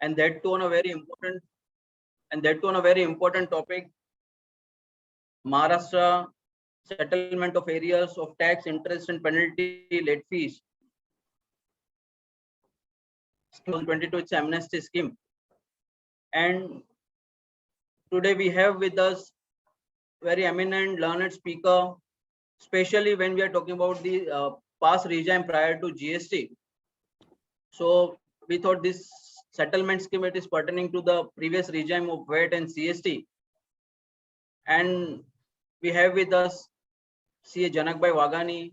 and that too on a very important topic, Maharashtra settlement of areas of tax, interest and penalty late fees. 2022, it's amnesty scheme. And today we have with us very eminent learned speaker, especially when we are talking about the past regime prior to GST. So we thought this settlement scheme, it is pertaining to the previous regime of VAT and CST. And we have with us CA Janakbhai Wagani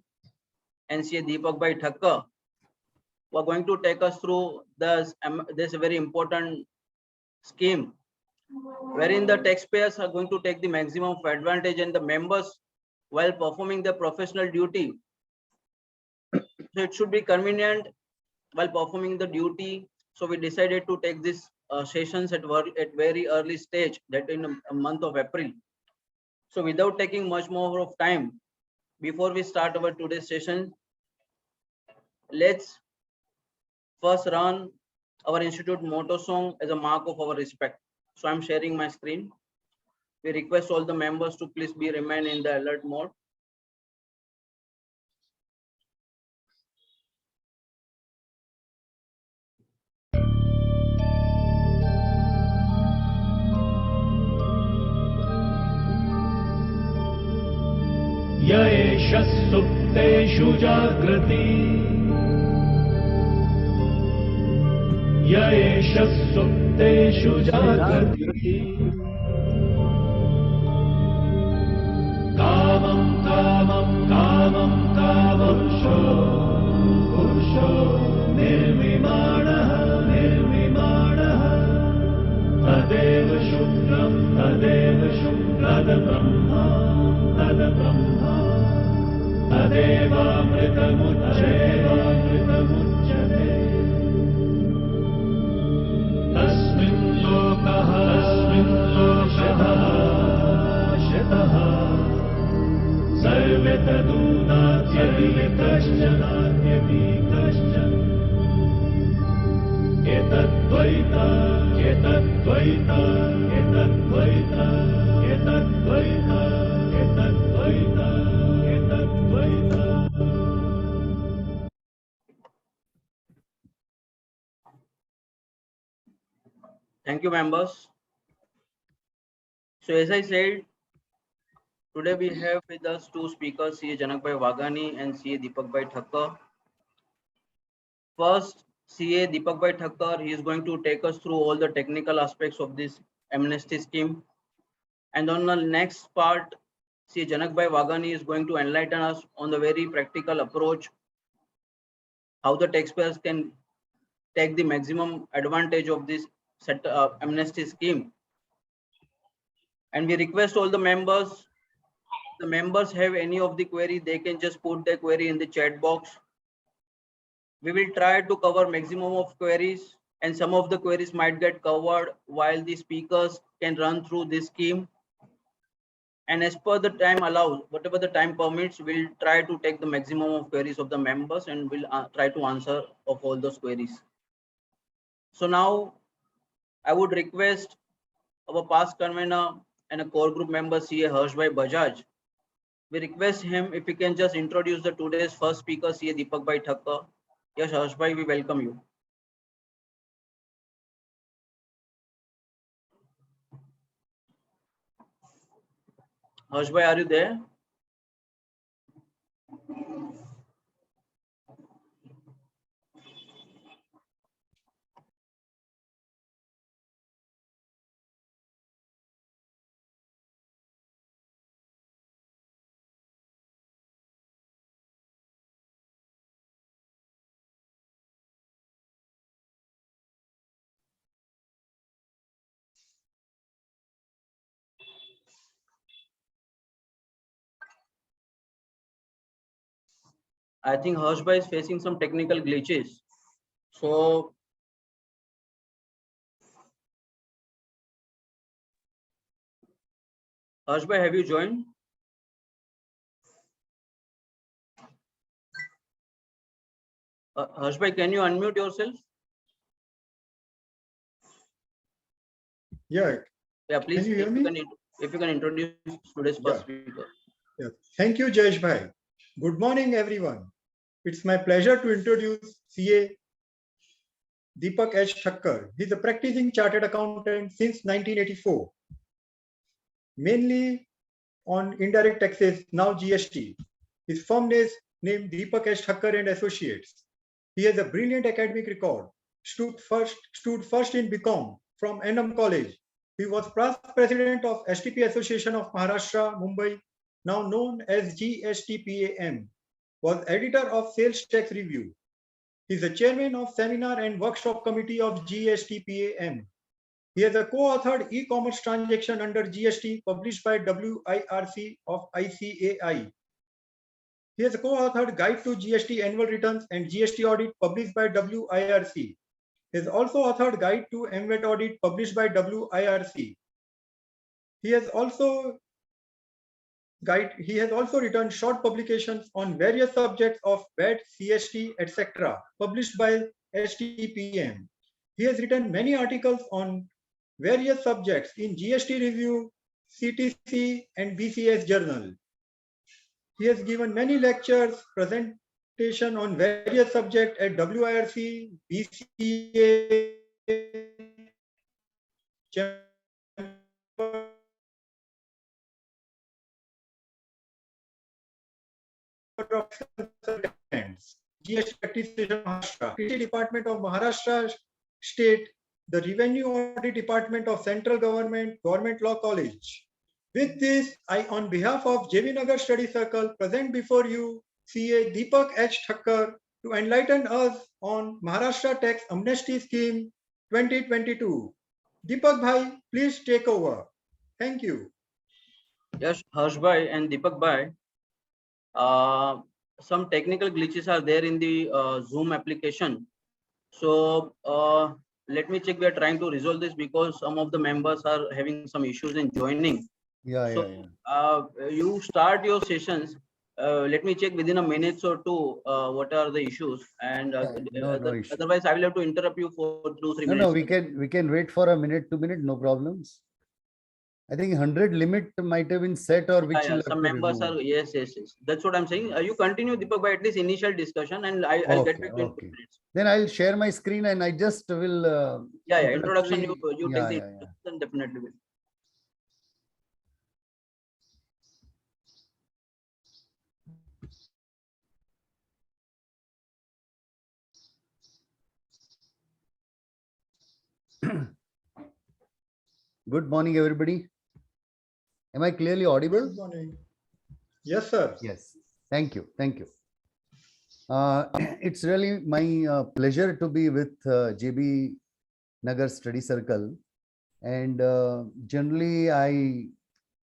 and CA Deepakbhai Thakkar, who are going to take us through this very important scheme, wherein the taxpayers are going to take the maximum advantage and the members while performing their professional duty. So it should be convenient while performing the duty. So we decided to take this sessions at very early stage, that in a month of April. So without taking much more of time, before we start our today's session, let's first run our institute motto song as a mark of our respect. So I'm sharing my screen. We request all the members to please remain in the alert mode. य एष सुप्तेषु जागृति य एष सुप्तेषु जागृति कामं कामं कामं कामपुरुषो पुरुषो निर्विमाणः निर्विमाणः तदेव शुक्रं तद्ब्रह्मा तद्ब्रह्मा तदेवामृतमुच्यते तस्मिन् लोकः शतः सर्वे तदूनात्यपि कश्चन एतद्द्वैत एतद्द्वैत एतद्द्वैत एतद्द्वैत एतद्द्वैत एतद्द्वैत. Thank you, members. So as I said, today we have with us two speakers, CA Janakbhai Wagani and CA Deepakbhai Thakkar. First, CA Deepakbhai Thakkar, he is going to take us through all the technical aspects of this amnesty scheme. And on the next part, CA Janakbhai Wagani is going to enlighten us on the very practical approach, how the taxpayers can take the maximum advantage of this amnesty scheme. And we request all the members have any of the query, they can just put their query in the chat box. We will try to cover maximum of queries, and some of the queries might get covered while the speakers can run through this scheme. And as per the time allows, whatever the time permits, we'll try to take the maximum of queries of the members and we'll try to answer of all those queries. So now I would request our past convener and a core group member, CA Harshbhai Bajaj. We request him if he can just introduce the today's first speaker, CA Deepakbhai Thakkar. Yes, Harshbhai, we welcome you. Harshbhai, are you there? I think Harshbhai is facing some technical glitches. So Harshbhai, have you joined? Harshbhai, can you unmute yourself? Yeah. Yeah, please, Can you hear me? if you can introduce today's first speaker. Yeah. Thank you, Jayesh Bhai. Good morning, everyone. It's my pleasure to introduce CA Deepak H. Thakkar. He's a practicing chartered accountant since 1984, mainly on indirect taxes, now GST. His firm is named Deepak H. Thakkar and Associates. He has a brilliant academic record. Stood first in BCom from Annam College. He was past president of STP Association of Maharashtra, Mumbai, now known as GSTPAM. Was editor of Sales Tax Review. He is the chairman of seminar and workshop committee of GSTPAM. He has a co-authored e-commerce transaction under GST published by WIRC of ICAI. He has a co-authored guide to GST annual returns and GST audit published by WIRC. He has also authored guide to MVAT audit published by WIRC. He has also written short publications on various subjects of VAT, CST, etc., published by STPM. He has written many articles on various subjects in GST Review, CTC, and BCS Journal. He has given many lectures, presentation on various subjects at WIRC, BCA, Chamber of Consultants, GST Practitioner Maharashtra, PT Department of Maharashtra State, the Revenue Audit Department of Central Government, Government Law College. With this, I, on behalf of JV Nagar Study Circle, present before you CA Deepak H. Thakkar to enlighten us on Maharashtra Tax Amnesty Scheme 2022. Deepak Bhai, please take over. Thank you. Yes, Harsh Bhai and Deepak Bhai. Some technical glitches are there in the Zoom application. So let me check. We are trying to resolve this because some of the members are having some issues in joining. Yeah. You start your sessions. Let me check within a minute or two what are the issues, and No issue. otherwise I will have to interrupt you for 2-3 minutes. No, we can wait for a minute, 2 minutes, no problems. I think 100 limit might have been set, or which Yeah, some members are yes. That's what I'm saying. You continue, Deepak, by at least initial discussion, and I'll get back to you in 2 minutes. Then I'll share my screen and I just will. Introduction. You take the yeah. definitely will. Good morning, everybody. Am I clearly audible? Good morning. Yes, sir. Yes. Thank you. It's really my pleasure to be with JB Nagar Study Circle, and generally I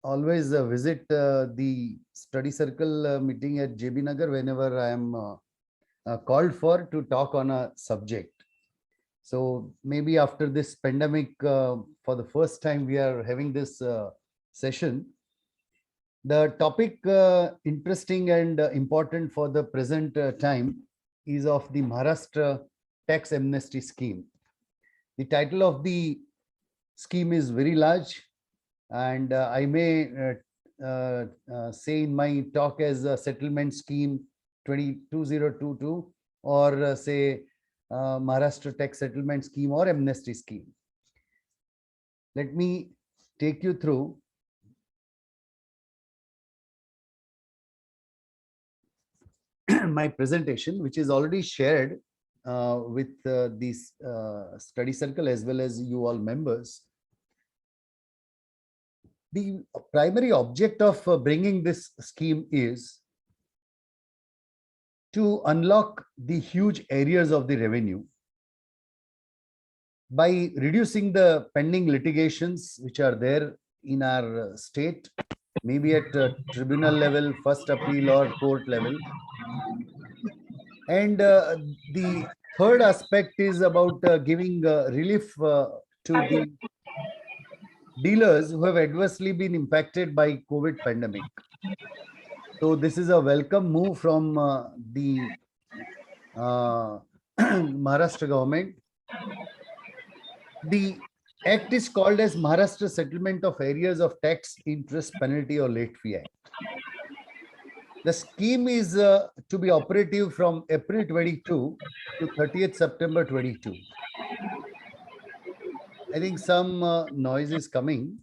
always visit the study circle meeting at JB Nagar whenever I am called for to talk on a subject. So maybe after this pandemic, for the first time we are having this session. The topic interesting and important for the present time is of the Maharashtra Tax Amnesty Scheme. The title of the scheme is very large, and I may say in my talk as a settlement scheme 2022 or say Maharashtra Tax Settlement Scheme or Amnesty Scheme. Let me take you through my presentation, which is already shared with this study circle as well as you all members. The primary object of bringing this scheme is to unlock the huge areas of the revenue by reducing the pending litigations which are there in our state, maybe at tribunal level, first appeal or court level. And the third aspect is about giving relief to the dealers who have adversely been impacted by COVID pandemic. So this is a welcome move from the Maharashtra government. The Act is called as Maharashtra Settlement of Areas of Tax, Interest, Penalty or Late Fee Act. The scheme is to be operative from April 22 to 30th September 22. I think some noise is coming.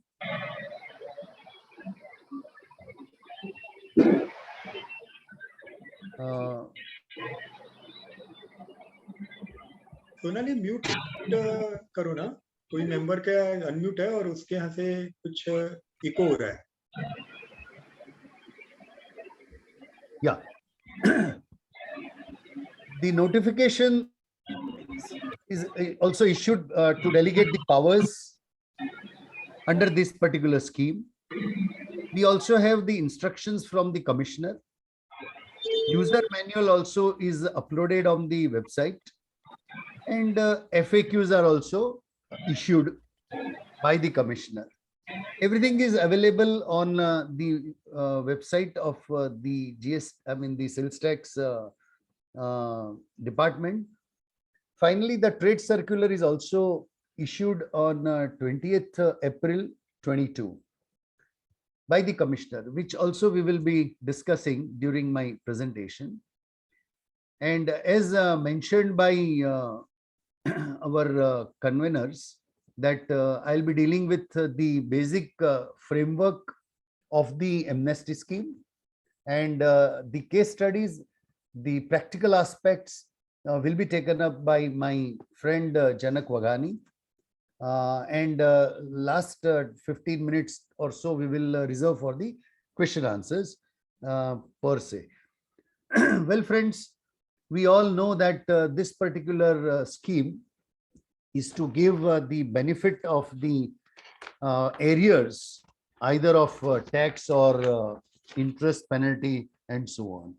Sonali mute करो ना, कोई member का unmute है और उसके यहाँ से कुछ इको हो रहा है. Yeah. The notification is also issued to delegate the powers under this particular scheme. We also have the instructions from the commissioner. User manual also is uploaded on the website, and FAQs are also issued by the commissioner. Everything is available on the website of the the sales tax department. Finally, the trade circular is also issued on 20th April 22 by the commissioner, which also we will be discussing during my presentation. And as mentioned by our conveners, that I'll be dealing with the basic framework of the amnesty scheme, and the case studies, the practical aspects will be taken up by my friend Janak Wagani. And last 15 minutes or so we will reserve for the question answers per se. Well, friends, we all know that this particular scheme is to give the benefit of the arrears, either of tax or interest, penalty, and so on.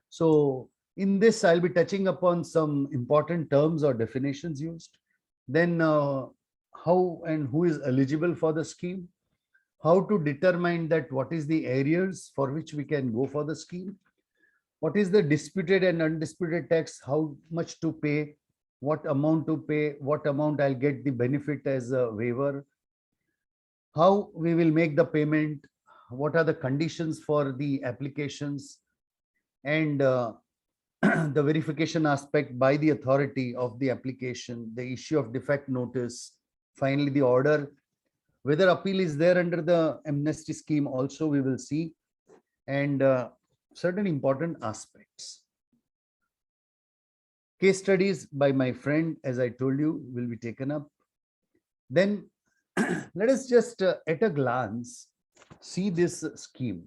So in this, I'll be touching upon some important terms or definitions used. Then how and who is eligible for the scheme, how to determine that what is the arrears for which we can go for the scheme, what is the disputed and undisputed tax, how much to pay, what amount to pay, what amount I'll get the benefit as a waiver, how we will make the payment, what are the conditions for the applications, and the verification aspect by the authority of the application, the issue of defect notice, finally the order, whether appeal is there under the amnesty scheme also we will see, and certain important aspects. Case studies by my friend, as I told you, will be taken up. Then let us just at a glance see this scheme.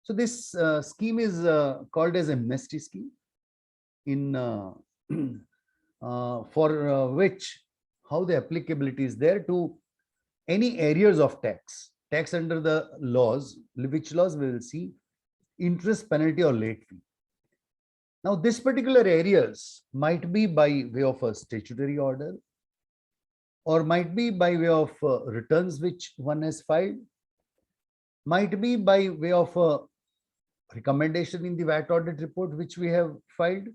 So this scheme is called as amnesty scheme, in for which how the applicability is there to any areas of tax under the laws, which laws we will see, interest, penalty, or late fee. Now, this particular areas might be by way of a statutory order, or might be by way of returns which one has filed, might be by way of a recommendation in the VAT audit report which we have filed.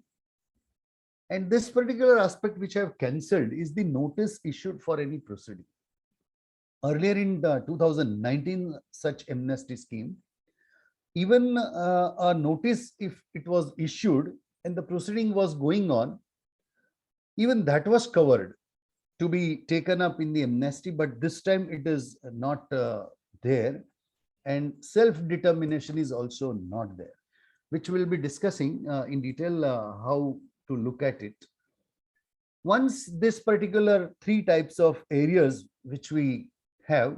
And this particular aspect which I have cancelled is the notice issued for any proceeding. Earlier in 2019 such amnesty scheme, even a notice, if it was issued and the proceeding was going on, even that was covered to be taken up in the amnesty, but this time it is not there, and self-determination is also not there, which we'll be discussing in detail how to look at it. Once this particular three types of areas which we have,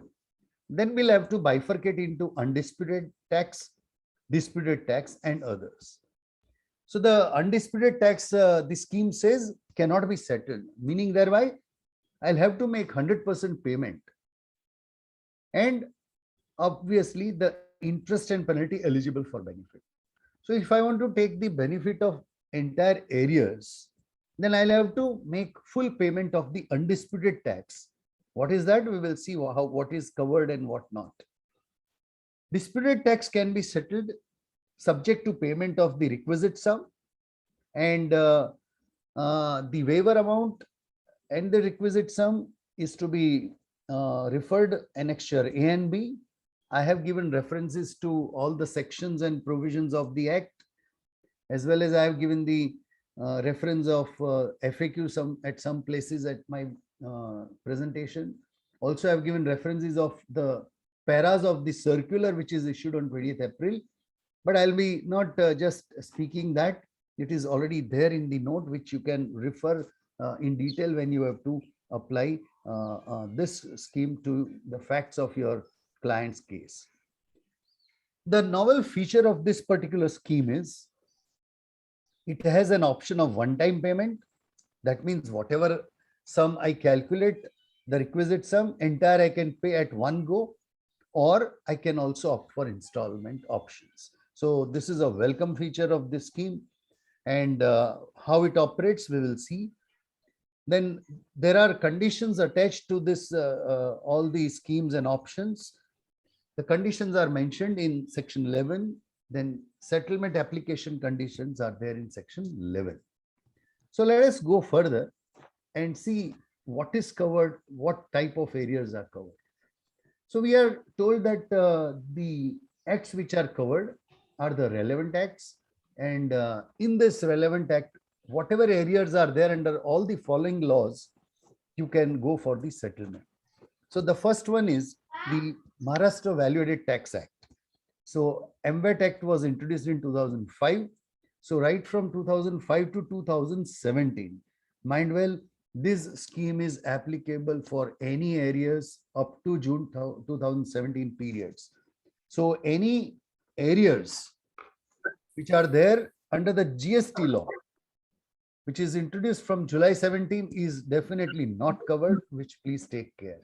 then we'll have to bifurcate into undisputed tax, disputed tax, and others. So the undisputed tax, the scheme says, cannot be settled, meaning thereby I'll have to make 100% payment, and obviously the interest and penalty eligible for benefit. So if I want to take the benefit of entire areas, then I'll have to make full payment of the undisputed tax. What is that? We will see what is covered and what not. Disputed tax can be settled subject to payment of the requisite sum, and the waiver amount and the requisite sum is to be referred annexure A and B. I have given references to all the sections and provisions of the Act, as well as I have given the reference of FAQ at some places at my presentation. Also, I have given references of the paras of the circular which is issued on 20th April. But I'll be not just speaking that. It is already there in the note which you can refer in detail when you have to apply this scheme to the facts of your client's case. The novel feature of this particular scheme is it has an option of one-time payment. That means whatever sum I calculate, the requisite sum, entire I can pay at one go, or I can also opt for installment options. So this is a welcome feature of this scheme, and how it operates, we will see. Then there are conditions attached to this, all these schemes and options. The conditions are mentioned in section 11. Then settlement application conditions are there in section 11. So let us go further and see what is covered, what type of areas are covered. So we are told that the acts which are covered are the relevant acts, and in this relevant act, whatever areas are there under all the following laws, you can go for the settlement. So the first one is the Maharashtra Value Added Tax Act. So MVAT Act was introduced in 2005. So right from 2005 to 2017, mind well, this scheme is applicable for any areas up to June 2017 periods. So any areas which are there under the GST law, which is introduced from July 17, is definitely not covered, which please take care.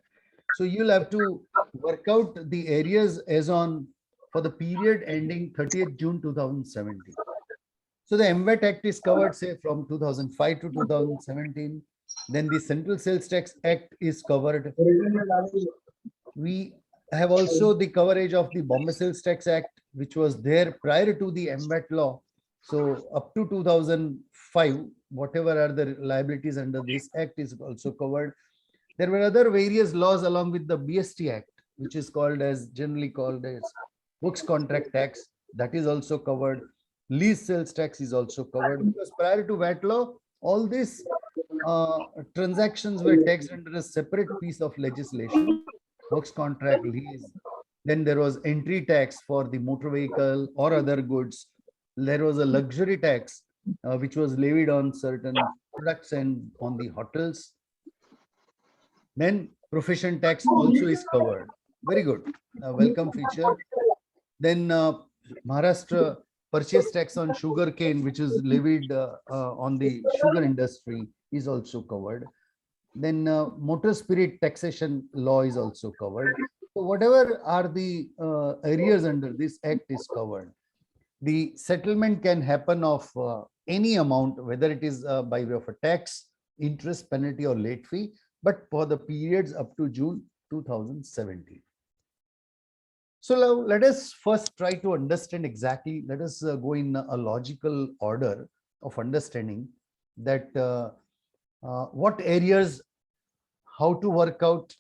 So you'll have to work out the areas as on for the period ending 30th June 2017. So the MVAT Act is covered, say, from 2005 to 2017. Then the Central Sales Tax Act is covered. We have also the coverage of the Bombay Sales Tax Act, which was there prior to the MVAT law. So up to 2005, whatever are the liabilities under this act is also covered. There were other various laws along with the BST Act, which is generally called as books contract tax. That is also covered. Lease sales tax is also covered, because prior to VAT law, all these transactions were taxed under a separate piece of legislation, works contract, lease. Then there was entry tax for the motor vehicle or other goods. There was a luxury tax which was levied on certain products and on the hotels. Then profession tax also is covered. Very good. Welcome feature. Then Maharashtra purchase tax on sugar cane, which is levied on the sugar industry, is also covered. Then motor spirit taxation law is also covered. So whatever are the areas under this act is covered. The settlement can happen of any amount, whether it is by way of a tax, interest, penalty, or late fee, but for the periods up to June 2017. So now let us first try to understand exactly, let us go in a logical order of understanding that what areas, how to work out,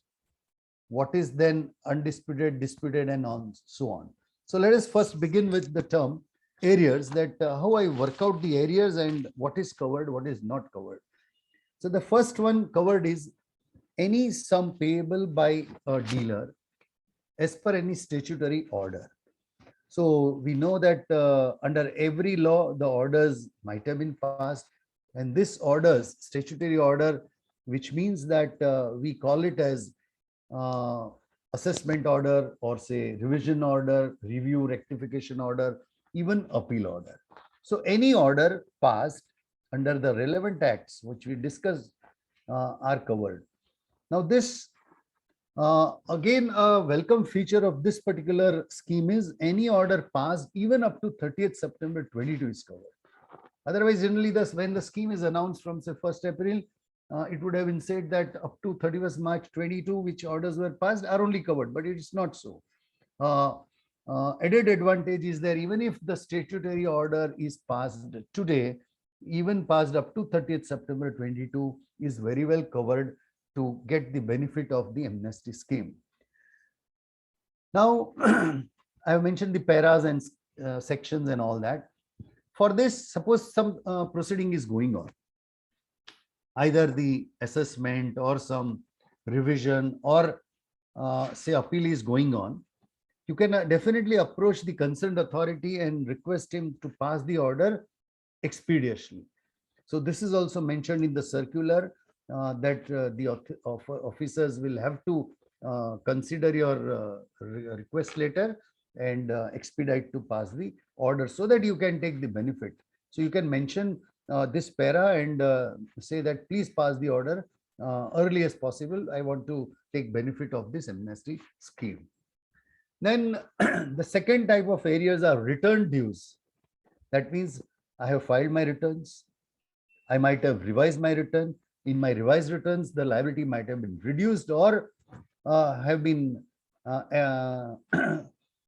what is then undisputed, disputed, and on so on. So let us first begin with the term areas, that how I work out the areas and what is covered, what is not covered. So the first one covered is any sum payable by a dealer as per any statutory order. So we know that under every law, the orders might have been passed, and this orders, statutory order, which means that we call it as assessment order, or say revision order, review, rectification order, even appeal order. So any order passed under the relevant acts which we discussed are covered. Now this again, a welcome feature of this particular scheme is any order passed even up to 30th September 22 is covered. Otherwise, generally, when the scheme is announced from say 1st April, it would have been said that up to 31st March 22, which orders were passed are only covered, but it is not so. Added advantage is there, even if the statutory order is passed today, even passed up to 30th September 22 is very well covered to get the benefit of the amnesty scheme. Now, I have mentioned the paras and sections and all that. For this, suppose some proceeding is going on, either the assessment or some revision or say appeal is going on, you can definitely approach the concerned authority and request him to pass the order expeditiously. So this is also mentioned in the circular that the officers will have to consider your request letter and expedite to pass the order so that you can take the benefit. So you can mention this para and say that please pass the order early as possible. I want to take benefit of this amnesty scheme. Then the second type of areas are return dues. That means I have filed my returns. I might have revised my return. In my revised returns, the liability might have been reduced or have been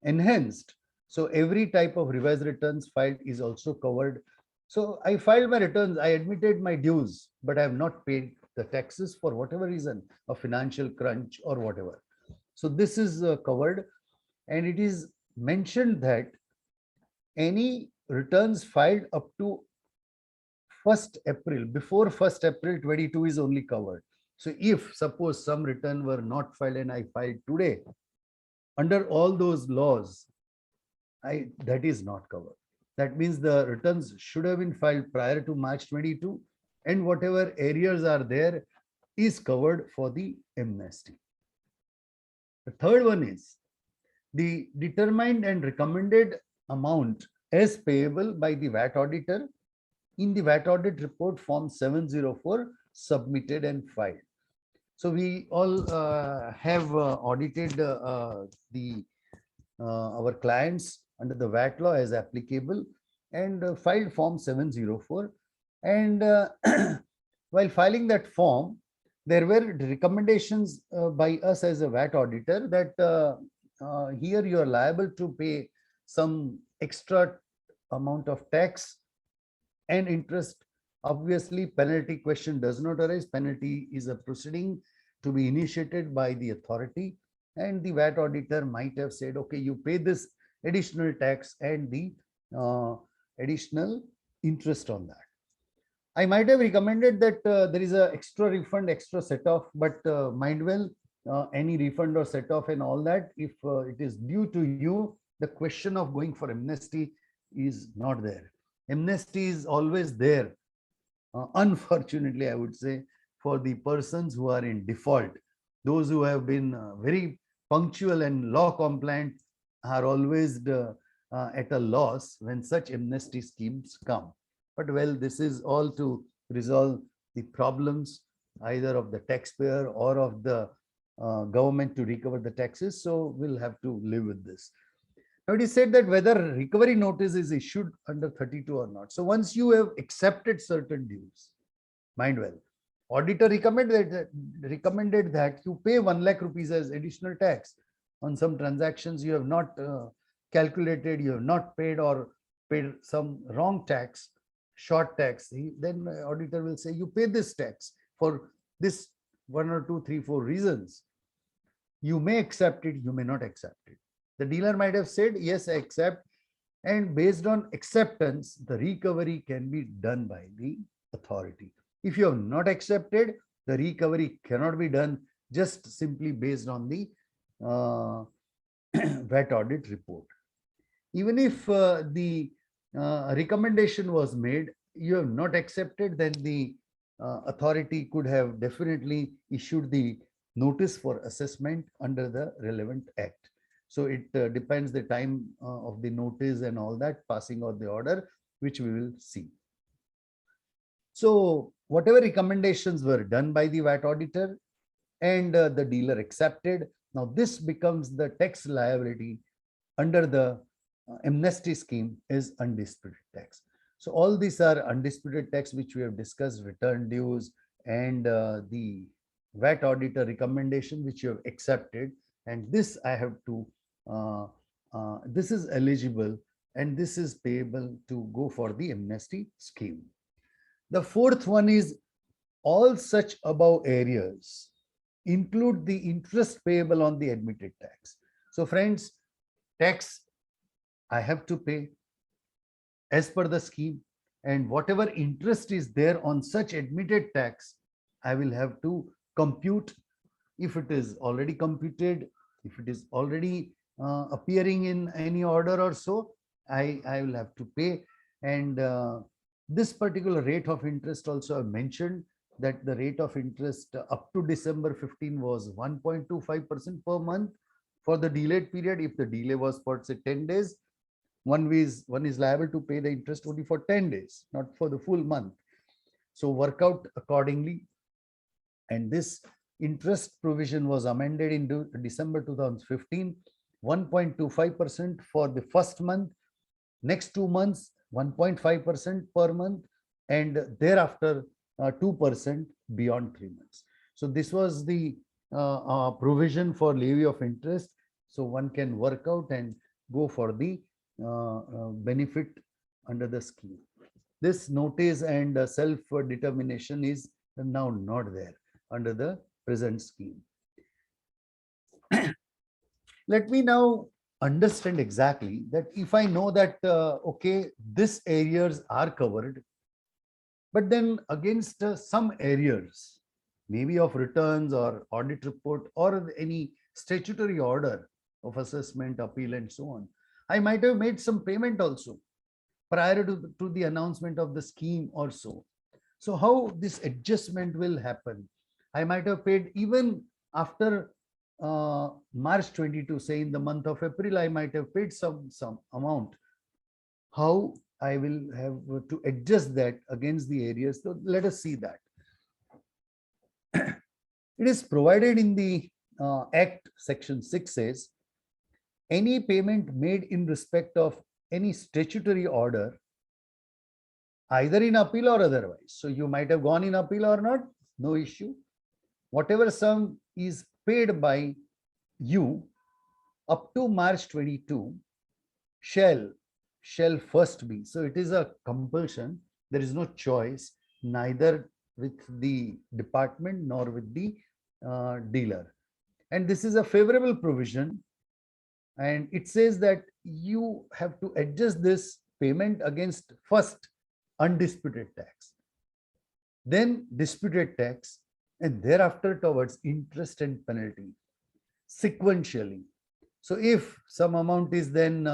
enhanced. So every type of revised returns filed is also covered. So I filed my returns, I admitted my dues, but I have not paid the taxes for whatever reason, a financial crunch or whatever. So this is covered, and it is mentioned that any returns filed up to 1st April, before 1st April 22 is only covered. So if suppose some return were not filed and I filed today, under all those laws, that is not covered. That means the returns should have been filed prior to March 22, and whatever areas are there is covered for the amnesty. The third one is the determined and recommended amount as payable by the VAT auditor in the VAT audit report form 704 submitted and filed. So we all have audited our clients under the VAT law as applicable and filed form 704. And while filing that form, there were recommendations by us as a VAT auditor that here you are liable to pay some extra amount of tax and interest. Obviously, penalty question does not arise. Penalty is a proceeding to be initiated by the authority, and the VAT auditor might have said, okay, you pay this additional tax and the additional interest on that. I might have recommended that there is a extra refund, extra set off, but mind well, any refund or set off and all that, if it is due to you, the question of going for amnesty is not there. Amnesty is always there. Unfortunately, I would say, for the persons who are in default, those who have been very punctual and law compliant are always at a loss when such amnesty schemes come. But well, this is all to resolve the problems either of the taxpayer or of the government to recover the taxes. So we'll have to live with this. Now it is said that whether recovery notice is issued under 32 or not. So once you have accepted certain dues, mind well, auditor recommended that you pay 1 lakh rupees as additional tax on some transactions you have not calculated, you have not paid or paid some wrong tax, short tax. Then auditor will say you pay this tax for this 1 or 2, 3, 4 reasons. You may accept it, you may not accept it. The dealer might have said, yes, I accept. And based on acceptance, the recovery can be done by the authority. If you have not accepted, the recovery cannot be done just simply based on the VAT audit report. Even if the recommendation was made, you have not accepted, then the authority could have definitely issued the notice for assessment under the relevant act. So it depends the time of the notice and all that, passing of the order, which we will see. So whatever recommendations were done by the VAT auditor and the dealer accepted, now this becomes the tax liability under the amnesty scheme is undisputed tax. So all these are undisputed tax which we have discussed, return dues and the VAT auditor recommendation which you have accepted, and this I have to this is eligible and this is payable to go for the amnesty scheme. The fourth one is all such above areas include the interest payable on the admitted tax. So friends, tax I have to pay as per the scheme, and whatever interest is there on such admitted tax, I will have to compute. If it is already computed, if it is already appearing in any order or so, I will have to pay. And this particular rate of interest also I mentioned that the rate of interest up to December 15 was 1.25% per month for the delayed period. If the delay was for say 10 days, one is liable to pay the interest only for 10 days, not for the full month. So work out accordingly. And this interest provision was amended in December 2015, 1.25% for the first month, next 2 months 1.5% per month, and thereafter 2% beyond 3 months. So this was the provision for levy of interest. So one can work out and go for the benefit under the scheme. This notice and self-determination is now not there under the present scheme. Let me now understand exactly that if I know that, okay, these areas are covered, but then against some areas, maybe of returns or audit report or any statutory order of assessment, appeal, and so on, I might have made some payment also prior to the announcement of the scheme also. So how this adjustment will happen? I might have paid even after March 22, say in the month of April, I might have paid some amount. How I will have to adjust that against the areas. So let us see that. It is provided in the Act, section 6 says, any payment made in respect of any statutory order, either in appeal or otherwise. So you might have gone in appeal or not, no issue. Whatever sum is paid by you up to March 22 shall first be. So it is a compulsion. There is no choice, neither with the department nor with the dealer. And this is a favorable provision. And it says that you have to adjust this payment against first undisputed tax, then disputed tax, and thereafter towards interest and penalty sequentially. So if some amount is then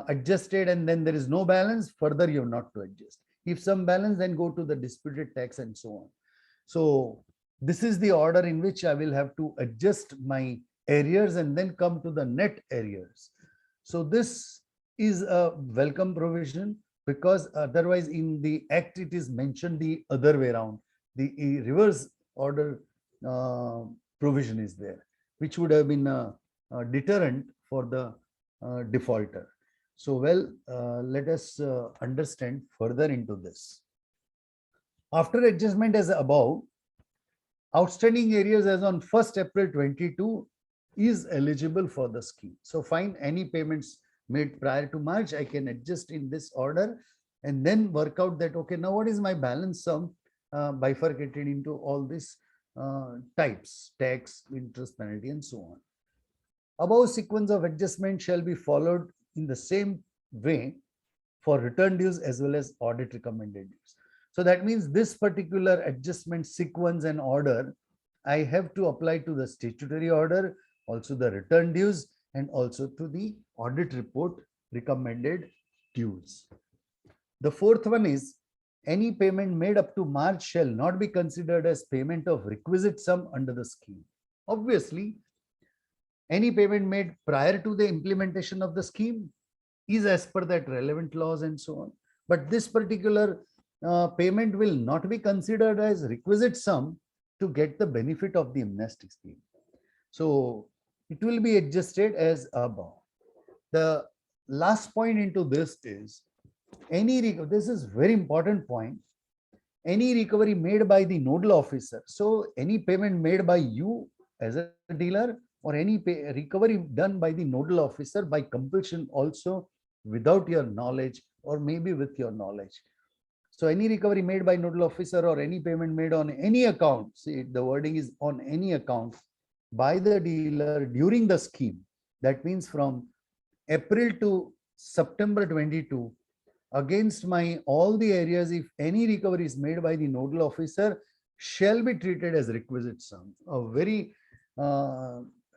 adjusted and then there is no balance, further you have not to adjust. If some balance, then go to the disputed tax and so on. So this is the order in which I will have to adjust my arrears and then come to the net arrears. So this is a welcome provision, because otherwise in the Act it is mentioned the other way around. The reverse order provision is there, which would have been a deterrent for the defaulter. So let us understand further into this. After adjustment as above, outstanding arrears as on 1st April 22 is eligible for the scheme. So fine, any payments made prior to March, I can adjust in this order and then work out that, okay, now what is my balance sum bifurcated into all these types, tax, interest, penalty, and so on. Above sequence of adjustment shall be followed in the same way for return dues as well as audit recommended dues. So that means this particular adjustment sequence and order, I have to apply to the statutory order, also the return dues, and also to the audit report recommended dues. The fourth one is, any payment made up to March shall not be considered as payment of requisite sum under the scheme. Obviously, any payment made prior to the implementation of the scheme is as per that relevant laws and so on. But this particular payment will not be considered as requisite sum to get the benefit of the amnesty scheme. So it will be adjusted as above. The last point into this is, this is very important point, any recovery made by the nodal officer. So any payment made by you as a dealer, or any recovery done by the nodal officer by compulsion also, without your knowledge or maybe with your knowledge, So any recovery made by nodal officer or any payment made on any account, see the wording is on any account by the dealer during the scheme. That means from April to September 22, against my all the areas, if any recovery is made by the nodal officer, shall be treated as requisite sum. A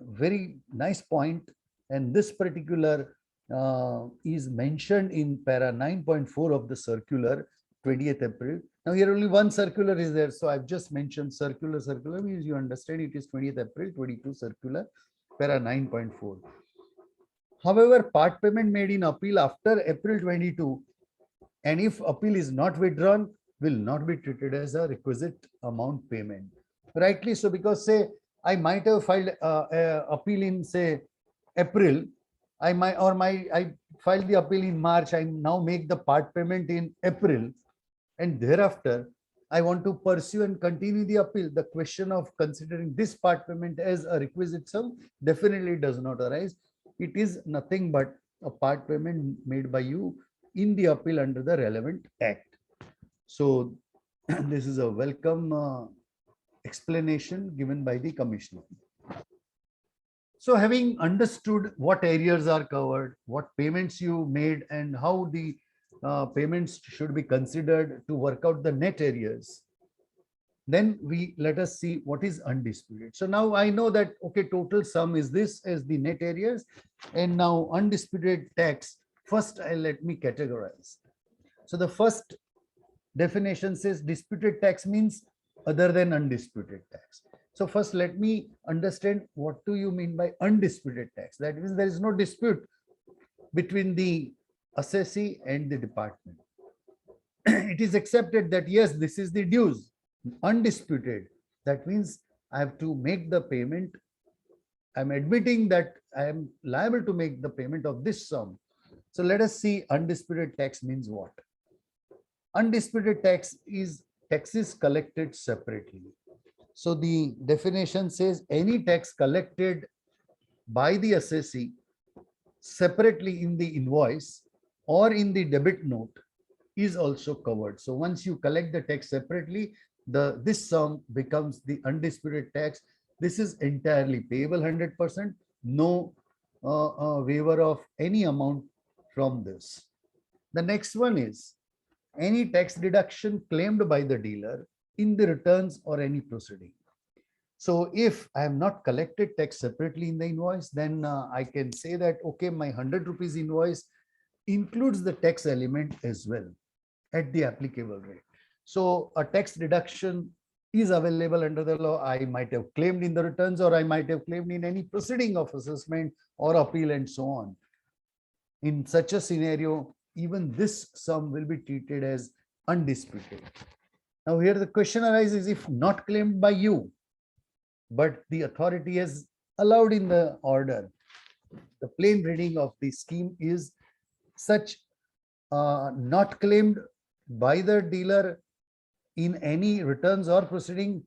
very nice point, and this particular is mentioned in para 9.4 of the circular 20th April. Now here only one circular is there, so I've just mentioned circular means you understand it is 20th April 22 circular para 9.4. However, part payment made in appeal after April 22, and if appeal is not withdrawn, will not be treated as a requisite amount payment. Rightly so, because say I might have filed appeal in say April, I filed the appeal in March. I now make the part payment in April, and thereafter I want to pursue and continue the appeal. The question of considering this part payment as a requisite sum definitely does not arise. It is nothing but a part payment made by you in the appeal under the relevant act. So this is a welcome explanation given by the commissioner. So having understood what areas are covered, what payments you made, and how the payments should be considered to work out the net areas, then let us see what is undisputed. So now I know that, okay, total sum is this as the net areas, and now undisputed tax. First, let me categorize. So the first definition says disputed tax means other than undisputed tax. So first, let me understand what do you mean by undisputed tax. That means there is no dispute between the assessee and the department. It is accepted that yes, this is the dues, undisputed. That means I have to make the payment. I'm admitting that I am liable to make the payment of this sum. So let us see undisputed tax means what. Undisputed tax is taxes collected separately. So the definition says any tax collected by the assessee separately in the invoice or in the debit note is also covered. So once you collect the tax separately, this sum becomes the undisputed tax. This is entirely payable 100%, no waiver of any amount from this. The next one is any tax deduction claimed by the dealer in the returns or any proceeding. So if I have not collected tax separately in the invoice, then I can say that, okay, my 100 rupees invoice includes the tax element as well at the applicable rate. So a tax deduction is available under the law. I might have claimed in the returns, or I might have claimed in any proceeding of assessment or appeal and so on. In such a scenario, even this sum will be treated as undisputed. Now here the question arises, if not claimed by you, but the authority has allowed in the order, the plain reading of the scheme is such not claimed by the dealer in any returns or proceeding,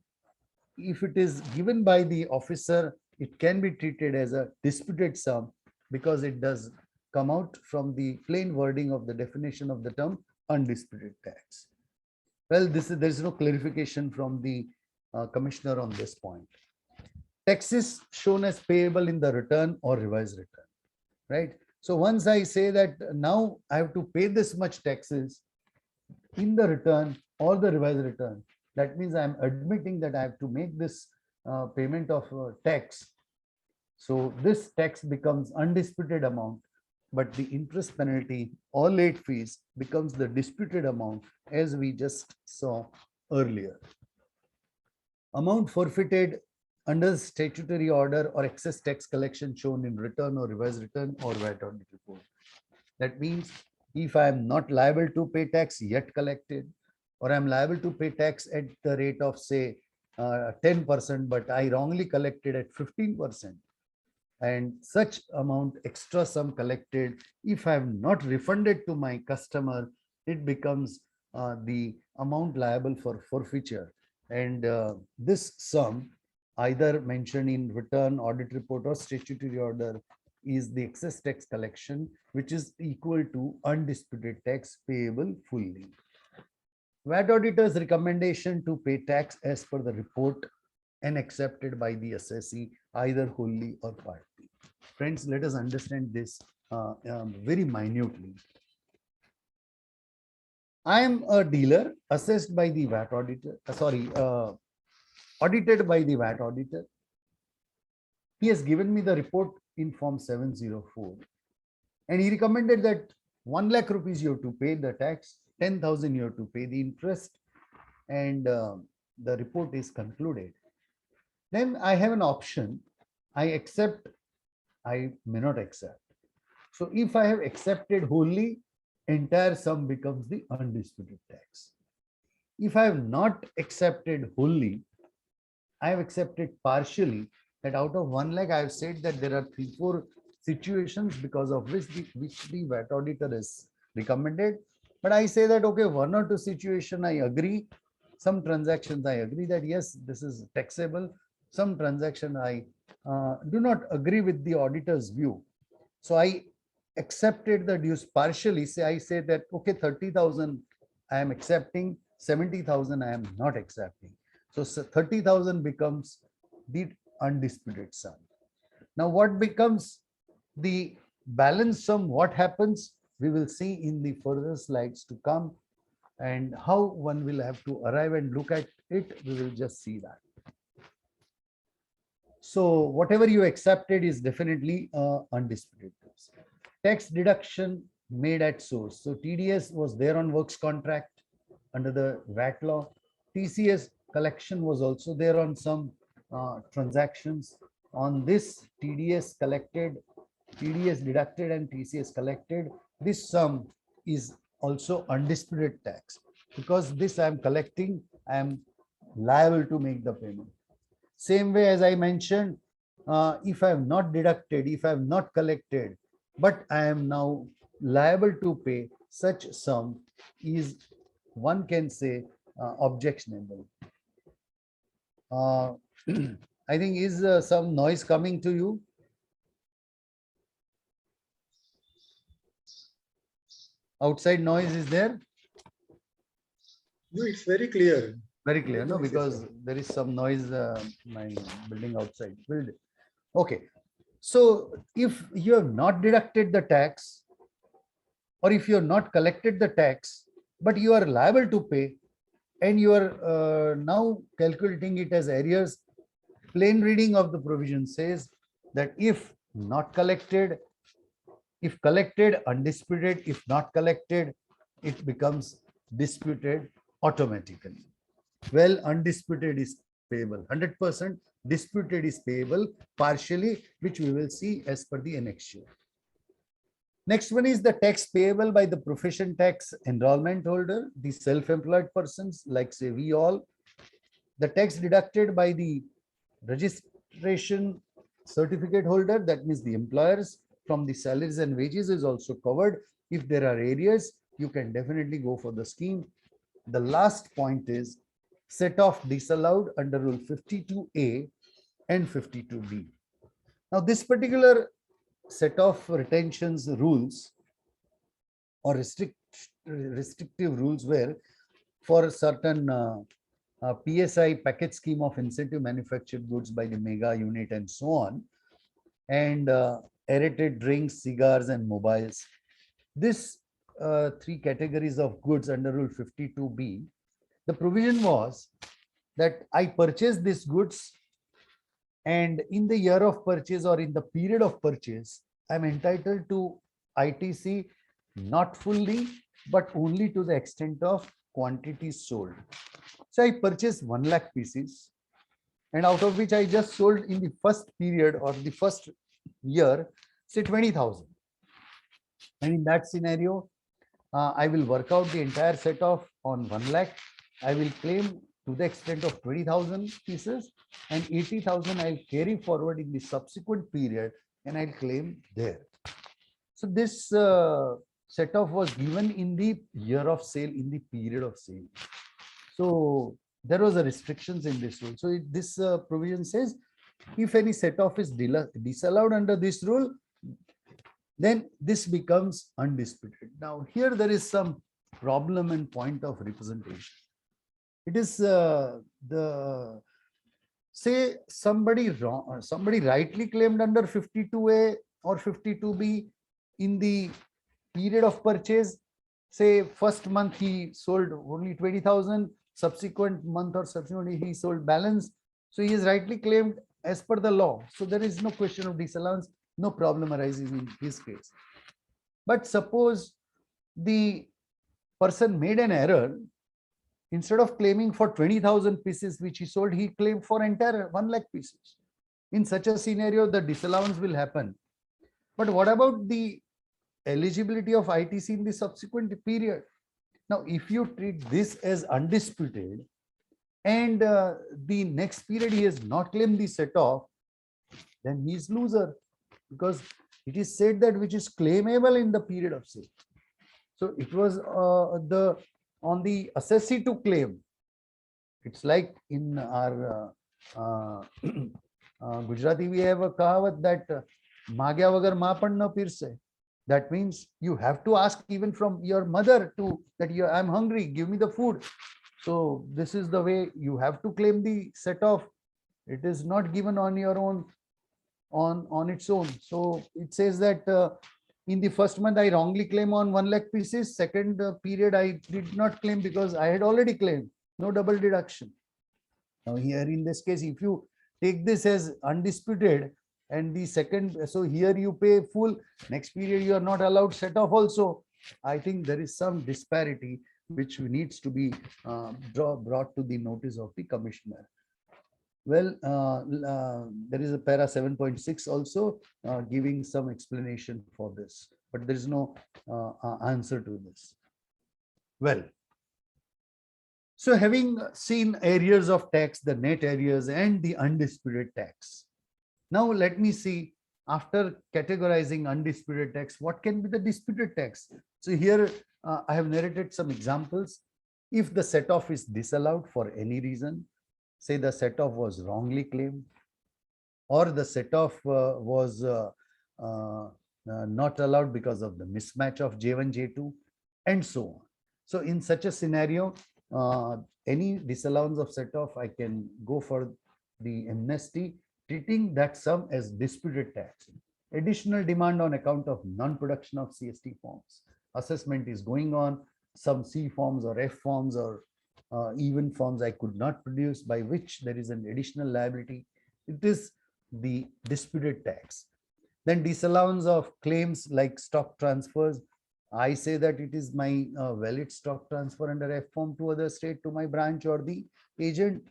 if it is given by the officer, it can be treated as a disputed sum because it does come out from the plain wording of the definition of the term undisputed tax. Well, there is no clarification from the commissioner on this point. Taxes shown as payable in the return or revised return, right? So once I say that now I have to pay this much taxes in the return or the revised return, that means I'm admitting that I have to make this payment of tax. So this tax becomes undisputed amount, but the interest penalty or late fees becomes the disputed amount, as we just saw earlier. Amount forfeited under statutory order or excess tax collection shown in return or revised return or VAT audit report. That means if I am not liable to pay tax yet collected, or I'm liable to pay tax at the rate of say 10%, but I wrongly collected at 15%, and such amount extra sum collected, if I have not refunded to my customer, it becomes the amount liable for forfeiture. And this sum, either mentioned in return, audit report, or statutory order, is the excess tax collection, which is equal to undisputed tax payable fully. VAT auditor's recommendation to pay tax as per the report and accepted by the assessee either wholly or partly. Friends, let us understand this very minutely. I am a dealer assessed by the VAT auditor, audited by the VAT auditor. He has given me the report in form 704 and he recommended that 1 lakh rupees you have to pay the tax, 10,000 you have to pay the interest, and the report is concluded. Then I have an option. I accept, I may not accept. So if I have accepted wholly, entire sum becomes the undisputed tax. If I have not accepted wholly, I have accepted partially, that out of 1 lakh, I have said that there are 3-4 situations because of which the VAT auditor is recommended. But I say that, okay, 1 or 2 situation I agree. Some transactions I agree that yes, this is taxable. Some transaction I do not agree with the auditor's view. So I accepted the dues partially. Say I say that, okay, 30,000 I am accepting, 70,000 I am not accepting. So 30,000 becomes the undisputed sum. Now what becomes the balance sum? What happens? We will see in the further slides to come, and how one will have to arrive and look at it. We will just see that. So whatever you accepted is definitely undisputed. Tax deduction made at source. So TDS was there on works contract under the VAT law. TCS collection was also there on some transactions. On this TDS collected, TDS deducted and TCS collected. This sum is also undisputed tax because this I am collecting, I am liable to make the payment. Same way as I mentioned, if I have not deducted, if I have not collected, but I am now liable to pay, such sum is, one can say, objectionable. I think is some noise coming to you? Outside noise is there? No, it's very clear. Very clear, no, because there is some noise, my building outside. Okay. So if you have not deducted the tax, or if you have not collected the tax, but you are liable to pay, and you are now calculating it as arrears, plain reading of the provision says that if not collected, if collected, undisputed, if not collected, it becomes disputed automatically. Well, undisputed is payable 100%, disputed is payable partially, which we will see as per the annexure. Next one is the tax payable by the profession tax enrollment holder, the self-employed persons, like say we all. The tax deducted by the registration certificate holder, that means the employers, from the salaries and wages is also covered. If there are areas, you can definitely go for the scheme. The last point is set off disallowed under Rule 52A and 52B. Now, this particular set of retentions rules or restrictive rules were for certain PSI package scheme of incentive manufactured goods by the mega unit and so on, and aerated drinks, cigars, and mobiles. This 3 categories of goods under Rule 52B, the provision was that I purchased these goods, and in the year of purchase or in the period of purchase, I'm entitled to ITC not fully, but only to the extent of quantities sold. So I purchased 1 lakh pieces, and out of which I just sold in the first period or the first year, say 20,000. And in that scenario, I will work out the entire set off on 1 lakh. I will claim to the extent of 20,000 pieces, and 80,000 I'll carry forward in the subsequent period and I'll claim there. So this set off was given in the year of sale, in the period of sale. So there was a restrictions in this rule. So this provision says if any set off is disallowed under this rule, then this becomes undisputed. Now here there is some problem and point of representation. It is the say somebody wrong, somebody rightly claimed under 52A or 52B in the period of purchase. Say first month he sold only 20,000, subsequent month or subsequently he sold balance. So he is rightly claimed as per the law. So there is no question of disallowance, no problem arises in his case. But suppose the person made an error. Instead of claiming for 20,000 pieces which he sold, he claimed for entire 1 lakh pieces. In such a scenario, the disallowance will happen. But what about the eligibility of ITC in the subsequent period? Now, if you treat this as undisputed and the next period he has not claimed the set off, then he is loser, because it is said that which is claimable in the period of sale. So it was on the assessee to claim. It's like in our Gujarati, we have a kahavat that "Magya vagar maa pan na pirse." That means you have to ask even from your mother to that I'm hungry, give me the food. So this is the way you have to claim the set off. It is not given on your own, on its own. So it says that in the first month I wrongly claim on 1 lakh pieces. Second period I did not claim because I had already claimed. No double deduction. Now here in this case, if you take this as undisputed and the second, so here you pay full, next period you are not allowed set off also. I think there is some disparity which needs to be brought to the notice of the commissioner. Well, there is a para 7.6 also giving some explanation for this, but there is no answer to this. Well, so having seen areas of tax, the net areas and the undisputed tax, now let me see, after categorizing undisputed tax, what can be the disputed tax? So here I have narrated some examples. If the set off is disallowed for any reason, say the set off was wrongly claimed, or the set off was not allowed because of the mismatch of J1, J2, and so on. So in such a scenario, any disallowance of set off, I can go for the amnesty, treating that sum as disputed tax. Additional demand on account of non-production of CST forms. Assessment is going on, some C forms or F forms or even forms I could not produce, by which there is an additional liability. It is the disputed tax. Then disallowance of claims like stock transfers. I say that it is my valid stock transfer under F form to other state, to my branch or the agent,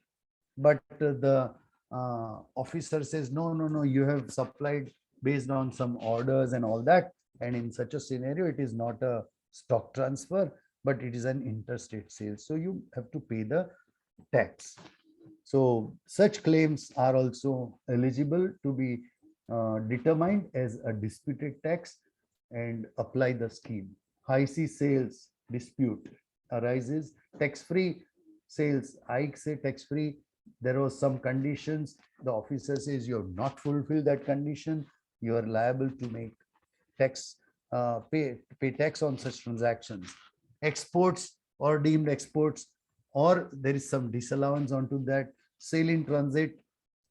but the officer says no, you have supplied based on some orders and all that, and in such a scenario it is not a stock transfer but it is an interstate sale, so you have to pay the tax. So such claims are also eligible to be determined as a disputed tax and apply the scheme. High C sales dispute arises, tax-free sales, I say tax-free, there was some conditions, the officer says you have not fulfilled that condition, you are liable to make tax, pay tax on such transactions. Exports or deemed exports, or there is some disallowance onto that. Sale in transit,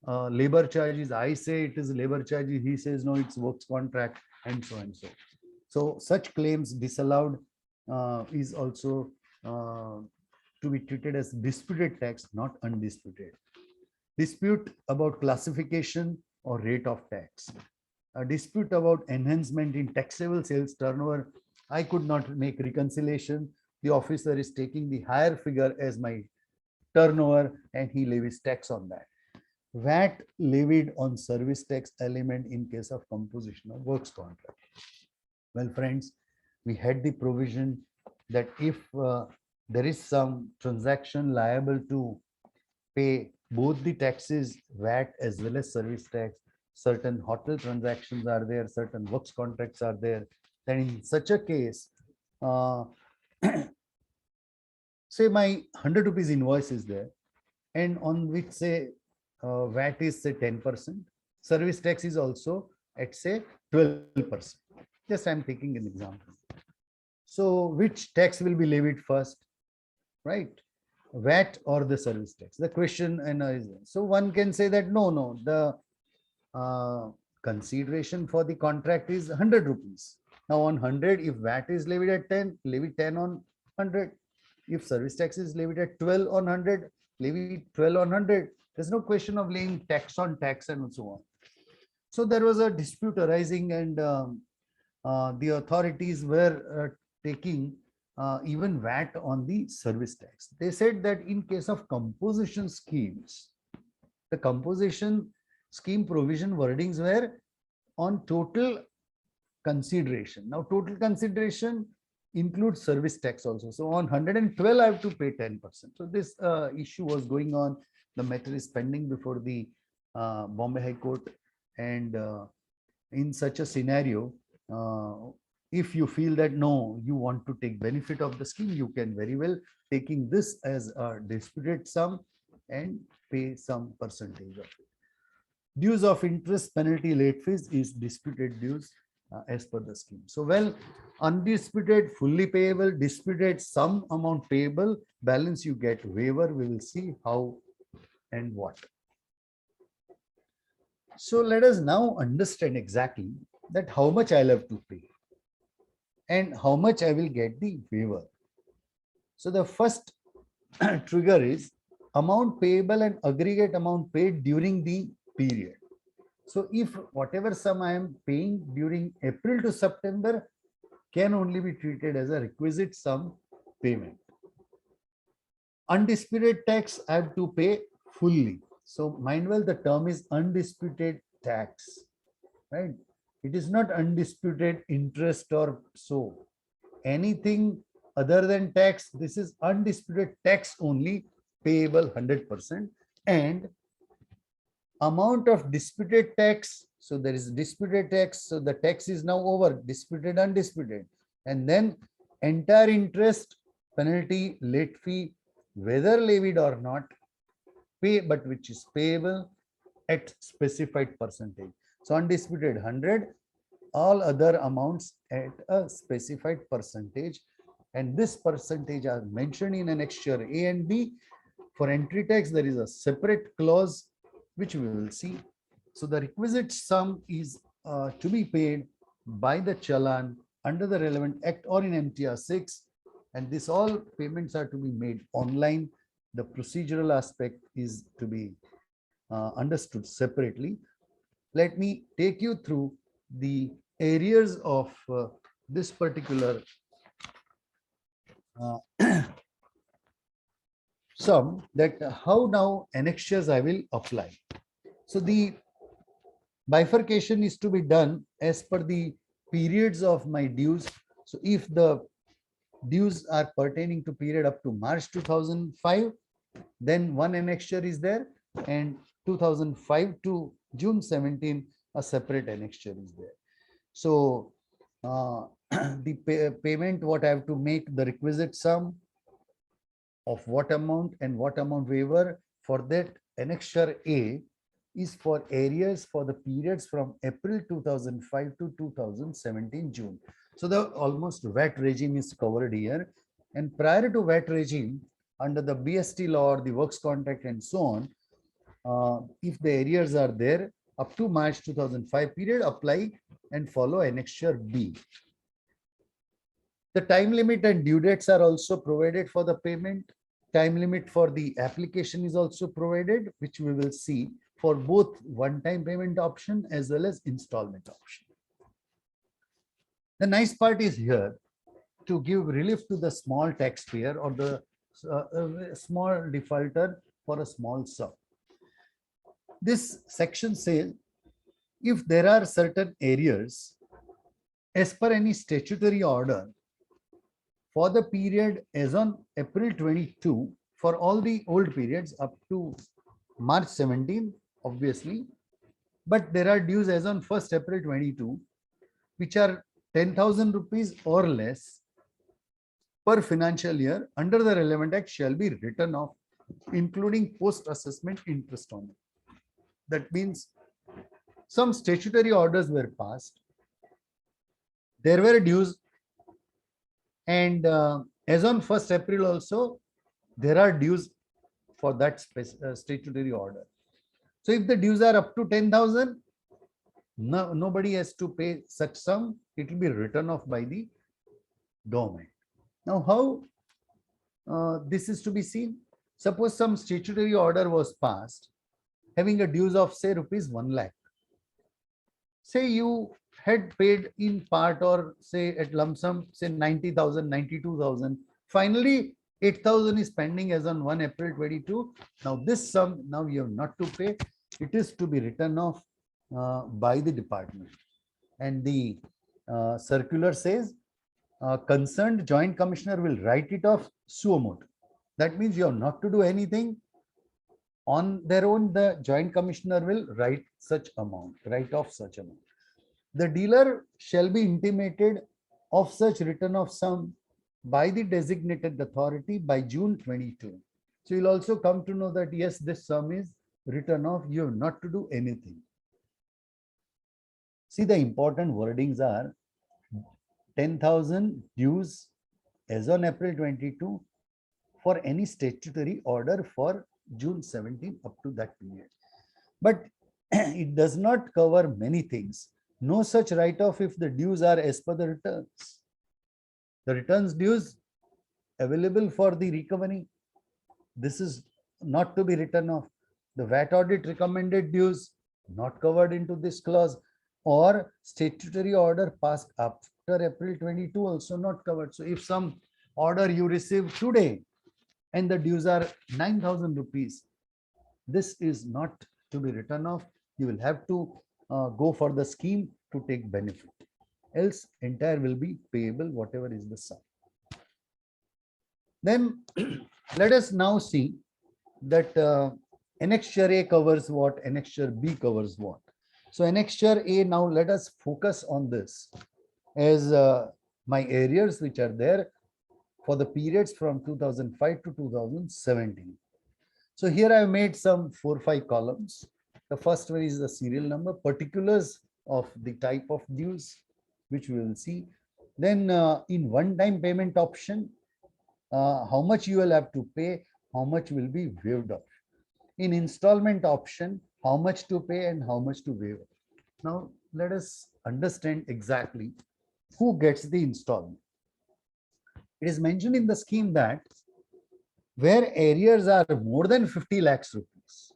labor charges, I say it is labor charges, he says no, it's works contract, and so and so. So such claims disallowed is also to be treated as disputed tax, not undisputed. Dispute about classification or rate of tax. A dispute about enhancement in taxable sales turnover. I could not make reconciliation. The officer is taking the higher figure as my turnover and he levies tax on that. VAT levied on service tax element in case of composition of works contract. Well, friends, we had the provision that if there is some transaction liable to pay both the taxes, VAT as well as service tax, certain hotel transactions are there, certain works contracts are there, then in such a case, say my 100 rupees invoice is there, and on which say VAT is say 10%, service tax is also at say 12%. Just I'm taking an example. So which tax will be levied first, right? VAT or the service tax? The question, and so one can say that no, the consideration for the contract is 100 rupees. Now on 100, if VAT is levied at 10, levy 10 on 100. If service tax is levied at 12 on 100, levy 12 on 100. There's no question of laying tax on tax and so on. So there was a dispute arising, and the authorities were taking even VAT on the service tax. They said that in case of composition schemes, the composition scheme provision wordings were on total consideration. Now, total consideration includes service tax also. So on 112, I have to pay 10%. So this issue was going on. The matter is pending before the Bombay High Court. And in such a scenario, if you feel that no, you want to take benefit of the scheme, you can very well taking this as a disputed sum and pay some percentage of it. Dues of interest, penalty, late fees is disputed dues as per the scheme. So, well, undisputed, fully payable, disputed, some amount payable, balance you get waiver. We will see how and what. So let us now understand exactly that how much I'll have to pay and how much I will get the waiver. So the first trigger is amount payable and aggregate amount paid during the period. So if whatever sum I am paying during April to September can only be treated as a requisite sum payment. Undisputed tax I have to pay fully. So mind well, the term is undisputed tax, right? It is not undisputed interest or so. Anything other than tax, this is undisputed tax only, payable 100%. And amount of disputed tax, so there is disputed tax, so the tax is now over, disputed, undisputed. And then entire interest, penalty, late fee, whether levied or not, pay, but which is payable at specified percentage. So undisputed 100, all other amounts at a specified percentage, and this percentage are mentioned in annexure A and B. For entry tax, there is a separate clause which we will see. So the requisite sum is to be paid by the challan under the relevant act or in MTR 6, and this all payments are to be made online. The procedural aspect is to be understood separately. Let me take you through the areas of this particular sum, that how now annexures I will apply. So the bifurcation is to be done as per the periods of my dues. So if the dues are pertaining to period up to March 2005, then one annexure is there, and 2005 to June 17, a separate annexure is there. So the payment, what I have to make, the requisite sum of what amount and what amount waiver for that annexure A is for areas for the periods from April 2005 to 2017 June. So the almost VAT regime is covered here, and prior to VAT regime, under the BST law or the works contract and so on, if the arrears are there up to March 2005 period, apply and follow annexure B. The time limit and due dates are also provided for the payment. Time limit for the application is also provided, which we will see for both one-time payment option as well as installment option. The nice part is here to give relief to the small taxpayer or the small defaulter for a small sum. This section says if there are certain arrears as per any statutory order for the period as on April 22 for all the old periods up to March 17, obviously, but there are dues as on 1st April 22, which are 10,000 rupees or less per financial year under the relevant act shall be written off, including post-assessment interest on it. That means some statutory orders were passed. There were dues And as on 1st April also, there are dues for that statutory order. So if the dues are up to 10,000, no, nobody has to pay such sum. It will be written off by the government. Now, how this is to be seen? Suppose some statutory order was passed having a dues of say rupees 1 lakh. Say you had paid in part or say at lump sum, say 90,000, 92,000. Finally, 8,000 is pending as on 1 April 22. Now this sum, now you have not to pay. It is to be written off by the department. And the circular says, concerned joint commissioner will write it off suo motu. That means you have not to do anything. On their own, the joint commissioner will write off such amount. The dealer shall be intimated of such return of sum by the designated authority by June 22. So you'll also come to know that yes, this sum is written off. You have not to do anything. See, the important wordings are 10,000 dues as on April 22 for any statutory order for June 17 up to that period. But it does not cover many things. No such write-off if the dues are as per the returns. The returns dues available for the recovery, this is not to be written off. The VAT audit recommended dues not covered into this clause, or statutory order passed after April 22 also not covered. So if some order you receive today and the dues are 9,000 rupees, this is not to be written off. You will have to go for the scheme to take benefit. Else entire will be payable, whatever is the sum. Then let us now see that annexure A covers what, annexure B covers what. So annexure A, now let us focus on this as my areas which are there for the periods from 2005 to 2017. So here I have made some 4-5 columns. The first one is the serial number, particulars of the type of dues, which we will see. Then in one-time payment option, how much you will have to pay, how much will be waived off. In installment option, how much to pay and how much to waive. Now let us understand exactly who gets the installment. It is mentioned in the scheme that where arrears are more than 50 lakhs rupees,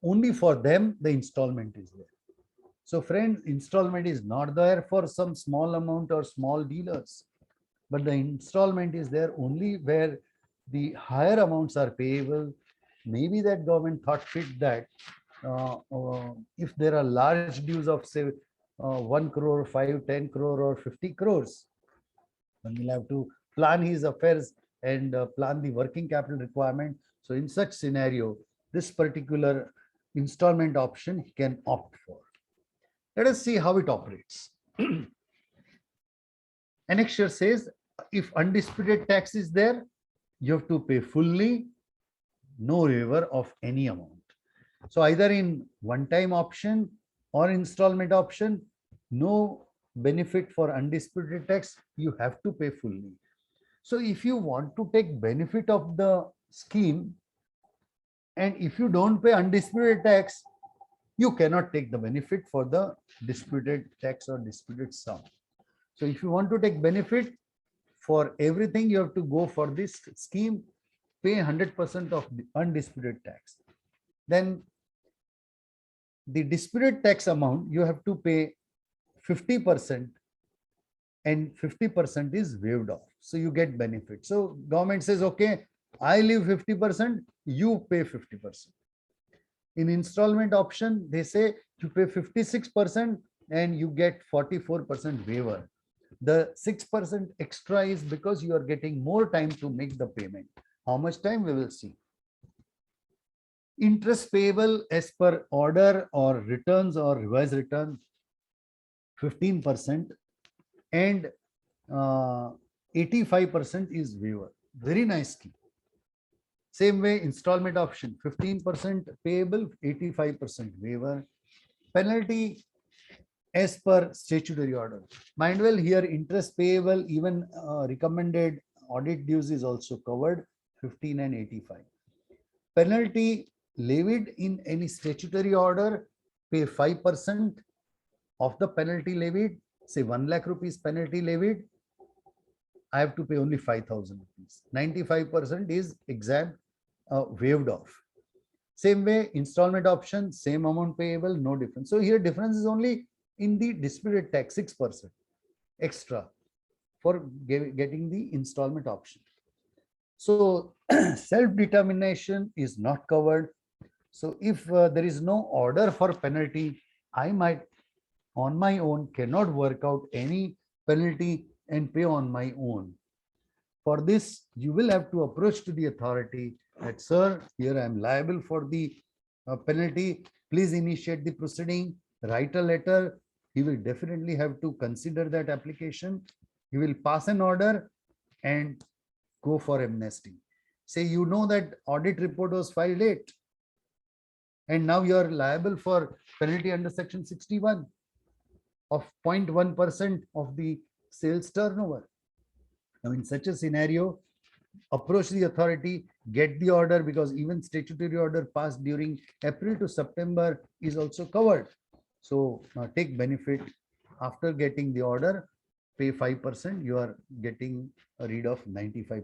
only for them the installment is there. So friends, installment is not there for some small amount or small dealers, but the installment is there only where the higher amounts are payable. Maybe that government thought fit that if there are large dues of say 1 crore, 5, 10 crore or 50 crores, one will have to plan his affairs and plan the working capital requirement. So in such scenario, this particular installment option he can opt for. Let us see how it operates. Annexure says if undisputed tax is there, you have to pay fully, no waiver of any amount. So either in one-time option or installment option, no benefit for undisputed tax, you have to pay fully. So if you want to take benefit of the scheme, and if you don't pay undisputed tax, you cannot take the benefit for the disputed tax or disputed sum. So if you want to take benefit for everything, you have to go for this scheme, pay 100% of the undisputed tax. Then the disputed tax amount, you have to pay 50% and 50% is waived off. So you get benefit. So government says, okay, I leave 50%, you pay 50%. In installment option, they say you pay 56% and you get 44% waiver. The 6% extra is because you are getting more time to make the payment. How much time we will see. Interest payable as per order or returns or revised return, 15%, and 85% is waiver. Very nice scheme. Same way, installment option, 15% payable, 85% waiver. Penalty as per statutory order. Mind well, here interest payable, even recommended audit dues is also covered, 15 and 85. Penalty levied in any statutory order, pay 5% of the penalty levied. Say 1 lakh rupees penalty levied, I have to pay only 5,000 rupees. 95% is exempt, waived off. Same way, installment option, same amount payable, no difference. So here difference is only in the disputed tax, 6% extra for getting the installment option. So self-determination is not covered. So if there is no order for penalty, I might on my own cannot work out any penalty and pay on my own. For this, you will have to approach to the authority that, sir, here I am liable for the penalty. Please initiate the proceeding, write a letter. He will definitely have to consider that application. He will pass an order and go for amnesty. Say, you know that audit report was filed late, and now you are liable for penalty under section 61 of 0.1% of the sales turnover. Now, in such a scenario, approach the authority, get the order, because even statutory order passed during April to September is also covered. So take benefit after getting the order, pay 5%, you are getting rid of 95%.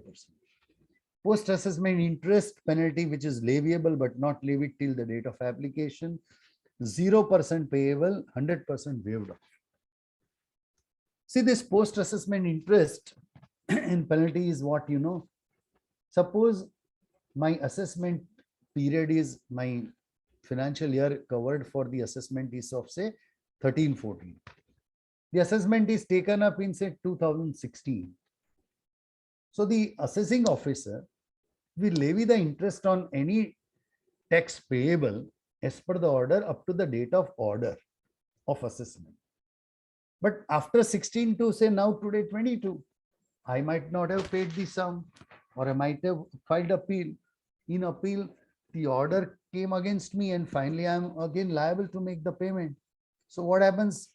Post-assessment interest penalty, which is leviable but not levied till the date of application, 0% payable, 100% waived off. See, this post-assessment interest and penalty is what you know. Suppose my assessment period is, my financial year covered for the assessment is of say 13-14. The assessment is taken up in say 2016. So the assessing officer will levy the interest on any tax payable as per the order up to the date of order of assessment. But after 16 to say now today 22, I might not have paid the sum, or I might have filed appeal. In appeal, the order came against me and finally I'm again liable to make the payment. So what happens?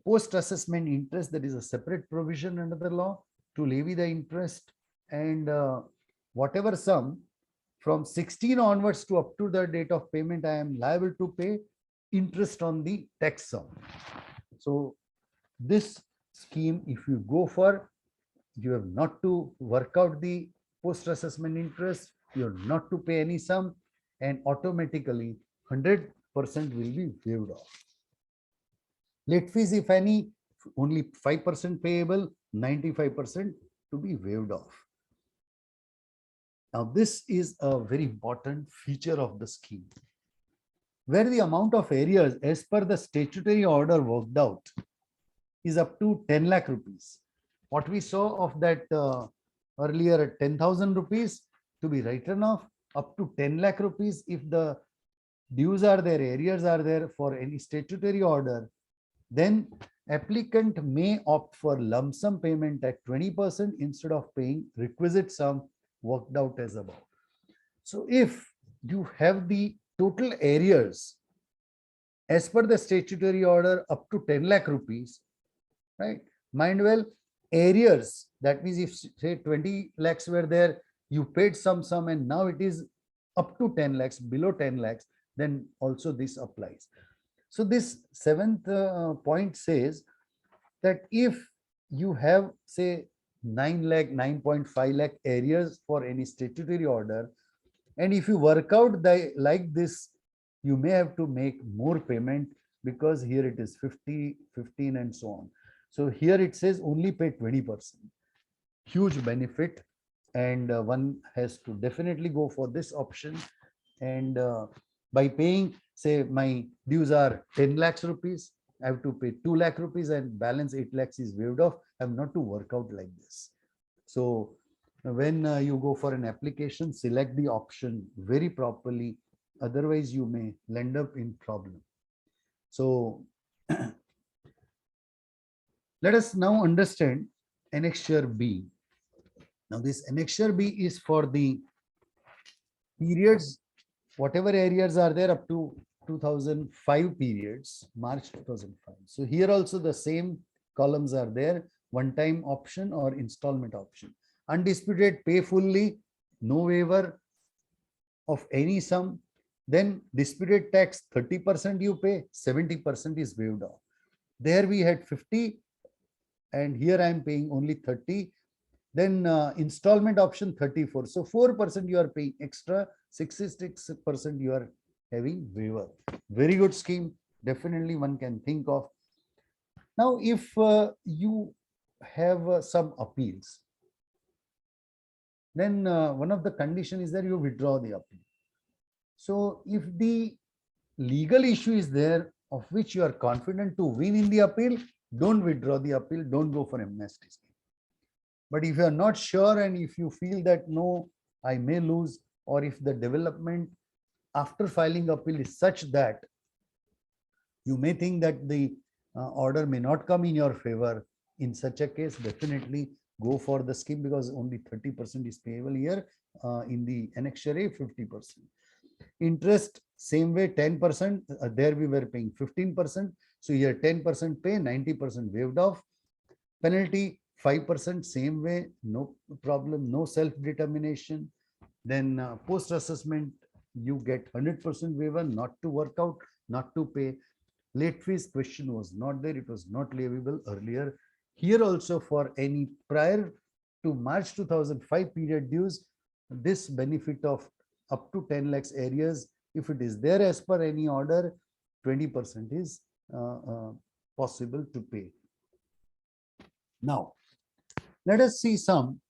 Post-assessment interest, that is a separate provision under the law to levy the interest, and whatever sum from 16 onwards to up to the date of payment, I am liable to pay interest on the tax sum. So this scheme, if you go for, you have not to work out the post-assessment interest, you have not to pay any sum, and automatically 100% will be waived off. Late fees, if any, only 5% payable, 95% to be waived off. Now, this is a very important feature of the scheme, where the amount of arrears as per the statutory order worked out is up to 10 lakh rupees. What we saw of that earlier 10,000 rupees to be written off, up to 10 lakh rupees if the dues are there, arrears are there for any statutory order, then applicant may opt for lump sum payment at 20% instead of paying requisite sum worked out as above. So if you have the total arrears as per the statutory order up to 10 lakh rupees, right? Mind well, arrears, that means if say 20 lakhs were there, you paid some sum and now it is up to 10 lakhs, below 10 lakhs, then also this applies. So this seventh point says that if you have say 9 lakh, 9.5 lakh arrears for any statutory order, and if you work out like this, you may have to make more payment, because here it is 50, 15 and so on. So here it says only pay 20%. Huge benefit, and one has to definitely go for this option. And by paying, say my dues are 10 lakhs rupees, I have to pay 2 lakh rupees and balance 8 lakhs is waived off. I have not to work out like this. So when you go for an application, select the option very properly. Otherwise, you may land up in problem. So let us now understand Annexure B. Now this Annexure B is for the periods, whatever areas are there up to 2005 periods, March 2005. So here also the same columns are there, one-time option or installment option. Undisputed, pay fully, no waiver of any sum. Then disputed tax, 30% you pay, 70% is waived off. There we had 50 and here I am paying only 30. Then installment option 34. So 4% you are paying extra, 66% you are having waiver. Very good scheme. Definitely one can think of. Now, if you have some appeals, then one of the condition is that you withdraw the appeal. So if the legal issue is there of which you are confident to win in the appeal, don't withdraw the appeal, don't go for amnesty scheme. But if you are not sure and if you feel that no, I may lose, or if the development after filing appeal is such that you may think that the order may not come in your favor, in such a case, definitely go for the scheme because only 30% is payable here. In the annexure A, 50%. Interest, same way, 10%. There we were paying 15%. So here 10% pay, 90% waived off. Penalty, 5%, same way, no problem, no self-determination. Then post-assessment, you get 100% waiver, not to work out, not to pay. Late fees question was not there, it was not leviable earlier. Here also for any prior to March 2005 period dues, this benefit of up to 10 lakhs areas, if it is there as per any order, 20% is possible to pay. Now, let us see some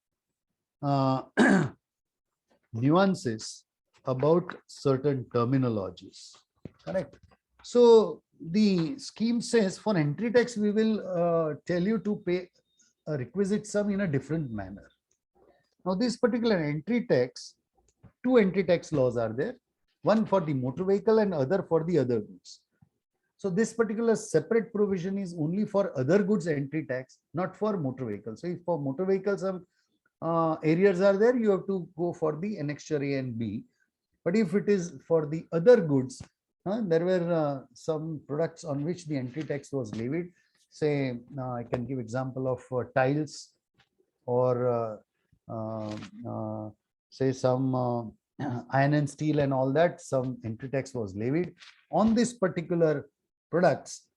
nuances about certain terminologies. Correct. So the scheme says for entry tax, we will tell you to pay a requisite sum in a different manner. Now, this particular entry tax, two entry tax laws are there, one for the motor vehicle and other for the other goods. So this particular separate provision is only for other goods entry tax, not for motor vehicles. So if for motor vehicles some areas are there, you have to go for the annexure A and B. But if it is for the other goods, there were some products on which the entry tax was levied. Say, I can give example of tiles or say some iron and steel and all that, some entry tax was levied on this particular products.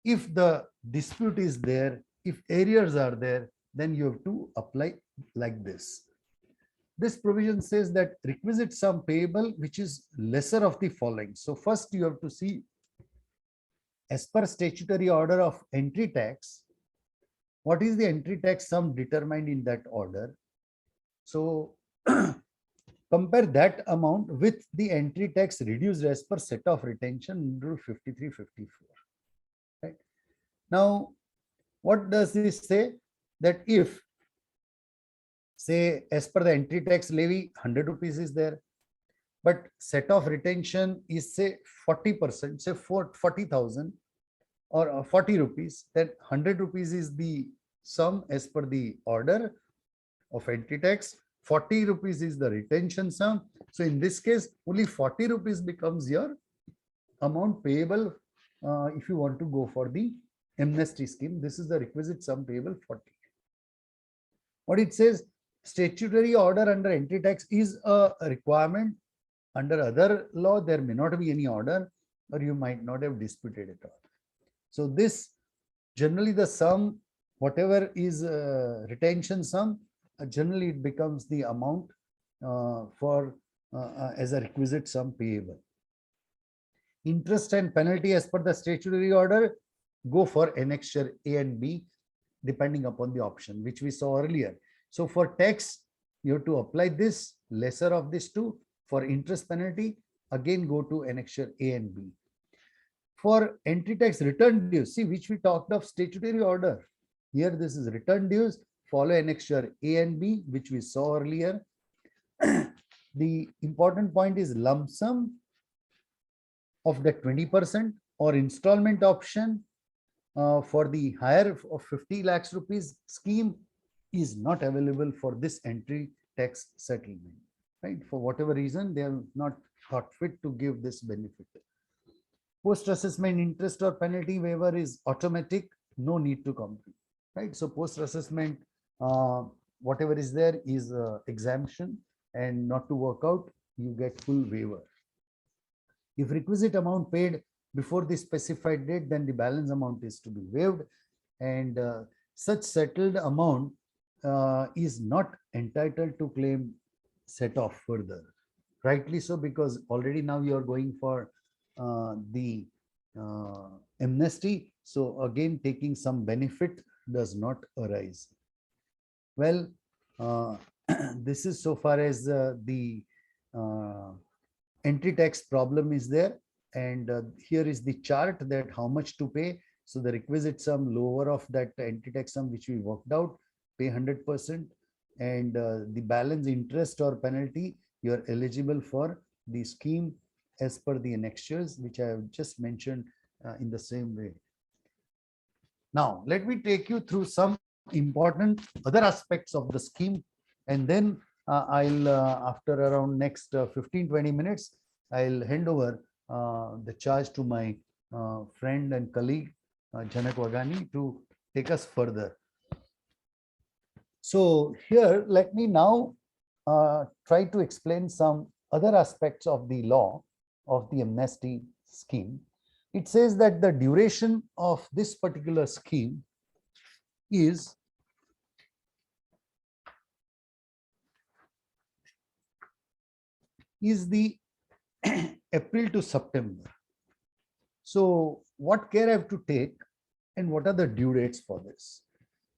If the dispute is there, if arrears are there, then you have to apply like this. This provision says that requisite sum payable, which is lesser of the following. So first you have to see, as per statutory order of entry tax, what is the entry tax sum determined in that order. So compare that amount with the entry tax reduced as per set of retention rule 53-54. Right. Now, what does this say? That if, say, as per the entry tax levy, 100 rupees is there, but set of retention is say 40%, say 40,000 or 40 rupees, then 100 rupees is the sum as per the order of entry tax. 40 rupees is the retention sum. So in this case, only 40 rupees becomes your amount payable if you want to go for the amnesty scheme. This is the requisite sum payable 40. What it says, statutory order under entry tax is a requirement. Under other law, there may not be any order, or you might not have disputed it all. So this generally the sum, whatever is retention sum, generally it becomes the amount for as a requisite sum payable. Interest and penalty as per the statutory order, go for annexure A and B depending upon the option which we saw earlier. So for tax, you have to apply this lesser of these two. For interest penalty, again go to annexure A and B. For entry tax return dues, see, which we talked of statutory order. Here this is return dues, follow annexure A and B, which we saw earlier. The important point is lump sum of the 20% or installment option for the higher of 50 lakhs rupees scheme is not available for this entry tax settlement. right? For whatever reason, they have not thought fit to give this benefit. Post-assessment interest or penalty waiver is automatic, no need to complete, right? So post-assessment, whatever is there is exemption, and not to work out, you get full waiver. If requisite amount paid before the specified date, then the balance amount is to be waived, and such settled amount is not entitled to claim set off further. Rightly so, because already now you are going for the amnesty. So again, taking some benefit does not arise. Well, this is so far as the entry tax problem is there. And here is the chart that how much to pay. So the requisite sum lower of that entry tax sum which we worked out, pay 100%, and the balance interest or penalty, you are eligible for the scheme as per the annexures, which I have just mentioned in the same way. Now, let me take you through some important other aspects of the scheme, and then I'll, after around next 15-20 minutes, I'll hand over the charge to my friend and colleague, Janak Wagani, to take us further. So here, let me now try to explain some other aspects of the law of the amnesty scheme. It says that the duration of this particular scheme is the April to September. So what care I have to take, and what are the due dates for this?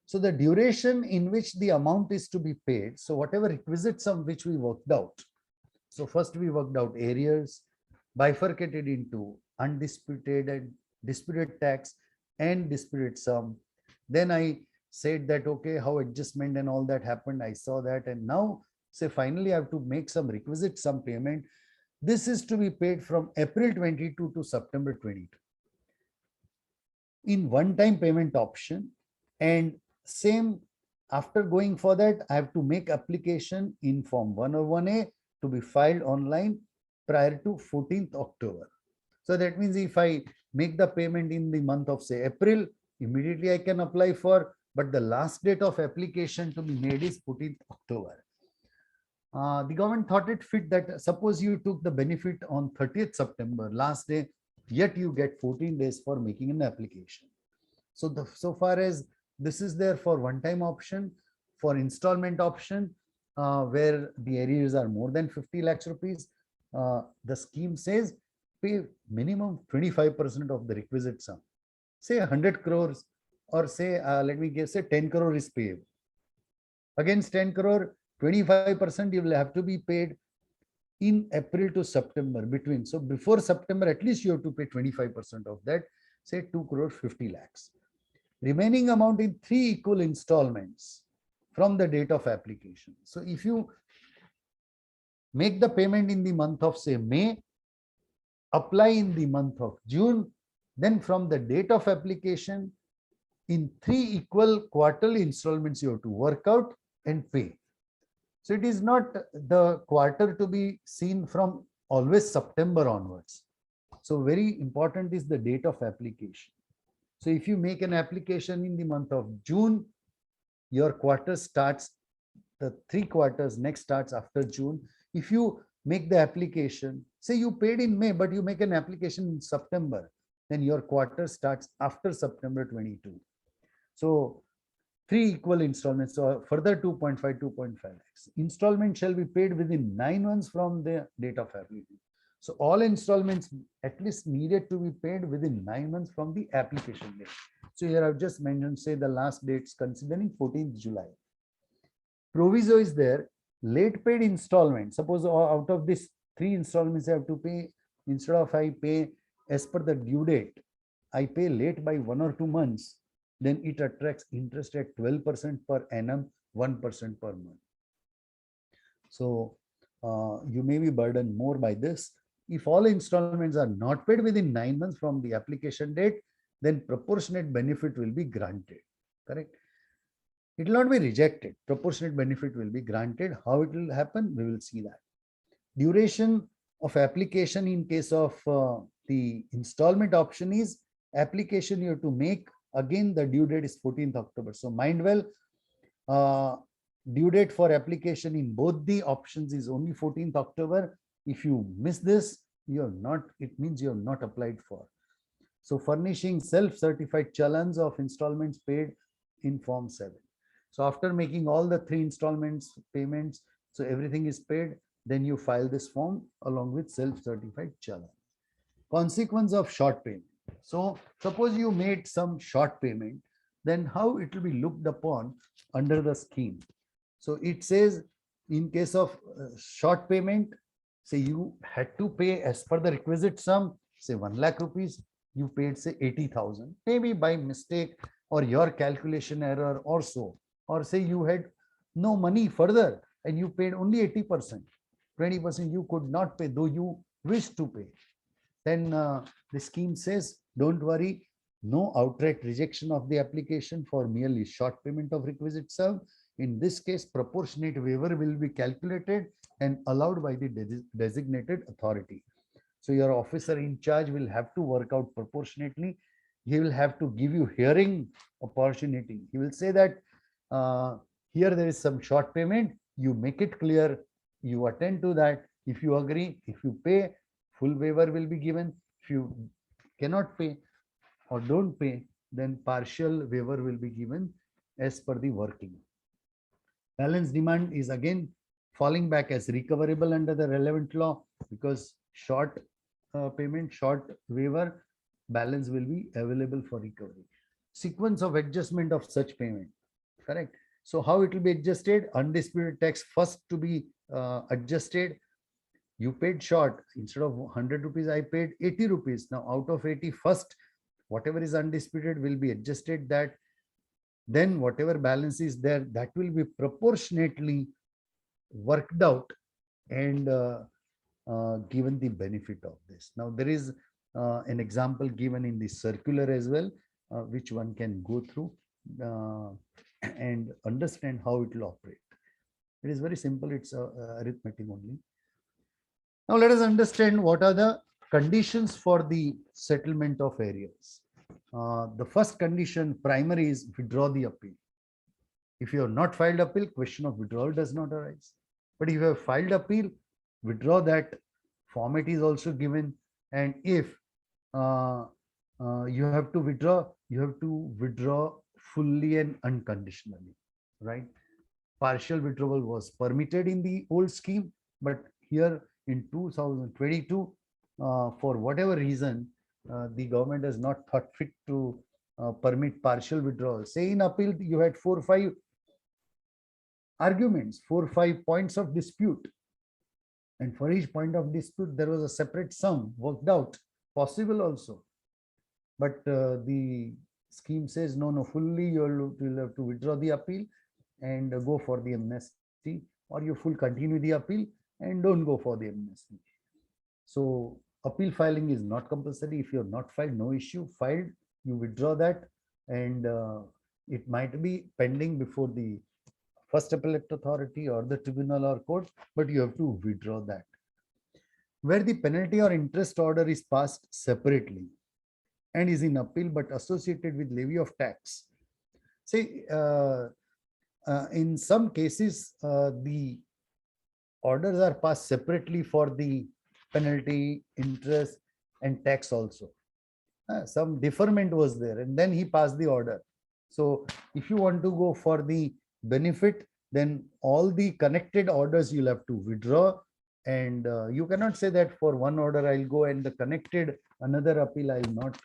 So the duration in which the amount is to be paid, so whatever requisite sum which we worked out. So first we worked out arrears, bifurcated into undisputed and disputed tax and disputed sum. Then I said that, okay, how adjustment and all that happened, I saw that, and now say finally I have to make some requisite sum payment. This is to be paid from April 22 to September 22 in one-time payment option. And same, after going for that, I have to make application in Form 101A to be filed online prior to 14th October. So that means if I make the payment in the month of say April, immediately I can apply for, but the last date of application to be made is 14th October. The government thought it fit that suppose you took the benefit on 30th September, last day, yet you get 14 days for making an application. So so far as this is there for one-time option, for installment option, where the arrears are more than 50 lakhs rupees, the scheme says pay minimum 25% of the requisite sum. Say 100 crores, or say, let me guess, say 10 crore is payable. Against 10 crore, 25% you will have to be paid in April to September between. So before September, at least you have to pay 25% of that, say 2 crore 50 lakhs. Remaining amount in 3 equal installments from the date of application. So if you make the payment in the month of say May, apply in the month of June, then from the date of application, in 3 equal quarterly installments you have to work out and pay. So it is not the quarter to be seen from always September onwards. So very important is the date of application. So if you make an application in the month of June, your quarter starts, the 3 quarters next starts after June. If you make the application, say you paid in May, but you make an application in September, then your quarter starts after September 22. So 3 equal installments, so further 2.5, 2.5 lakhs. Installment shall be paid within 9 months from the date of application. So all installments at least needed to be paid within 9 months from the application date. So here I've just mentioned, say the last dates considering 14th July. Proviso is there, late paid installment. Suppose out of this 3 installments I have to pay, instead of I pay as per the due date, I pay late by 1 or 2 months, then it attracts interest at 12% per annum, 1% per month. So you may be burdened more by this. If all installments are not paid within 9 months from the application date, then proportionate benefit will be granted. Correct? It will not be rejected. Proportionate benefit will be granted. How it will happen, we will see that. Duration of application in case of the installment option is application you have to make. Again, the due date is 14th October. So mind well, due date for application in both the options is only 14th October. If you miss this, you have not, it means you have not applied for. So furnishing self-certified challans of installments paid in Form 7. So after making all the 3 installments payments, so everything is paid, then you file this form along with self-certified challan. Consequence of short payment. So suppose you made some short payment, then how it will be looked upon under the scheme. So it says in case of short payment, say you had to pay as per the requisite sum, say 1 lakh rupees, you paid say 80,000, maybe by mistake or your calculation error or so, or say you had no money further and you paid only 80%, 20% you could not pay though you wished to pay. Then the scheme says, don't worry, no outright rejection of the application for merely short payment of requisite sum. In this case, proportionate waiver will be calculated and allowed by the designated authority. So your officer in charge will have to work out proportionately. He will have to give you hearing opportunity. He will say that here there is some short payment, you make it clear, you attend to that. If you agree, if you pay, full waiver will be given. If you cannot pay or don't pay, then partial waiver will be given as per the working. Balance demand is again falling back as recoverable under the relevant law, because short payment, short waiver, balance will be available for recovery. Sequence of adjustment of such payment, correct? So how it will be adjusted? Undisputed tax first to be adjusted. You paid short, instead of 100 rupees, I paid 80 rupees. Now out of 80, first, whatever is undisputed will be adjusted that. Then whatever balance is there, that will be proportionately worked out and given the benefit of this. Now there is an example given in the circular as well, which one can go through and understand how it will operate. It is very simple, it's arithmetic only. Now let us understand what are the conditions for the settlement of arrears. The first condition, primary, is withdraw the appeal. If you have not filed appeal, question of withdrawal does not arise. But if you have filed appeal, withdraw that. Format is also given. And if you have to withdraw, you have to withdraw fully and unconditionally, right? Partial withdrawal was permitted in the old scheme, but here in 2022, for whatever reason, the government has not thought fit to permit partial withdrawal. Say in appeal, you had 4 or 5 arguments, 4 or 5 points of dispute. And for each point of dispute, there was a separate sum worked out, possible also. But the scheme says, no, fully you will have to withdraw the appeal and go for the amnesty, or you full continue the appeal and don't go for the amnesty. So appeal filing is not compulsory. If you have not filed, no issue. Filed, you withdraw that, and it might be pending before the first appellate authority or the tribunal or court, but you have to withdraw that. Where the penalty or interest order is passed separately and is in appeal but associated with levy of tax. Say, in some cases, the orders are passed separately for the penalty, interest, and tax also. Some deferment was there, and then he passed the order. So if you want to go for the benefit, then all the connected orders you'll have to withdraw, and you cannot say that for one order I'll go and the connected another appeal I will not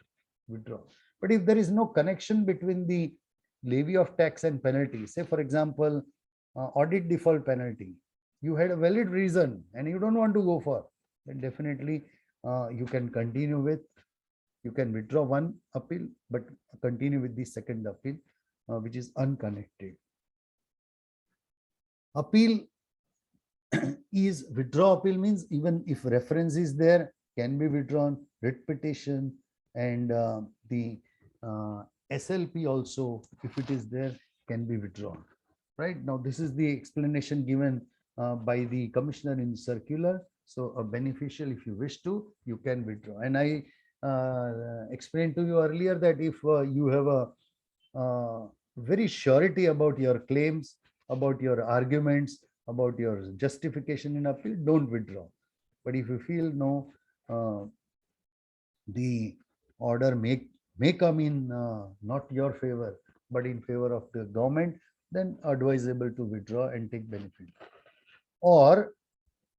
withdraw. But if there is no connection between the levy of tax and penalty, say for example, audit default penalty, you had a valid reason and you don't want to go for, then definitely you can continue with, you can withdraw one appeal, but continue with the second appeal, which is unconnected. Appeal is withdraw appeal means even if reference is there, can be withdrawn, writ petition, and the SLP also, if it is there, can be withdrawn. Right now, this is the explanation given by the commissioner in circular. So a beneficial, if you wish to, you can withdraw. And I explained to you earlier that if you have a very surety about your claims, about your arguments, about your justification in appeal, don't withdraw. But if you feel no, the order may come in not your favor, but in favor of the government, then advisable to withdraw and take benefit. Or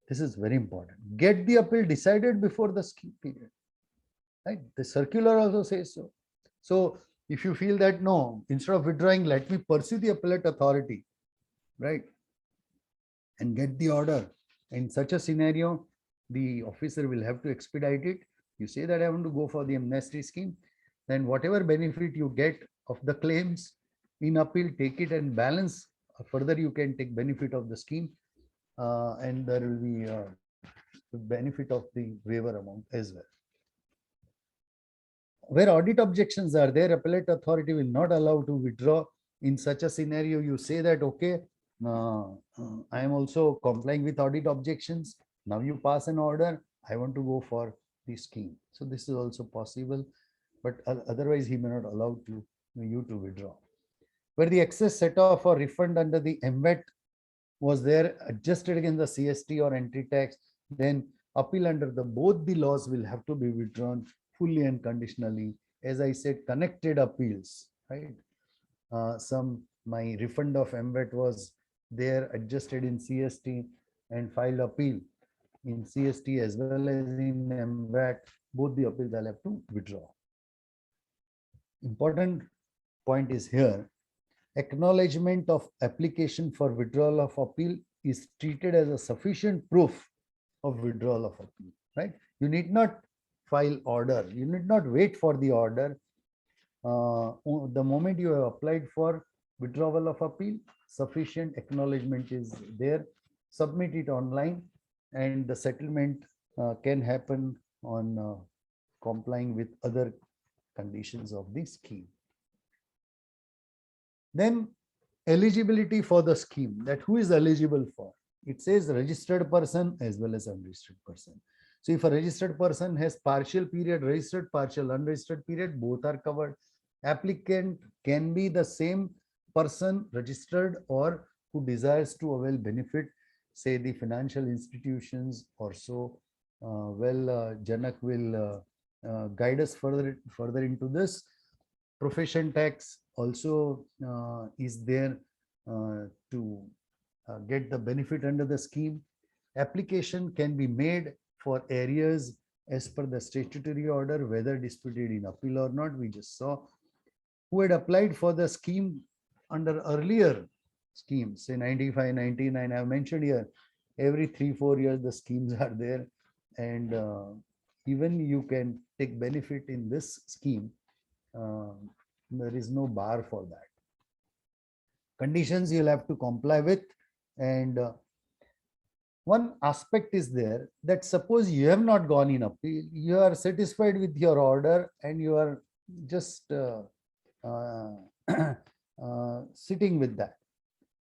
this is very important, get the appeal decided before the scheme period. Right? The circular also says so. So if you feel that no, instead of withdrawing, let me pursue the appellate authority, right? And get the order. In such a scenario, the officer will have to expedite it. You say that I want to go for the amnesty scheme, then whatever benefit you get of the claims in appeal, take it and balance. Further, you can take benefit of the scheme, and there will be the benefit of the waiver amount as well. Where audit objections are there, appellate authority will not allow to withdraw. In such a scenario, you say that, okay, I am also complying with audit objections. Now you pass an order, I want to go for the scheme. So this is also possible, but otherwise he may not allow you to withdraw. Where the excess set off or refund under the MVAT was there adjusted against the CST or entry tax, then appeal under the both the laws will have to be withdrawn fully and conditionally. As I said, connected appeals, right? My refund of MVAT was there adjusted in CST and filed appeal in CST as well as in MVAT, both the appeals I'll have to withdraw. Important point is here, acknowledgement of application for withdrawal of appeal is treated as a sufficient proof of withdrawal of appeal, right? You need not file order, you need not wait for the order. The moment you have applied for withdrawal of appeal, sufficient acknowledgement is there. Submit it online, and the settlement can happen on complying with other conditions of the scheme. Then eligibility for the scheme, that who is eligible for. It says registered person as well as unregistered person. So if a registered person has partial period registered, partial unregistered period, both are covered. Applicant can be the same person registered or who desires to avail benefit, say the financial institutions or so. Janak will guide us further into this. Profession tax also is there to get the benefit under the scheme. Application can be made for areas as per the statutory order, whether disputed in appeal or not. We just saw who had applied for the scheme under earlier schemes, say 95, 99. I have mentioned here, every 3-4 years the schemes are there, and even you can take benefit in this scheme. There is no bar for that. Conditions you'll have to comply with, and one aspect is there that suppose you have not gone in appeal, you are satisfied with your order and you are just sitting with that.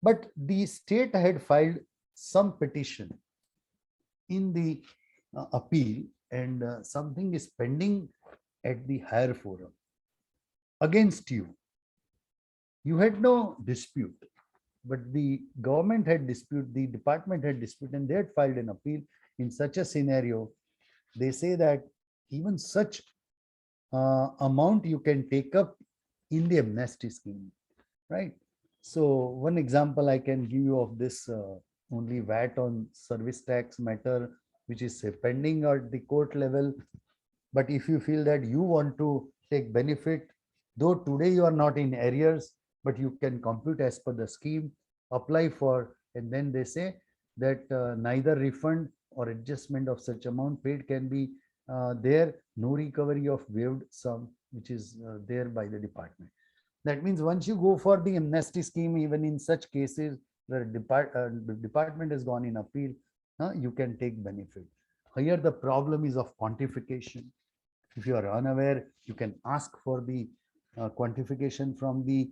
But the state had filed some petition in the appeal, and something is pending at the higher forum against you. You had no dispute, but the government had dispute, the department had dispute, and they had filed an appeal. In such a scenario, they say that even such amount you can take up in the amnesty scheme, right? So one example I can give you of this only VAT on service tax matter, which is say, pending at the court level. But if you feel that you want to take benefit, though today you are not in arrears, but you can compute as per the scheme, apply for, and then they say that neither refund or adjustment of such amount paid can be there, no recovery of waived sum, which is there by the department. That means once you go for the amnesty scheme, even in such cases where the department has gone in appeal, you can take benefit. Here the problem is of quantification. If you are unaware, you can ask for the quantification from the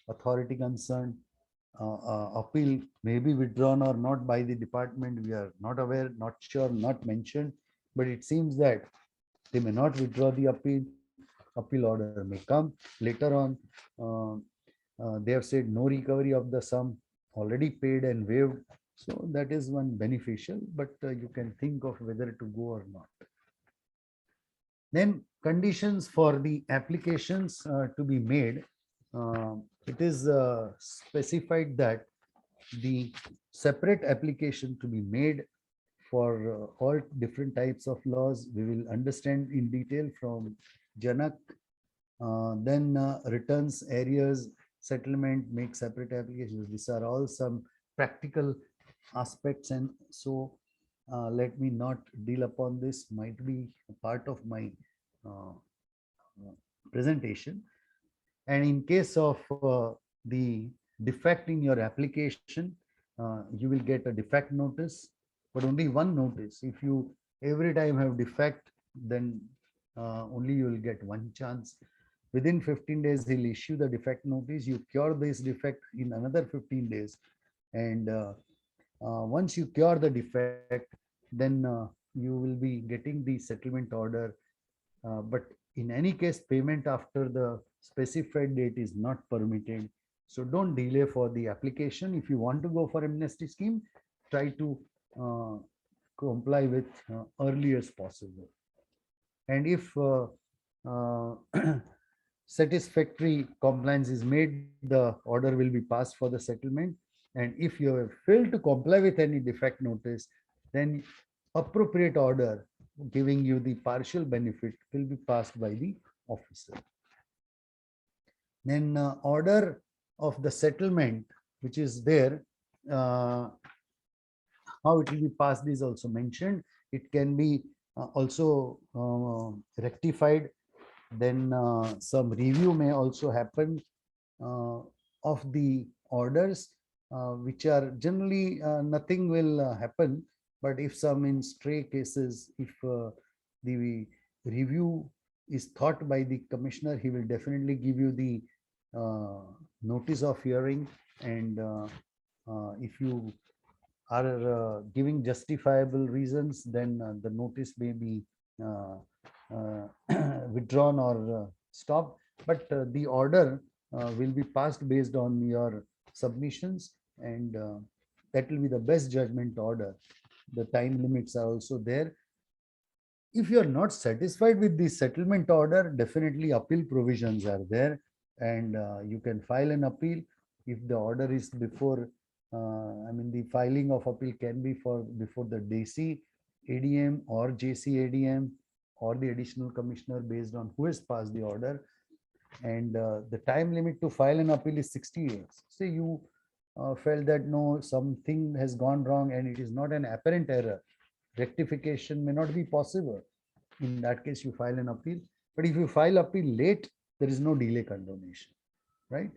authority concerned. appeal may be withdrawn or not by the department. We are not aware, not sure, not mentioned, but it seems that they may not withdraw the appeal. Appeal order may come later on. Uh, they have said no recovery of the sum already paid and waived. So that is one beneficial, but you can think of whether to go or not. Then conditions for the applications to be made. It is specified that the separate application to be made for all different types of laws. We will understand in detail from Janak. Then returns, areas, settlement, make separate applications. These are all some practical aspects, and so let me not deal upon this. Might be a part of my uh, presentation. And in case of the defect in your application, you will get a defect notice, but only one notice. If you every time have defect, then only you will get one chance. Within 15 days, he'll issue the defect notice. You cure this defect in another 15 days. And once you cure the defect, then you will be getting the settlement order. But in any case, payment after the specified date is not permitted. So don't delay for the application. If you want to go for amnesty scheme, try to comply with early as possible. And if satisfactory compliance is made, the order will be passed for the settlement. And if you have failed to comply with any defect notice, then appropriate order giving you the partial benefit will be passed by the officer. Then order of the settlement, which is there, how it will be passed is also mentioned. It can be also rectified. Then some review may also happen of the orders, which are generally nothing will happen. But if some in stray cases, if the review is thought by the commissioner, he will definitely give you the notice of hearing. And if you are giving justifiable reasons, then the notice may be withdrawn or stopped. But the order will be passed based on your submissions, and that will be the best judgment order. The time limits are also there. If you are not satisfied with the settlement order, definitely appeal provisions are there, and you can file an appeal. If the order is before, the filing of appeal can be for before the DC ADM or JC ADM or the additional commissioner based on who has passed the order. And the time limit to file an appeal is 60 days. Say you felt that no, something has gone wrong and it is not an apparent error, rectification may not be possible. In that case, you file an appeal. But if you file appeal late, there is no delay condonation, right?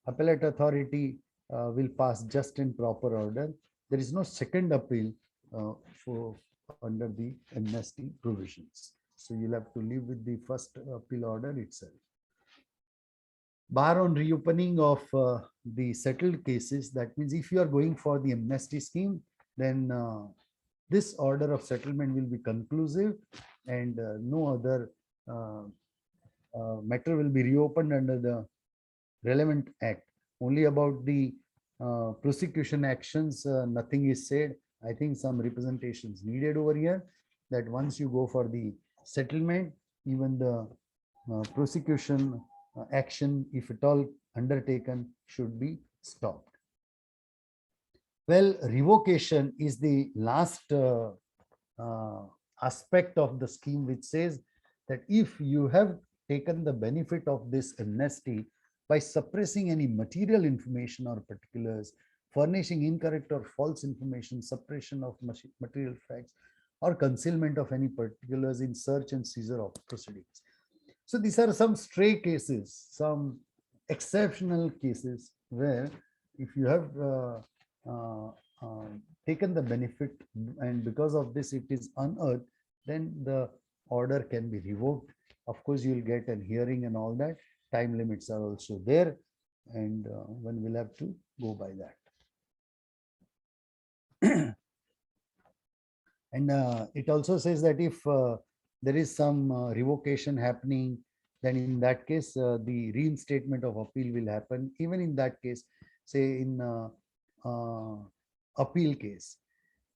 Appellate authority will pass just in proper order. There is no second appeal for under the amnesty provisions. So you'll have to live with the first appeal order itself. Bar on reopening of the settled cases. That means if you are going for the amnesty scheme, then this order of settlement will be conclusive, and no other matter will be reopened under the relevant act. Only about the prosecution actions, nothing is said. I think some representations needed over here, that once you go for the settlement, even the prosecution action, if at all undertaken, should be stopped. Well, revocation is the last aspect of the scheme, which says that if you have taken the benefit of this amnesty by suppressing any material information or particulars, furnishing incorrect or false information, suppression of material facts, or concealment of any particulars in search and seizure of proceedings. So these are some stray cases, some exceptional cases where if you have taken the benefit and because of this it is unearthed, then the order can be revoked. Of course, you will get a hearing and all that. Time limits are also there. and one will have to go by that. And it also says that if there is some revocation happening, then in that case, the reinstatement of appeal will happen. Even in that case, say in appeal case,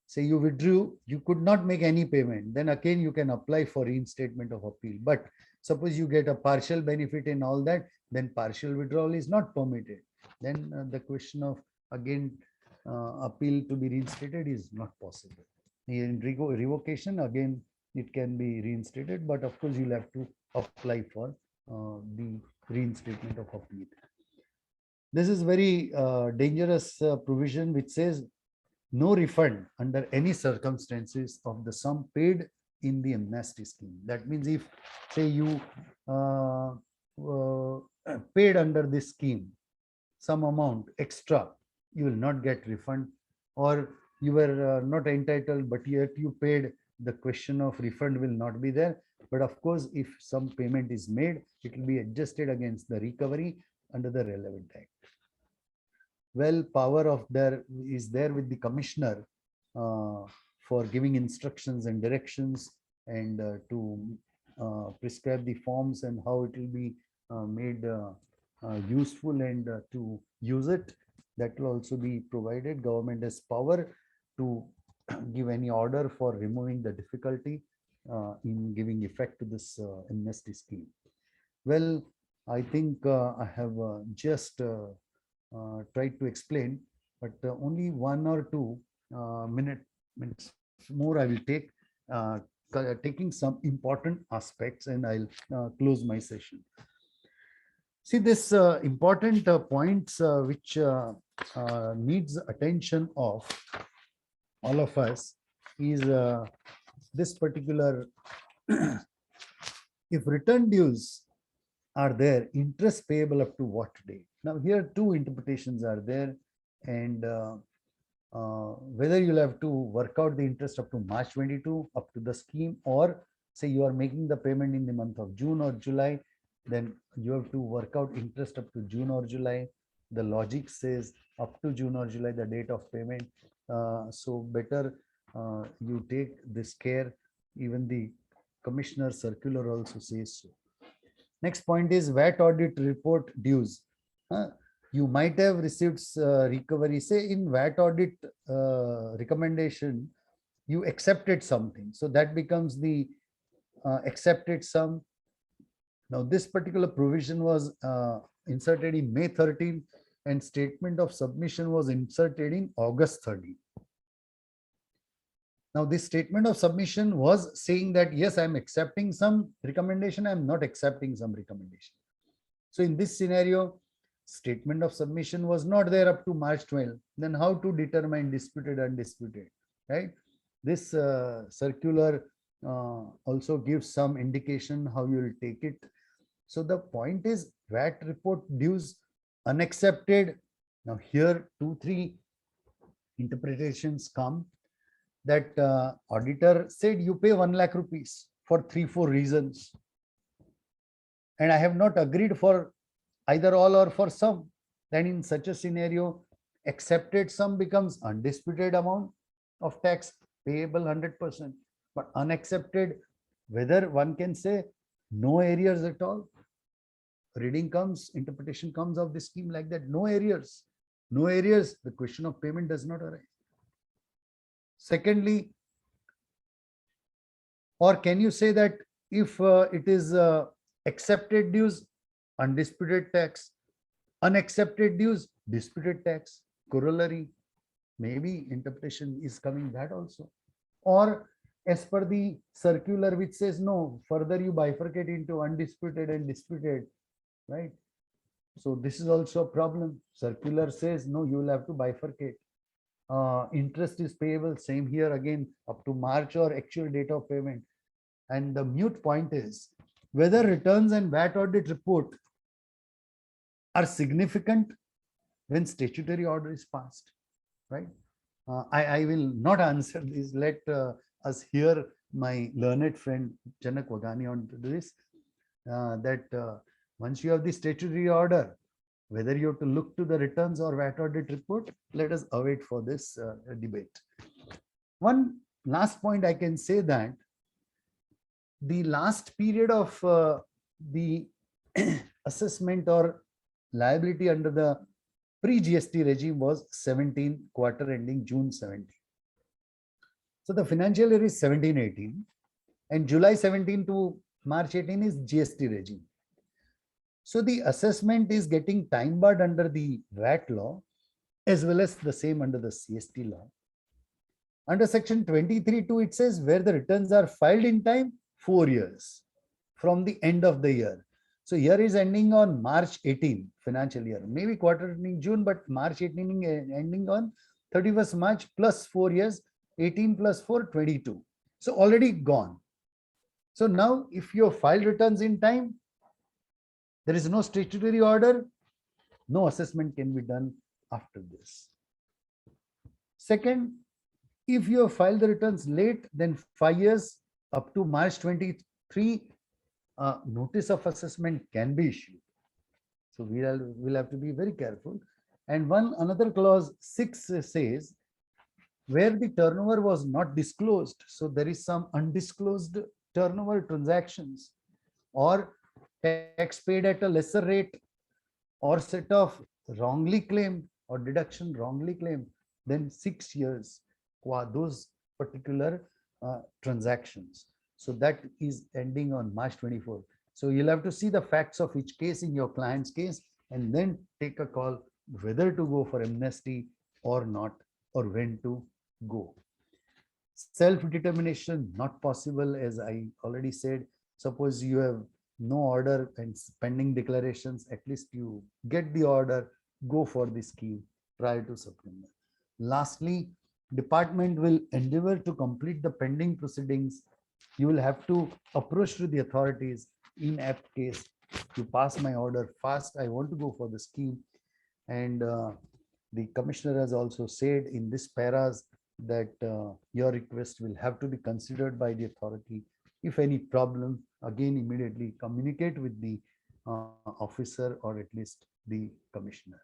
say you withdrew, you could not make any payment, then again you can apply for reinstatement of appeal. But suppose you get a partial benefit in all that, then partial withdrawal is not permitted. Then the question of again appeal to be reinstated is not possible. In revocation, again, it can be reinstated, but of course you'll have to apply for the reinstatement of appeal. This is very dangerous provision which says no refund under any circumstances of the sum paid in the amnesty scheme. That means if, say, you paid under this scheme some amount extra, you will not get refund, or you were not entitled, but yet you paid, the question of refund will not be there. But of course, if some payment is made, it will be adjusted against the recovery under the relevant act. Well, power of there is there with the commissioner for giving instructions and directions, and to prescribe the forms and how it will be made useful, and to use it. That will also be provided. Government has power to give any order for removing the difficulty in giving effect to this amnesty scheme. Well, I think I have just tried to explain, but only 1 or 2 minutes more I will take, taking some important aspects, and I'll close my session. See, this important points which needs attention of all of us is this particular if return dues are there, interest payable up to what date? Now here 2 interpretations are there, and whether you'll have to work out the interest up to March 22 up to the scheme, or say you are making the payment in the month of June or July, then you have to work out interest up to June or July. The logic says up to June or July, the date of payment. So better you take this care. Even the commissioner circular also says so. Next point is VAT audit report dues. You might have received recovery, say in VAT audit recommendation, you accepted something. So that becomes the accepted sum. Now this particular provision was inserted in May 13, and statement of submission was inserted in August 13. Now this statement of submission was saying that, yes, I'm accepting some recommendation, I'm not accepting some recommendation. So in this scenario, statement of submission was not there up to March 12. Then how to determine disputed, undisputed, right? This circular also gives some indication how you will take it. So the point is VAT report dues unaccepted. Now here 2-3 interpretations come, that auditor said you pay 1 lakh rupees for 3-4 reasons, and I have not agreed for either all or for some. Then in such a scenario, accepted sum becomes undisputed amount of tax payable 100%, but unaccepted, whether one can say no arrears at all. Reading comes, interpretation comes of the scheme like that, no arrears, the question of payment does not arise. Secondly, or can you say that if it is accepted dues, undisputed tax, unaccepted dues, disputed tax, corollary? Maybe interpretation is coming that also. Or as per the circular which says no, further you bifurcate into undisputed and disputed, right? So this is also a problem. Circular says no, you will have to bifurcate. Interest is payable, same here again, up to March or actual date of payment. And the mute point is whether returns and VAT audit report are significant when statutory order is passed, right? I will not answer this. Let us hear my learned friend Janak Wagani on this, that once you have the statutory order, Whether you have to look to the returns or VAT audit report, let us await for this debate. One last point I can say that the last period of the assessment or liability under the pre-GST regime was 17 quarter ending June 17. So the financial year is 17-18 and July 17 to March 18 is GST regime. So the assessment is getting time barred under the VAT law as well as the same under the CST law. Under section 23(2), it says where the returns are filed in time, 4 years from the end of the year. So year is ending on March 18 financial year, maybe quarter ending June, but March 18 ending on 31st March plus 4 years, 18 plus 4, 22. So already gone. So now if you file returns in time, there is no statutory order, no assessment can be done after this. Second, if you have filed the returns late, then 5 years up to March 23, notice of assessment can be issued. So we'll have to be very careful. And another clause 6 says where the turnover was not disclosed. So there is some undisclosed turnover transactions or tax paid at a lesser rate or set off wrongly claimed or deduction wrongly claimed, then 6 years those particular transactions. So that is ending on March 24. So you'll have to see the facts of each case in your client's case and then take a call whether to go for amnesty or not, or when to go. Self-determination not possible, as I already said. Suppose you have no order and pending declarations, at least you get the order, go for the scheme prior to September. Lastly, department will endeavor to complete the pending proceedings. You will have to approach to the authorities in apt case. You pass my order fast, I want to go for the scheme. And the commissioner has also said in this paras that your request will have to be considered by the authority. If any problem, again immediately communicate with the officer or at least the commissioner.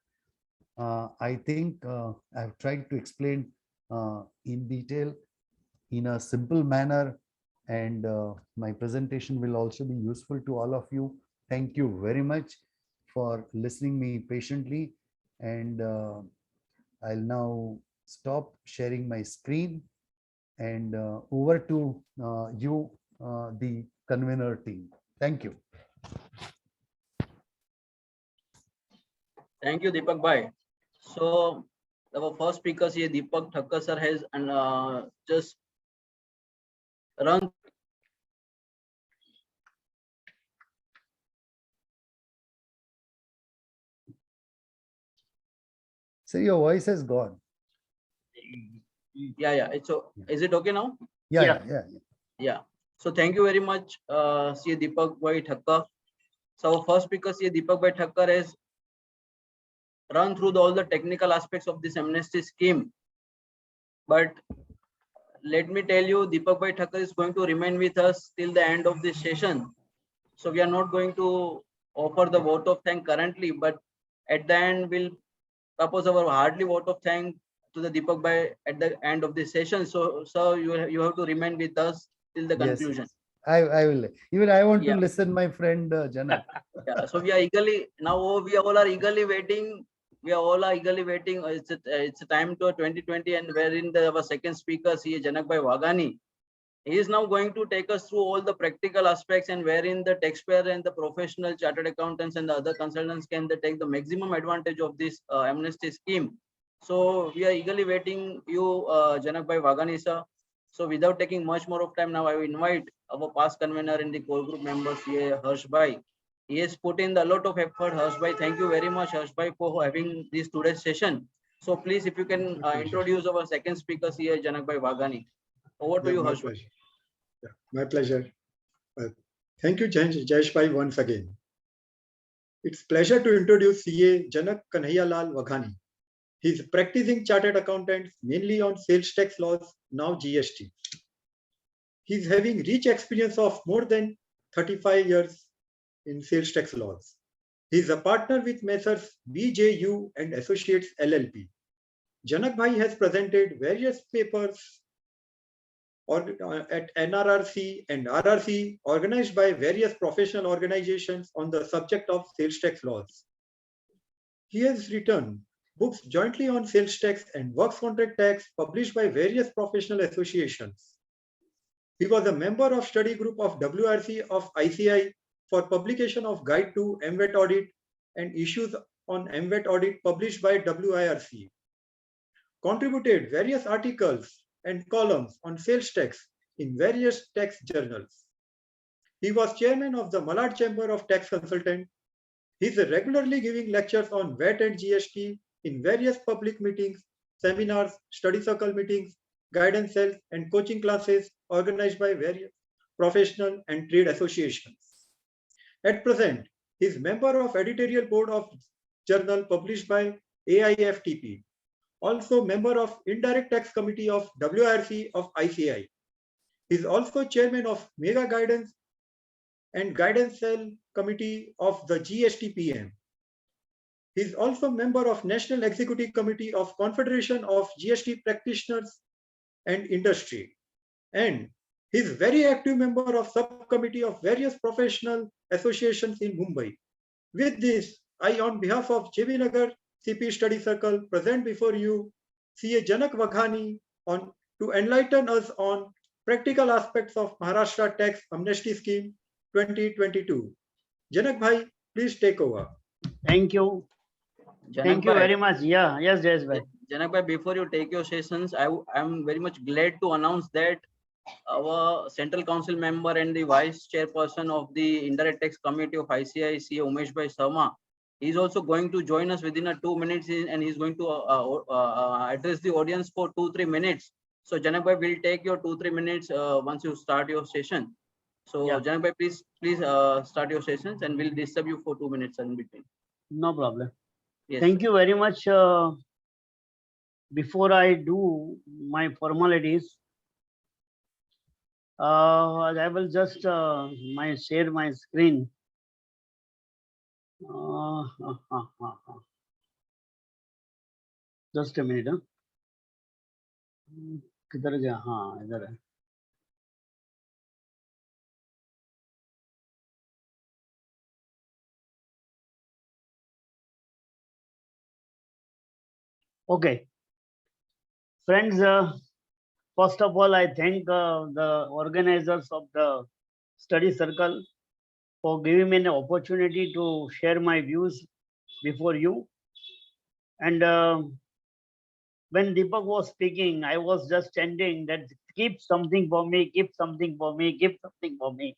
I think I have tried to explain in detail in a simple manner, and my presentation will also be useful to all of you. Thank you very much for listening me patiently, and I'll now stop sharing my screen and over to you, the convener team. Thank you. Thank you, Deepak Bhai. So our first speaker here, Deepak Thakkar sir, has just run. So your voice has gone. Yeah. Is it okay now? Yeah. So thank you very much, C. Deepak Bhai Thakkar. So our first speaker, C. Deepak Bhai Thakkar, has run through all the technical aspects of this amnesty scheme. But let me tell you, Deepak Bhai Thakkar is going to remain with us till the end of this session. So we are not going to offer the vote of thanks currently, but at the end we'll propose our heartily vote of thanks to the Deepak Bhai at the end of this session. So sir, you have to remain with us till the conclusion. Yes. I will. Even I want to listen, my friend Janak. Yeah. So we are eagerly now. We all are eagerly waiting. We are all eagerly waiting. It's a time to 2020, and wherein our second speaker, C. Janak Bhai Wagani, he is now going to take us through all the practical aspects and wherein the taxpayer and the professional chartered accountants and the other consultants can take the maximum advantage of this amnesty scheme. So we are eagerly waiting you, Janak Bhai Wagani sir. So without taking much more of time now, I will invite our past convener and the core group members here, Harsh Bhai. He has put in a lot of effort. Harsh Bhai, thank you very much, Harsh Bhai, for having this today's session. So please, if you can introduce our second speaker here, Janak Bhai Wagani. Over to you, Harsh Bhai. My pleasure. Thank you, Jayesh Bhai, once again. It's pleasure to introduce CA Janak Kanhaiyalal Waghani. He is practicing chartered accountant mainly on sales tax laws, now GST. He is having rich experience of more than 35 years in sales tax laws. He is a partner with Messrs. BJU and Associates LLP. Janak Bhai has presented various papers at NRRC and RRC organized by various professional organizations on the subject of sales tax laws. He has written books jointly on sales tax and works contract tax published by various professional associations. He was a member of study group of WRC of ICI for publication of Guide to MVET Audit and issues on MVET Audit published by WIRC. Contributed various articles and columns on sales tax in various tax journals. He was chairman of the Malad Chamber of Tax Consultants. He is regularly giving lectures on VAT and GST in various public meetings, seminars, study circle meetings, guidance cells, and coaching classes organized by various professional and trade associations. At present, he is member of editorial board of journal published by AIFTP. Also member of Indirect Tax Committee of WRC of ICI. He is also chairman of Mega Guidance and Guidance Cell Committee of the GSTPM. He is also member of National Executive Committee of Confederation of GST Practitioners and Industry. And he is very active member of subcommittee of various professional associations in Mumbai. With this, I, on behalf of JB Nagar CP Study Circle, present before you CA Janak Waghani to enlighten us on practical aspects of Maharashtra Tax Amnesty Scheme 2022. Janak Bhai, please take over. Thank you. Thank you very much. Yeah, yes, Jayesh bhai. Janak Bhai, before you take your sessions, I am very much glad to announce that our Central Council member and the Vice Chairperson of the Indirect Tax Committee of ICI, CA Umesh Bhai Sharma, he is also going to join us within 2 minutes, and he is going to address the audience for 2-3 minutes. So Janak Bhai will take your 2-3 minutes once you start your session. So yeah. Janak Bhai, please start your sessions, and we'll disturb you for 2 minutes in between. No problem. Yes, thank you very much. Before I do my formalities, I will just share my screen. Just a minute. किधर गया? हाँ, इधर है. Okay, friends, first of all, I thank the organizers of the study circle for giving me an opportunity to share my views before you. And when Deepak was speaking, I was just chanting that keep something for me, keep something for me, keep something for me.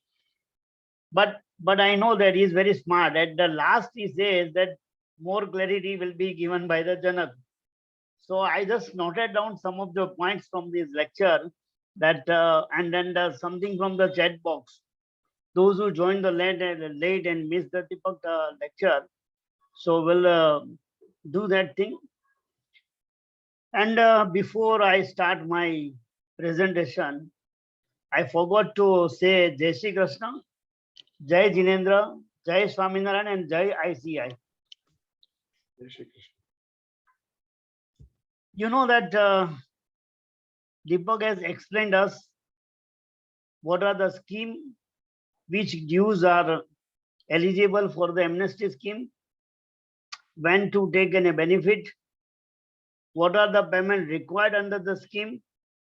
But I know that he is very smart. At the last, he says that more clarity will be given by the Janak. So I just noted down some of the points from this lecture, that and then something from the chat box. Those who joined the late and missed the Deepak lecture, so we'll do that thing. And before I start my presentation, I forgot to say Jai Shri Krishna, Jai Jinendra, Jai Swaminarayan, and Jai ICI. Jai Shri Krishna. You know that Deepak has explained us what are the scheme, which dues are eligible for the amnesty scheme, when to take a benefit, what are the payment required under the scheme,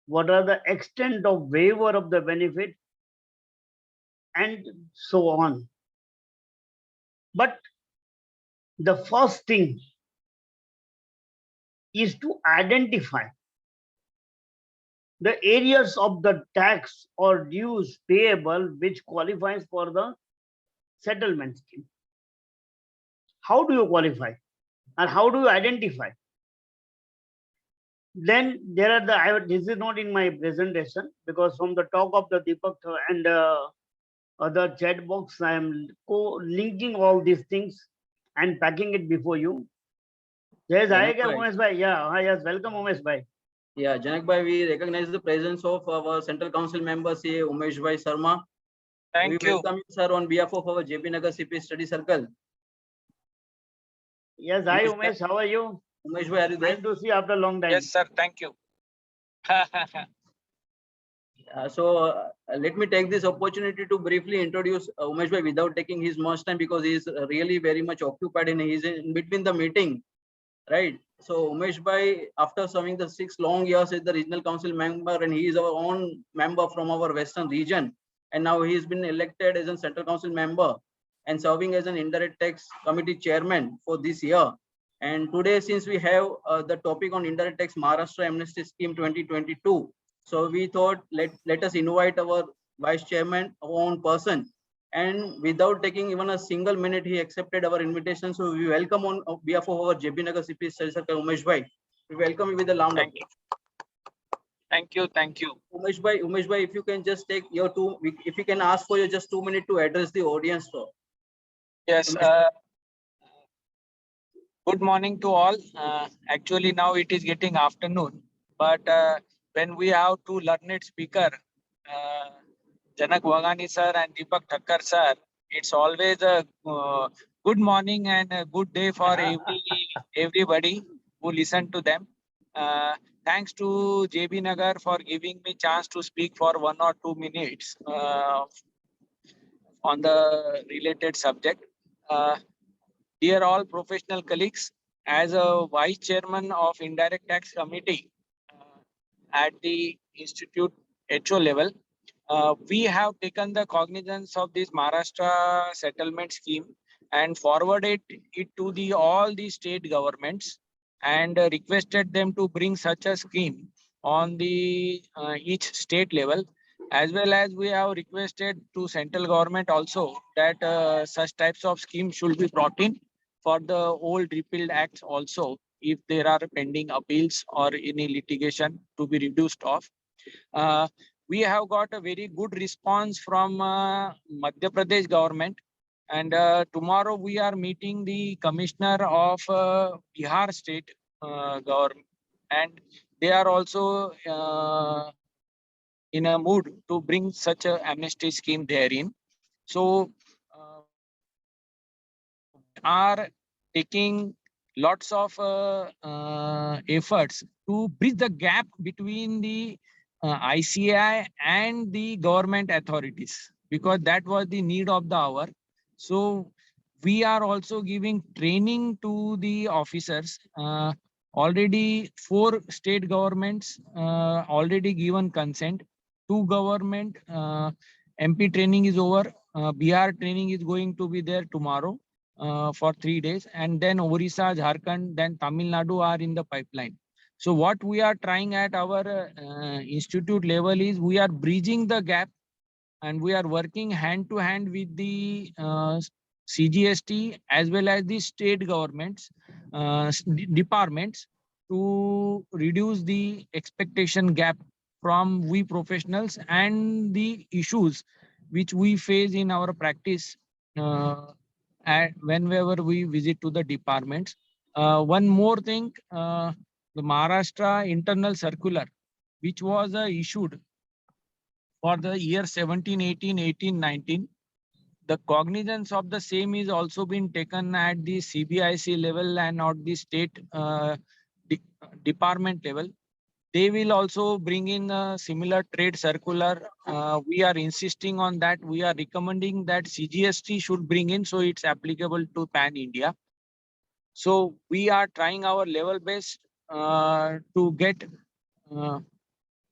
what are the extent of waiver of the benefit, and so on. But the first thing is to identify the areas of the tax or dues payable which qualifies for the settlement scheme. How do you qualify and how do you identify? Then there are this is not in my presentation, because from the talk of the Deepak and other chat box, I am linking all these things and packing it before you. Yes, hi, Umesh bhai. Yeah, yes, welcome, Umesh bhai. Yeah, Janak bhai, we recognize the presence of our Central Council member, CA Umesh Bhai Sharma. Thank you. Welcome you, sir, on behalf of our JP Nagar CP Study Circle. Yes, hi Umesh bhai- Umesh, how are you? Umesh bhai, are you there? Nice to see you after a long time. Yes, sir. Thank you. Let me take this opportunity to briefly introduce Umesh bhai without taking his much time, because he is really very much occupied and he is in between the meeting, right? So Umesh bhai, after serving the 6 long years as the regional council member, and he is our own member from our western region, and now he has been elected as a central council member and serving as an indirect tax committee chairman for this year. And today, since we have the topic on indirect tax Maharashtra Amnesty Scheme 2022, so we thought let us invite our vice chairman, our own person. And without taking even a single minute, he accepted our invitation. So we welcome on behalf of our JB Nagar CP Study Circle, Umesh bhai. We welcome you with a loud Thank applause. Thank you. Thank you. Umesh bhai, if you can just take your if you can ask for your just 2 minutes to address the audience. So, Yes. Good morning to all. Actually, now it is getting afternoon, but when we have two learned speaker, Janak Wagani sir and Deepak Thakkar sir, it's always a good morning and a good day for everybody who listen to them. Thanks to JB Nagar for giving me chance to speak for 1 or 2 minutes on the related subject. Dear all professional colleagues, as a vice chairman of Indirect Tax Committee at the Institute HO level, we have taken the cognizance of this Maharashtra settlement scheme and forwarded it to all the state governments and requested them to bring such a scheme on the each state level, as well as we have requested to central government also that such types of schemes should be brought in for the old repealed acts also, if there are pending appeals or any litigation to be reduced off. We have got a very good response from Madhya Pradesh government, and tomorrow we are meeting the commissioner of Bihar state government, and they are also in a mood to bring such a amnesty scheme therein. So are taking lots of efforts to bridge the gap between the ICI and the government authorities, because that was the need of the hour. So we are also giving training to the officers. Already 4 state governments already given consent. 2 government MP training is over. BR training is going to be there tomorrow for 3 days, and then Orissa, Jharkhand, then Tamil Nadu are in the pipeline. So what we are trying at our institute level is we are bridging the gap, and we are working hand to hand with the CGST as well as the state governments departments to reduce the expectation gap from we professionals and the issues which we face in our practice whenever we visit to the departments. One more thing, the Maharashtra internal circular, which was issued for the year 17, 18, 18, 19, the cognizance of the same is also been taken at the CBIC level and at the state department level. They will also bring in a similar trade circular. We are insisting on that. We are recommending that CGST should bring in, so it's applicable to pan India. So we are trying our level best to get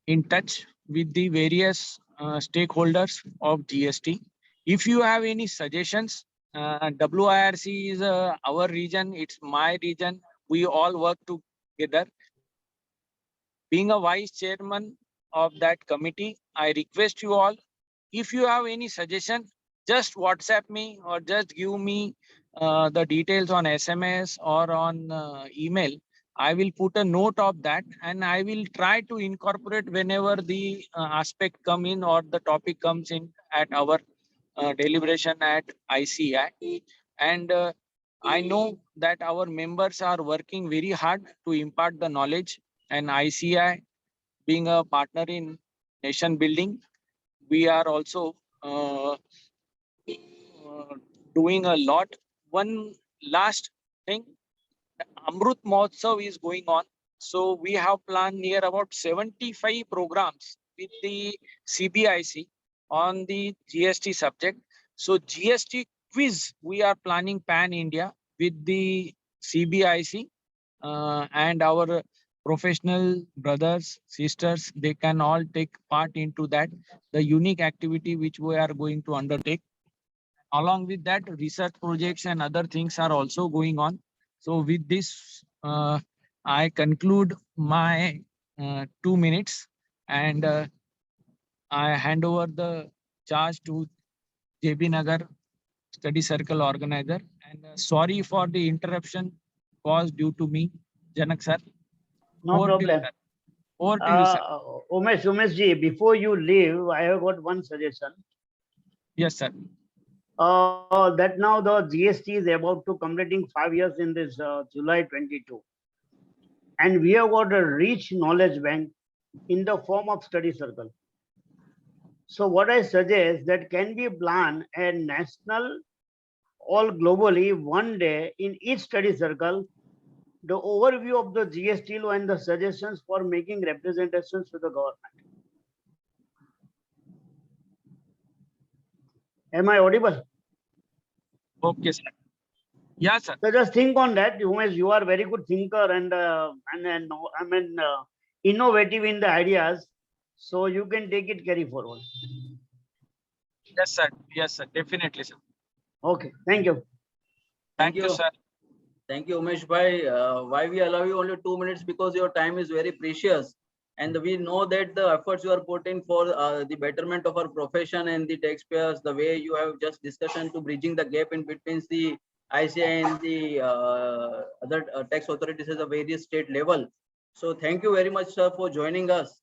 in touch with the various stakeholders of GST. If you have any suggestions, WIRC is our region, it's my region. We all work together. Being a vice chairman of that committee, I request you all, if you have any suggestion, just WhatsApp me or just give me the details on SMS or on email. I will put a note of that, and I will try to incorporate whenever the aspect come in or the topic comes in at our deliberation at ICI. And I know that our members are working very hard to impart the knowledge, and ICI being a partner in nation building, we are also doing a lot. One last thing, Amrut Mahotsav is going on. So we have planned near about 75 programs with the CBIC on the GST subject. So GST quiz, we are planning pan India with the CBIC and our professional brothers, sisters, they can all take part into that. The unique activity which we are going to undertake. Along with that, research projects and other things are also going on. So with this, I conclude my 2 minutes and I hand over the charge to JB Nagar Study Circle organizer. And sorry for the interruption caused due to me, Janak sir. No Over to you, problem. sir. Over to you, sir. Umesh ji, before you leave, I have got one suggestion. Yes, sir. That now the GST is about to completing 5 years in this July 22. And we have got a rich knowledge bank in the form of study circle. So what I suggest that can we plan a national or globally one day in each study circle, the overview of the GST law and the suggestions for making representations to the government. Am I audible? Okay, sir. Yeah, sir. So just think on that. Umesh, you are very good thinker and innovative in the ideas. So you can take it carry forward. Yes, sir. Yes, sir. Definitely, sir. Okay, thank you. Thank you, sir. Thank you, Umesh bhai. Why we allow you only 2 minutes? Because your time is very precious. And we know that the efforts you are putting for the betterment of our profession and the taxpayers, the way you have just discussion to bridging the gap in between the ICI and the other tax authorities at the various state level. So thank you very much, sir, for joining us.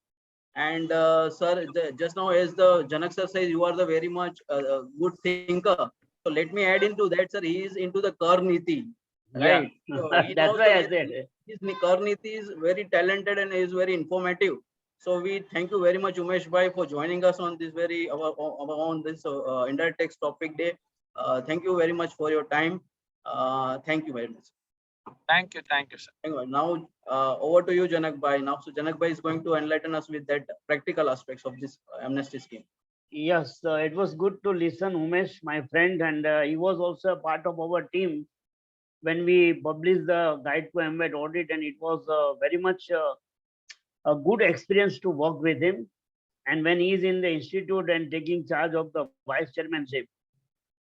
And sir, just now as the Janak sir says, you are the very much good thinker. So let me add into that, sir. He is into the Kar Niti, right? Yeah. So he That's knows why I the said. his Kar Niti is very talented and is very informative. So we thank you very much, Umesh bhai, for joining us on this very on this indirect tax topic day. Thank you very much for your time. Thank you very much. Thank you. Thank you, sir. Now over to you, Janak bhai. Now, so Janak bhai is going to enlighten us with that practical aspects of this amnesty scheme. Yes, it was good to listen, Umesh, my friend, and he was also a part of our team when we published the guide to embed audit, and it was very much a good experience to work with him. And when he is in the institute and taking charge of the vice chairmanship,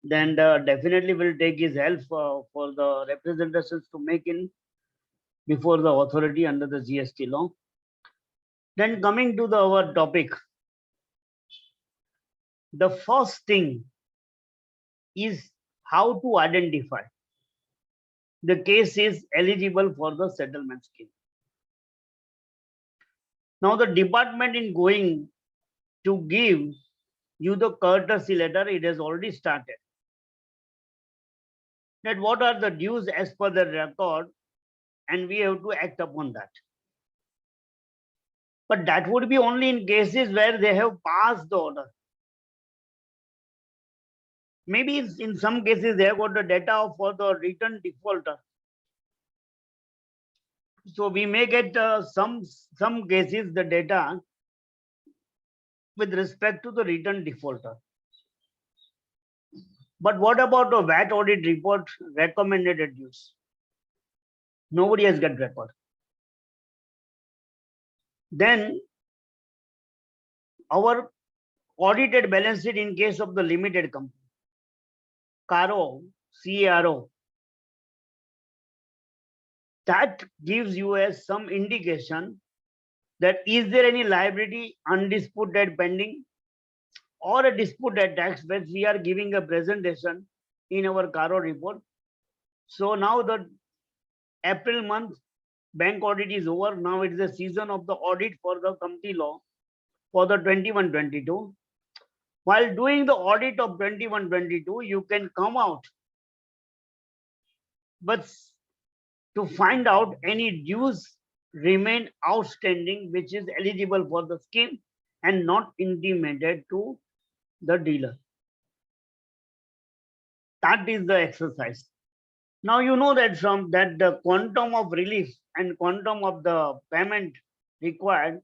then definitely will take his help for the representations to make in before the authority under the GST law. Then coming to our topic, the first thing is how to identify the case is eligible for the settlement scheme. Now the department in going to give you the courtesy letter, it has already started. That what are the dues as per the record, and we have to act upon that. But that would be only in cases where they have passed the order. Maybe in some cases they have got the data for the return defaulter. So we may get some cases the data with respect to the return defaulter. But what about the VAT audit report recommended dues? Nobody has got record. Then our audited balance sheet in case of the limited company, CARO, CARO, that gives you as some indication that is there any liability undisputed pending or a disputed tax, which we are giving a presentation in our CARO report. So now the April month bank audit is over. Now it is the season of the audit for the company law for the 21-22. While doing the audit of 21-22, you can come out, but to find out any dues remain outstanding, which is eligible for the scheme and not intimated to the dealer. That is the exercise. Now you know that from that the quantum of relief and quantum of the payment required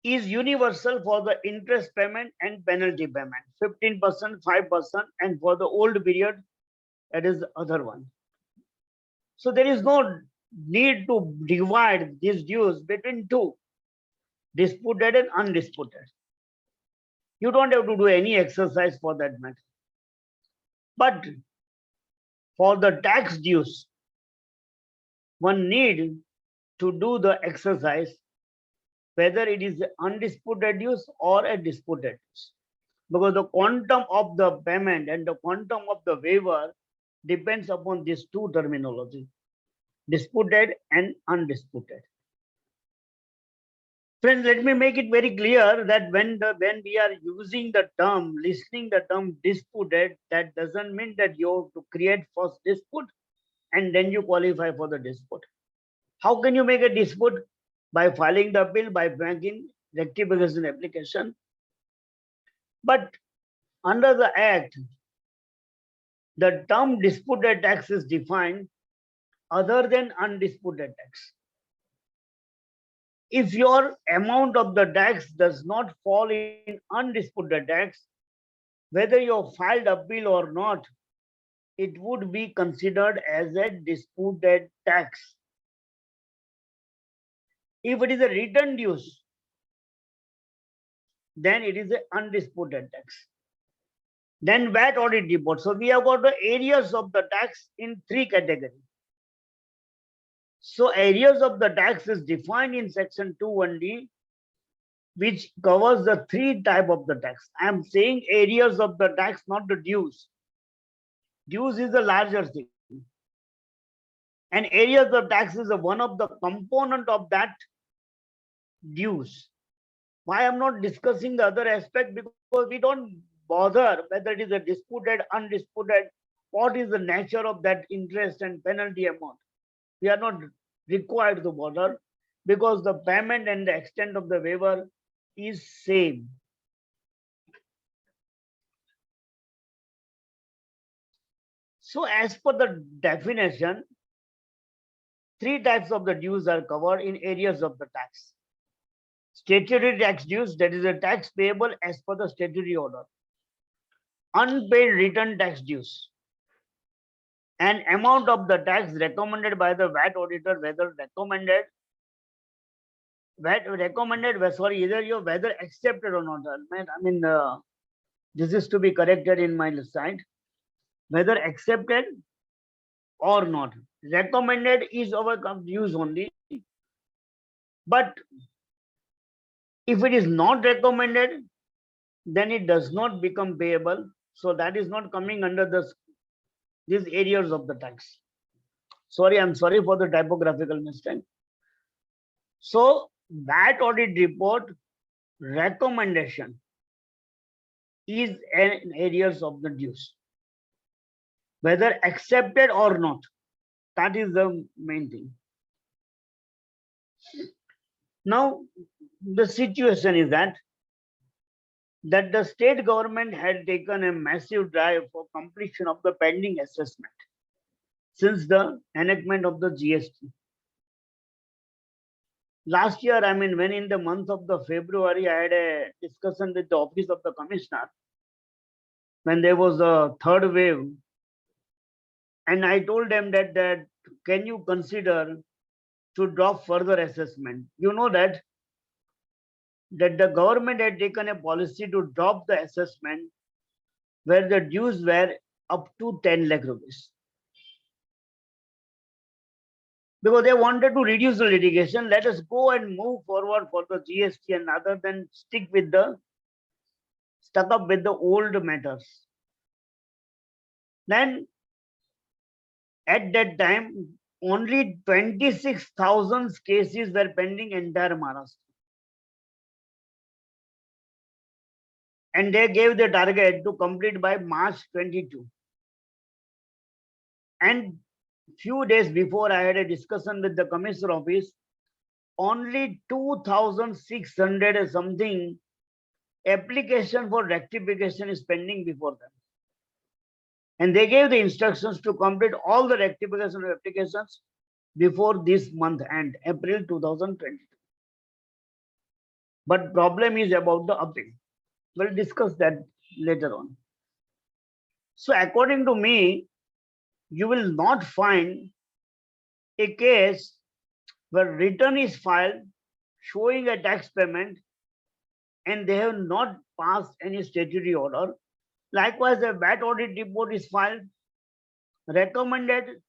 is universal for the interest payment and penalty payment, 15%, 5%, and for the old period, that is the other one. So there is no need to divide these dues between two, disputed and undisputed. You don't have to do any exercise for that matter. But for the tax dues, one need to do the exercise whether it is undisputed dues or a disputed dues. Because the quantum of the payment and the quantum of the waiver depends upon these two terminology, disputed and undisputed. Friends, let me make it very clear that when we are using the term, listening the term disputed, that doesn't mean that you have to create first dispute and then you qualify for the dispute. How can you make a dispute? By filing the appeal, by making rectification application. But under the Act, the term disputed tax is defined other than undisputed tax. If your amount of the tax does not fall in undisputed tax, whether you filed appeal or not, it would be considered as a disputed tax. If it is a return dues, then it is an undisputed tax. Then VAT audit report. So we have got the areas of the tax in three categories. So areas of the tax is defined in section 2(1)(d), which covers the three type of the tax. I am saying areas of the tax, not the dues. Dues is a larger thing. And areas of tax is one of the component of that dues. Why I'm not discussing the other aspect? Because we don't bother whether it is a disputed, undisputed, what is the nature of that interest and penalty amount. We are not required to bother because the payment and the extent of the waiver is same. So as per the definition, three types of the dues are covered in areas of the tax. Statutory tax dues, that is a tax payable as per the statutory order. Unpaid return tax dues. An amount of the tax recommended by the VAT auditor, whether recommended, either you whether accepted or not. I mean, this is to be corrected in my side. Whether accepted or not. Recommended is our use only. But if it is not recommended, then it does not become payable. So that is not coming under these areas of the tax. Sorry, I'm sorry for the typographical mistake. So that audit report recommendation is an areas of the dues, whether accepted or not. That is the main thing. Now, the situation is that the state government had taken a massive drive for completion of the pending assessment since the enactment of the GST. Last year, I mean, when in the month of the February, I had a discussion with the office of the commissioner when there was a third wave, and I told them that can you consider to drop further assessment? You know that the government had taken a policy to drop the assessment where the dues were up to 10 lakh rupees. Because they wanted to reduce the litigation. Let us go and move forward for the GST and other than stuck up with the old matters. Then at that time, only 26,000 cases were pending in entire Maharashtra. And they gave the target to complete by March 22. And few days before, I had a discussion with the commissioner office. Only 2,600 or something application for rectification is pending before them. And they gave the instructions to complete all the rectification of applications before this month end, April 2022. But problem is about the appeal. We'll discuss that later on. So according to me, you will not find a case where return is filed showing a tax payment and they have not passed any statutory order. Likewise, a VAT audit report is filed, recommended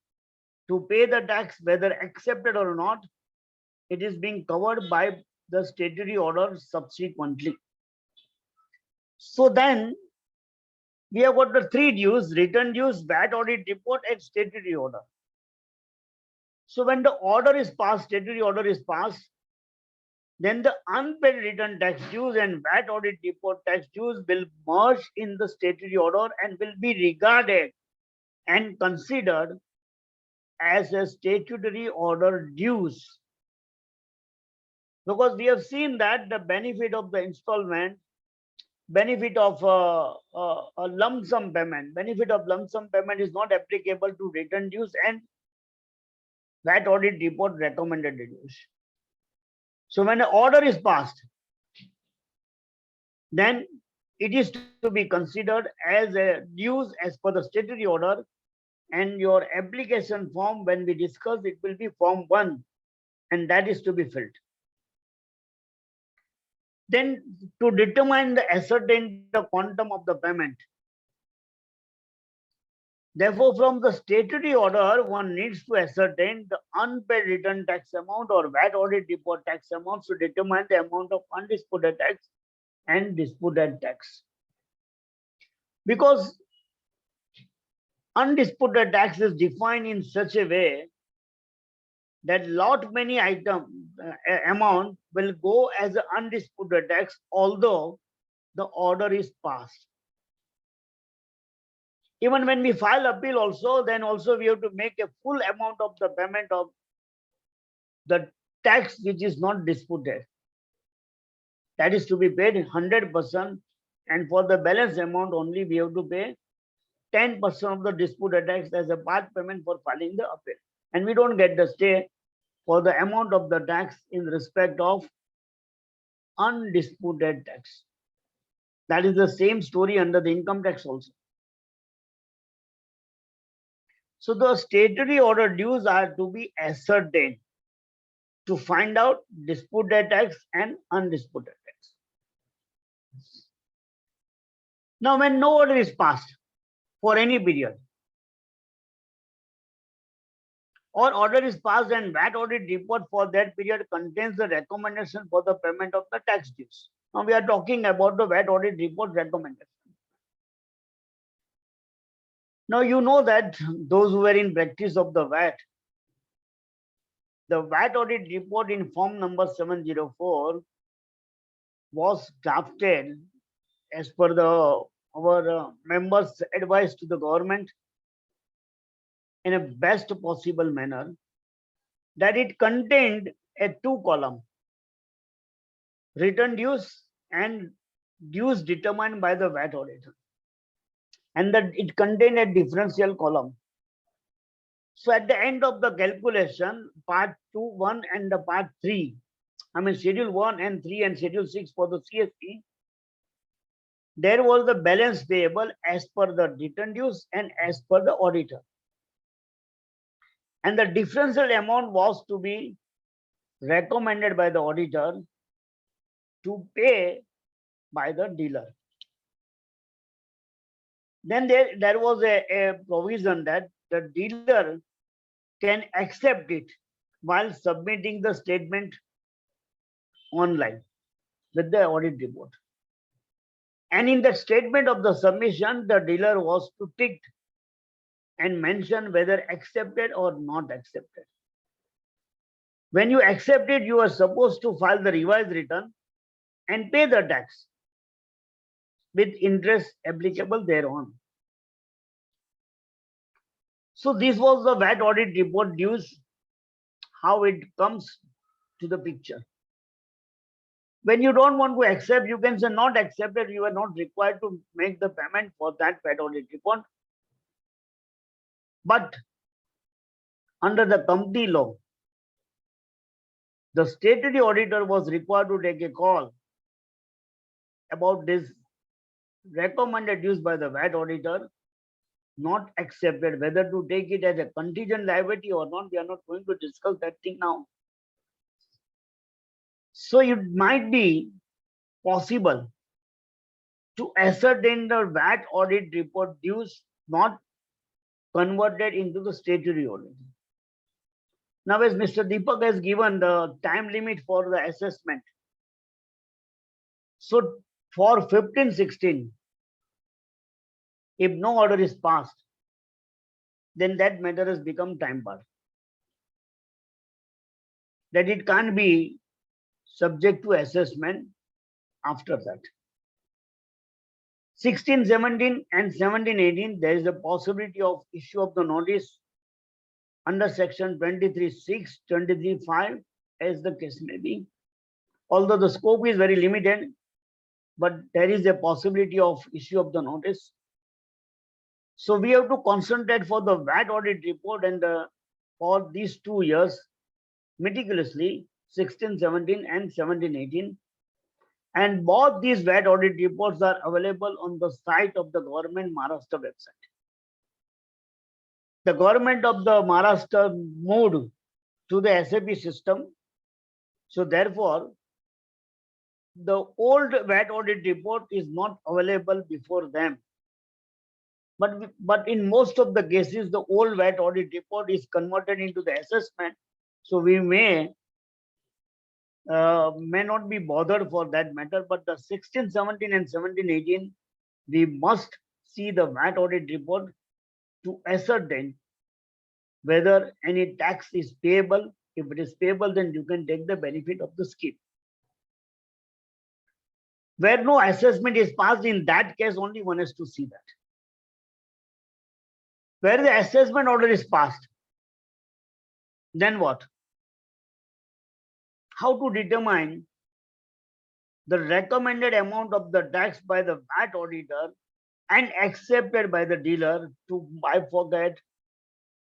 to pay the tax, whether accepted or not. It is being covered by the statutory order subsequently. So then we have got the three dues: return dues, VAT audit report, and statutory order. So when the order is passed, statutory order is passed, then the unpaid return tax dues and VAT audit report tax dues will merge in the statutory order and will be regarded and considered as a statutory order dues. Because we have seen that the benefit of the installment, benefit of a lump sum payment, benefit of lump sum payment is not applicable to return dues and VAT audit report recommended dues. So when an order is passed, then it is to be considered as a dues as per the statutory order, and your application form, when we discuss, it will be form 1, and that is to be filled. Then to determine the ascertain the quantum of the payment. Therefore, from the statutory order, one needs to ascertain the unpaid return tax amount or VAT audit report tax amount to determine the amount of undisputed tax and disputed tax. Because undisputed tax is defined in such a way that lot many amount will go as an undisputed tax, although the order is passed. Even when we file appeal also, then also we have to make a full amount of the payment of the tax which is not disputed. That is to be paid 100%, and for the balance amount only we have to pay 10% of the disputed tax as a part payment for filing the appeal. And we don't get the stay for the amount of the tax in respect of undisputed tax. That is the same story under the income tax also. So the statutory order dues are to be ascertained to find out disputed tax and undisputed tax. Now, when no order is passed for any period, or order is passed and VAT audit report for that period contains the recommendation for the payment of the tax dues. Now we are talking about the VAT audit report recommendation. Now you know that those who were in practice of the VAT audit report in form number 704 was drafted as per our members' advice to the government in a best possible manner, that it contained a 2-column return dues and dues determined by the VAT auditor, and that it contained a differential column. So at the end of the calculation, part 2(1) and the part 3, I mean schedule 1 and 3 and schedule 6 for the CST, there was the balance payable as per the return dues and as per the auditor. And the differential amount was to be recommended by the auditor to pay by the dealer. Then there was a provision that the dealer can accept it while submitting the statement online with the audit report. And in the statement of the submission, the dealer was to tick and mention whether accepted or not accepted. When you accept it, you are supposed to file the revised return and pay the tax with interest applicable thereon. So this was the VAT audit report dues, how it comes to the picture. When you don't want to accept, you can say not accepted. You are not required to make the payment for that VAT audit report. But under the company law, the statutory auditor was required to take a call about this recommended use by the VAT auditor, not accepted, whether to take it as a contingent liability or not. We are not going to discuss that thing now. So it might be possible to ascertain the VAT audit report dues not converted into the statutory audit. Now, as Mr. Deepak has given the time limit for the assessment, so for 15-16, if no order is passed, then that matter has become time barred. That it can't be subject to assessment after that. 16-17 and 17-18, there is a possibility of issue of the notice under section 23(6), 23(5), as the case may be. Although the scope is very limited, but there is a possibility of issue of the notice. So we have to concentrate for the VAT audit report and for these 2 years meticulously, 16-17 and 17-18. And both these VAT audit reports are available on the site of the government Maharashtra website. The government of the Maharashtra moved to the SAP system. So therefore, the old VAT audit report is not available before them. But in most of the cases, the old VAT audit report is converted into the assessment. So we may not be bothered for that matter, but the 16-17 and 17-18, we must see the VAT audit report to ascertain whether any tax is payable. If it is payable, then you can take the benefit of the scheme. Where no assessment is passed, in that case, only one has to see that. Where the assessment order is passed, then what? How to determine the recommended amount of the tax by the VAT auditor and accepted by the dealer to bifurcate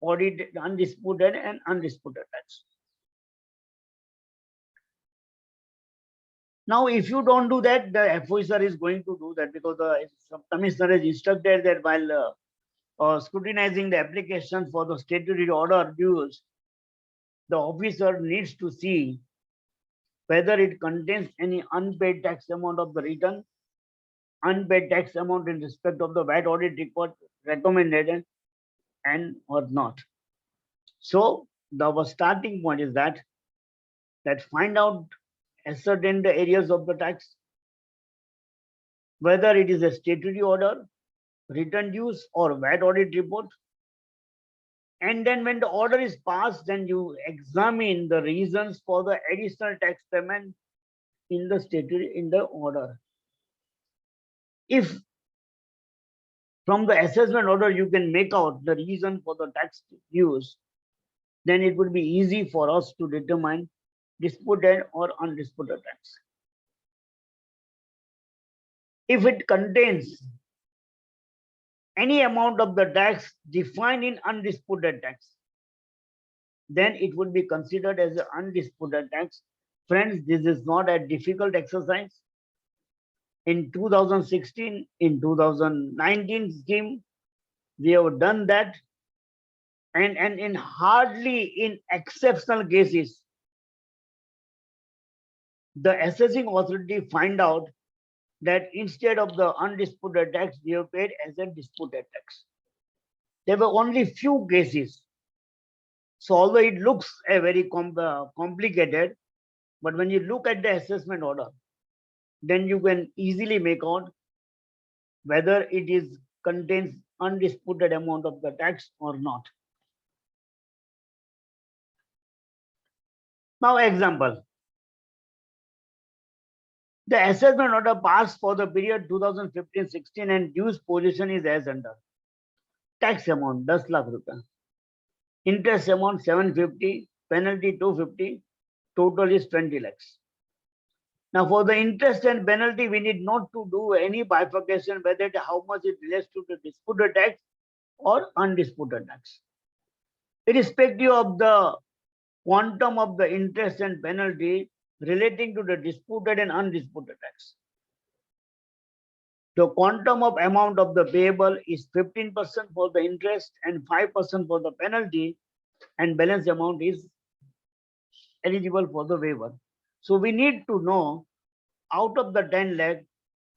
audit undisputed and undisputed tax. Now, if you don't do that, the officer is going to do that, because the commissioner has instructed that while scrutinizing the application for the statutory order dues, the officer needs to see whether it contains any unpaid tax amount of the return, unpaid tax amount in respect of the VAT audit report recommended, and or not. So our starting point is that find out, ascertain the areas of the tax, whether it is a statutory order, return dues, or VAT audit report. And then when the order is passed, then you examine the reasons for the additional tax payment in the statutory, in the order. If from the assessment order you can make out the reason for the tax dues, then it would be easy for us to determine disputed or undisputed tax. If it contains any amount of the tax defined in undisputed tax, then it would be considered as an undisputed tax. Friends, this is not a difficult exercise. In 2016, in 2019 scheme, we have done that. And in hardly in exceptional cases, the assessing authority find out that instead of the undisputed tax, we have paid as a disputed tax. There were only few cases. So although it looks a very complicated, but when you look at the assessment order, then you can easily make out whether it is contains undisputed amount of the tax or not. Now, example. The assessment order passed for the period 2015-16 and dues position is as under. Tax amount 10 lakh rupees. Interest amount 750, penalty 250, total is 20 lakhs. Now for the interest and penalty, we need not to do any bifurcation whether how much it relates to the disputed tax or undisputed tax. Irrespective of the quantum of the interest and penalty relating to the disputed and undisputed tax. The quantum of amount of the payable is 15% for the interest and 5% for the penalty, and balance amount is eligible for the waiver. So we need to know out of the 10 lakh,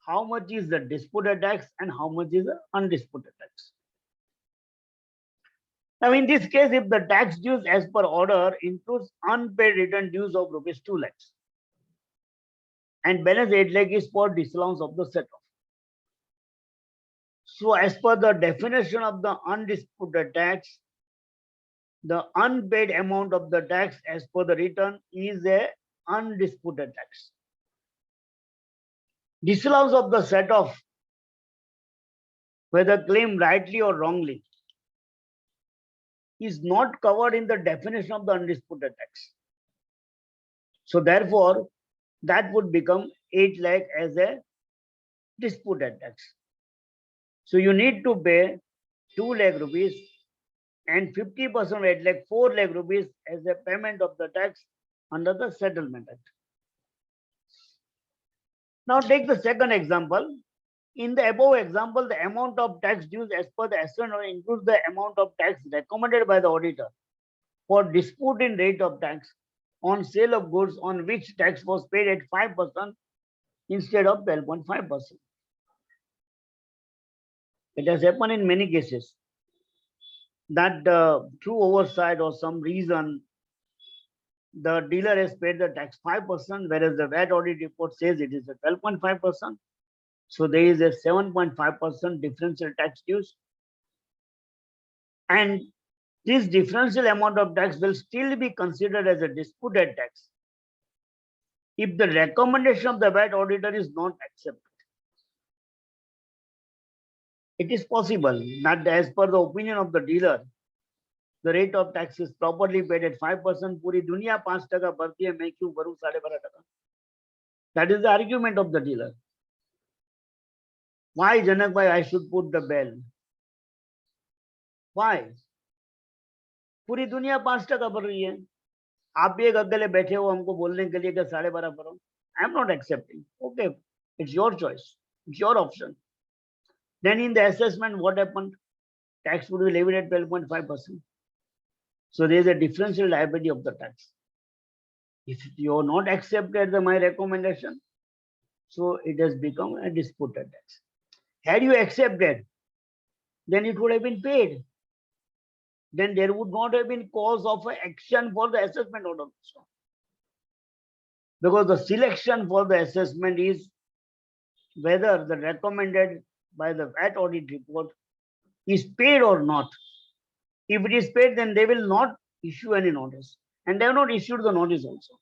how much is the disputed tax and how much is the undisputed tax. Now, in this case, if the tax dues as per order includes unpaid return dues of rupees 2 lakhs and balance 8 lakh is for disallowance of the set off. So, as per the definition of the undisputed tax, the unpaid amount of the tax as per the return is a undisputed tax. Disallowance of the set off, whether claimed rightly or wrongly, is not covered in the definition of the undisputed tax. So therefore, that would become 8 lakh as a disputed tax. So you need to pay 2 lakh rupees and 50% of 8 lakh, 4 lakh rupees as a payment of the tax under the Settlement Act. Now take the second example. In the above example, the amount of tax dues as per the assessment order includes the amount of tax recommended by the auditor for dispute in rate of tax on sale of goods on which tax was paid at 5% instead of 12.5%. It has happened in many cases that through oversight or some reason, the dealer has paid the tax 5%, whereas the VAT audit report says it is a 12.5%. So there is a 7.5% differential tax dues. And this differential amount of tax will still be considered as a disputed tax if the recommendation of the VAT auditor is not accepted. It is possible that as per the opinion of the dealer, the rate of tax is properly paid at 5%. पूरी दुनिया 5% भरती है, मैं क्यों भरूं 12.5%? That is the argument of the dealer. Why, Janak bhai, I should put the bell? Why? पूरी दुनिया 5% भर रही है, आप भी एक अकेले बैठे हो हमको बोलने के लिए कि 12.5% भरो. I am not accepting. Okay, it's your choice, it's your option. Then in the assessment, what happened? Tax would be levied at 12.5%. So there is a differential liability of the tax. If you are not accepted my recommendation, so it has become a disputed tax. Had you accepted, then it would have been paid. Then there would not have been cause of action for the assessment order also. Because the selection for the assessment is whether the recommended by the VAT audit report is paid or not. If it is paid, then they will not issue any notice. And they have not issued the notice also.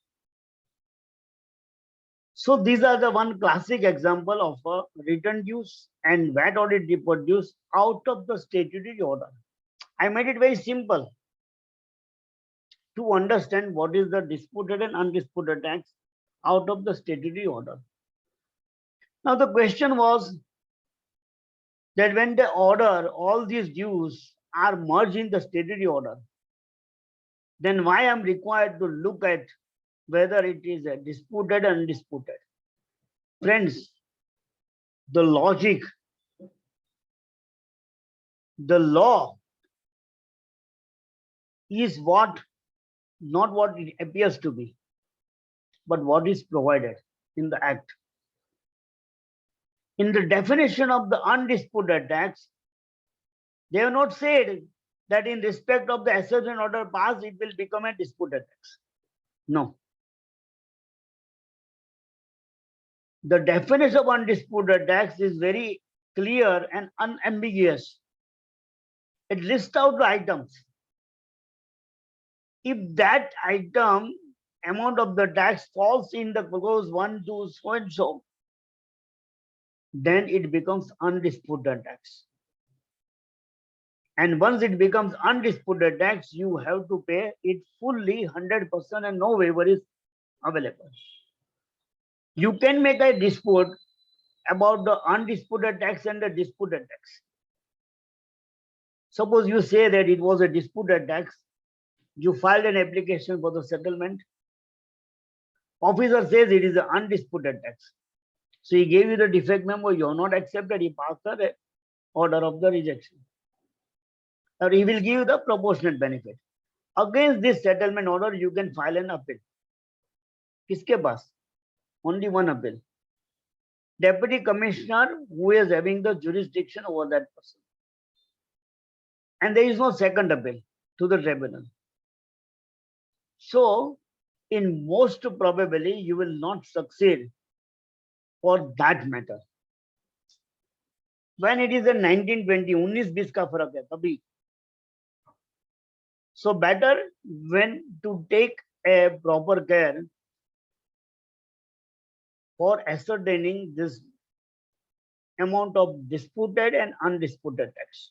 So these are the one classic example of a return dues and VAT audit report dues out of the statutory order. I made it very simple to understand what is the disputed and undisputed tax out of the statutory order. Now the question was that when the order, all these dues are merged in the statutory order, then why I'm required to look at whether it is a disputed and undisputed. Friends, the logic, the law is what, not what it appears to be, but what is provided in the act. In the definition of the undisputed tax, they have not said that in respect of the assessment order passed, it will become a disputed tax. No. The definition of undisputed tax is very clear and unambiguous. It lists out the items. If that item, amount of the tax falls in the clause 1, 2, so and so, then it becomes undisputed tax. And once it becomes undisputed tax, you have to pay it fully 100% and no waiver is available. You can make a dispute about the undisputed tax and the disputed tax. Suppose you say that it was a disputed tax, you filed an application for the settlement. Officer says it is an undisputed tax. So he gave you the defect memo, you are not accepted, he passed the order of the rejection. Or he will give you the proportionate benefit. Against this settlement order, you can file an appeal. Kiske paas? Only one appeal. Deputy Commissioner who is having the jurisdiction over that person. And there is no second appeal to the tribunal. So, in most probably, you will not succeed for that matter. When it is a 1920, 19-20 का फर्क है तभी. So better when to take a proper care for ascertaining this amount of disputed and undisputed tax.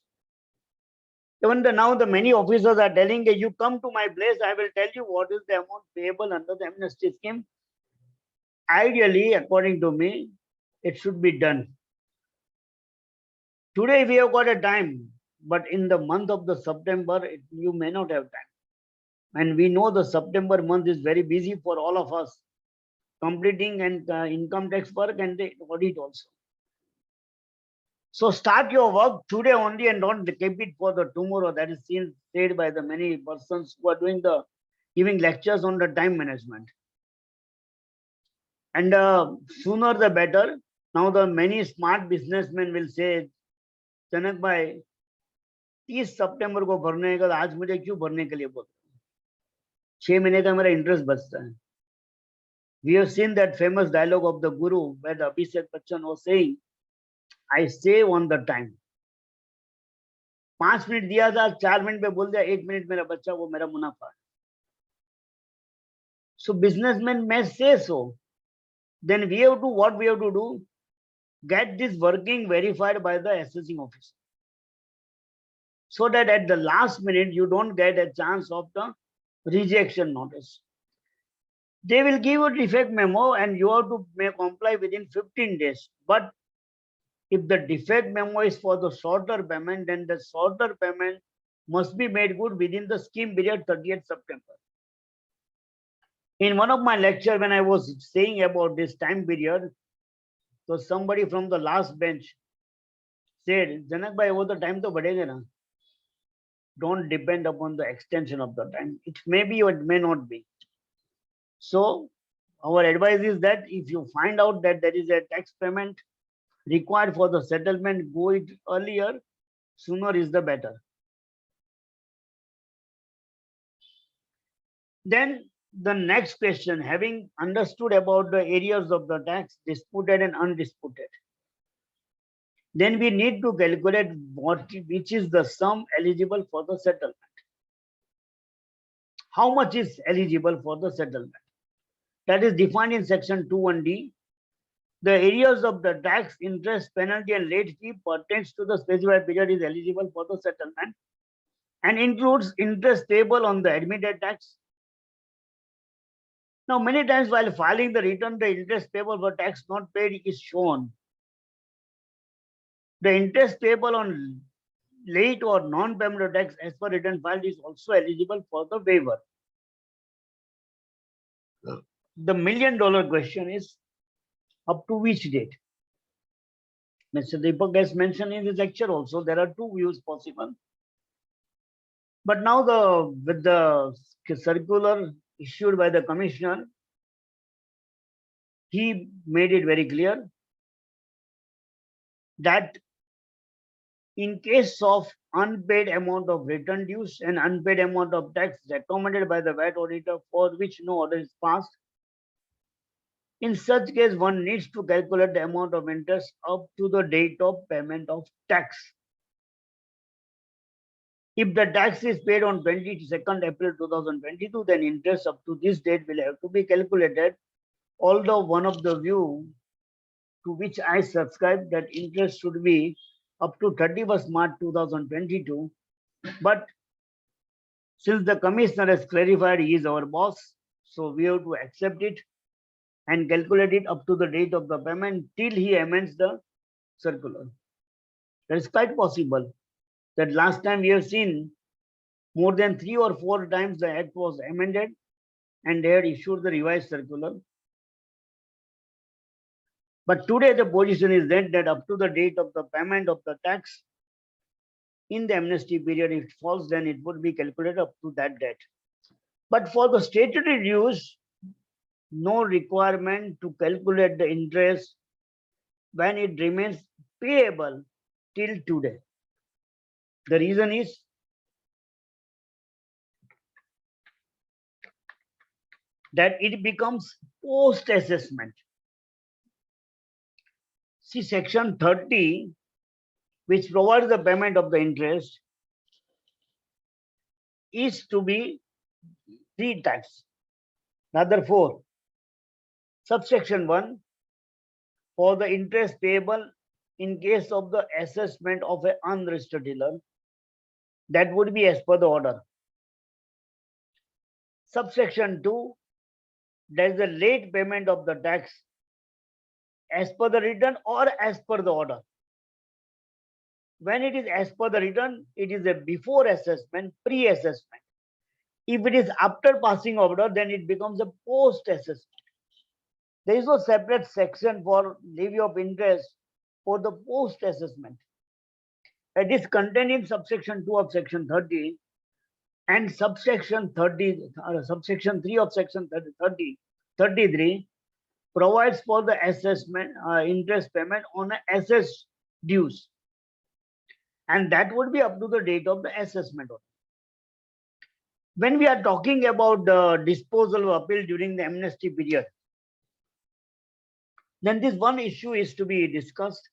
Even now the many officers are telling you come to my place, I will tell you what is the amount payable under the amnesty scheme. Ideally, according to me, it should be done. Today we have got a time, but in the month of the September, you may not have time. And we know the September month is very busy for all of us, completing and income tax work and the audit also. So start your work today only and don't keep it for the tomorrow. That is said by the many persons who are giving lectures on the time management. And sooner the better. Now the many smart businessmen will say, जनक भाई 30 सितंबर को भरने का आज मुझे क्यों भरने के लिए बोल 6 महीने का मेरा इंटरेस्ट बचता है. We have seen that famous dialogue of the Guru where the Abhishek Bachchan was saying, I save on the time. 5 minute दिया था 4 मिनट पे बोल दिया 1 मिनट मेरा बच्चा वो मेरा मुनाफा है. So businessmen may say so. Then we have to what we have to do? Get this working verified by the assessing officer. So that at the last minute you don't get a chance of the rejection notice. They will give you a defect memo and you have to comply within 15 days. But if the defect memo is for the shorter payment, then the shorter payment must be made good within the scheme period 30th September. In one of my lectures, when I was saying about this time period, so somebody from the last bench said, Janak bhai, wo to time to badhega na. Don't depend upon the extension of the time. It may be or it may not be. So our advice is that if you find out that there is a tax payment required for the settlement, go it earlier, sooner is the better. Then the next question, having understood about the areas of the tax, disputed and undisputed, then we need to calculate which is the sum eligible for the settlement. How much is eligible for the settlement? That is defined in section 2(1)(d). The areas of the tax, interest, penalty and late fee pertains to the specified period is eligible for the settlement and includes interest payable on the admitted tax. Now, many times while filing the return, the interest payable for tax not paid is shown. The interest payable on late or non-payment of tax as per return filed is also eligible for the waiver. The million-dollar question is up to which date? Mr. Deepak has mentioned in his lecture also, there are two views possible. But now with the circular issued by the commissioner, he made it very clear that in case of unpaid amount of return dues and unpaid amount of tax recommended by the VAT auditor for which no order is passed, in such case, one needs to calculate the amount of interest up to the date of payment of tax. If the tax is paid on 22nd April 2022, then interest up to this date will have to be calculated. Although one of the view to which I subscribe that interest should be up to 31st March 2022. But since the commissioner has clarified he is our boss, so we have to accept it and calculate it up to the date of the payment till he amends the circular. That is quite possible That last time we have seen more than 3 or 4 times the act was amended and they had issued the revised circular. But today the position is that up to the date of the payment of the tax in the amnesty period, if it falls, then it would be calculated up to that date. But for the statutory dues, no requirement to calculate the interest when it remains payable till today. The reason is that it becomes post-assessment. See, section 30, which provides the payment of the interest, is to be pre-tax. Rather 4. Subsection 1, for the interest payable in case of the assessment of an unregistered dealer, that would be as per the order. Subsection 2, there is a late payment of the tax as per the return or as per the order. When it is as per the return, it is a before assessment, pre-assessment. If it is after passing order, then it becomes a post-assessment. There is no separate section for levy of interest for the post-assessment. It is contained in subsection 2 of section 30 and subsection 30, subsection 3 of section 33 provides for the assessment, interest payment on assessed dues. And that would be up to the date of the assessment order. When we are talking about the disposal of appeal during the amnesty period, then this one issue is to be discussed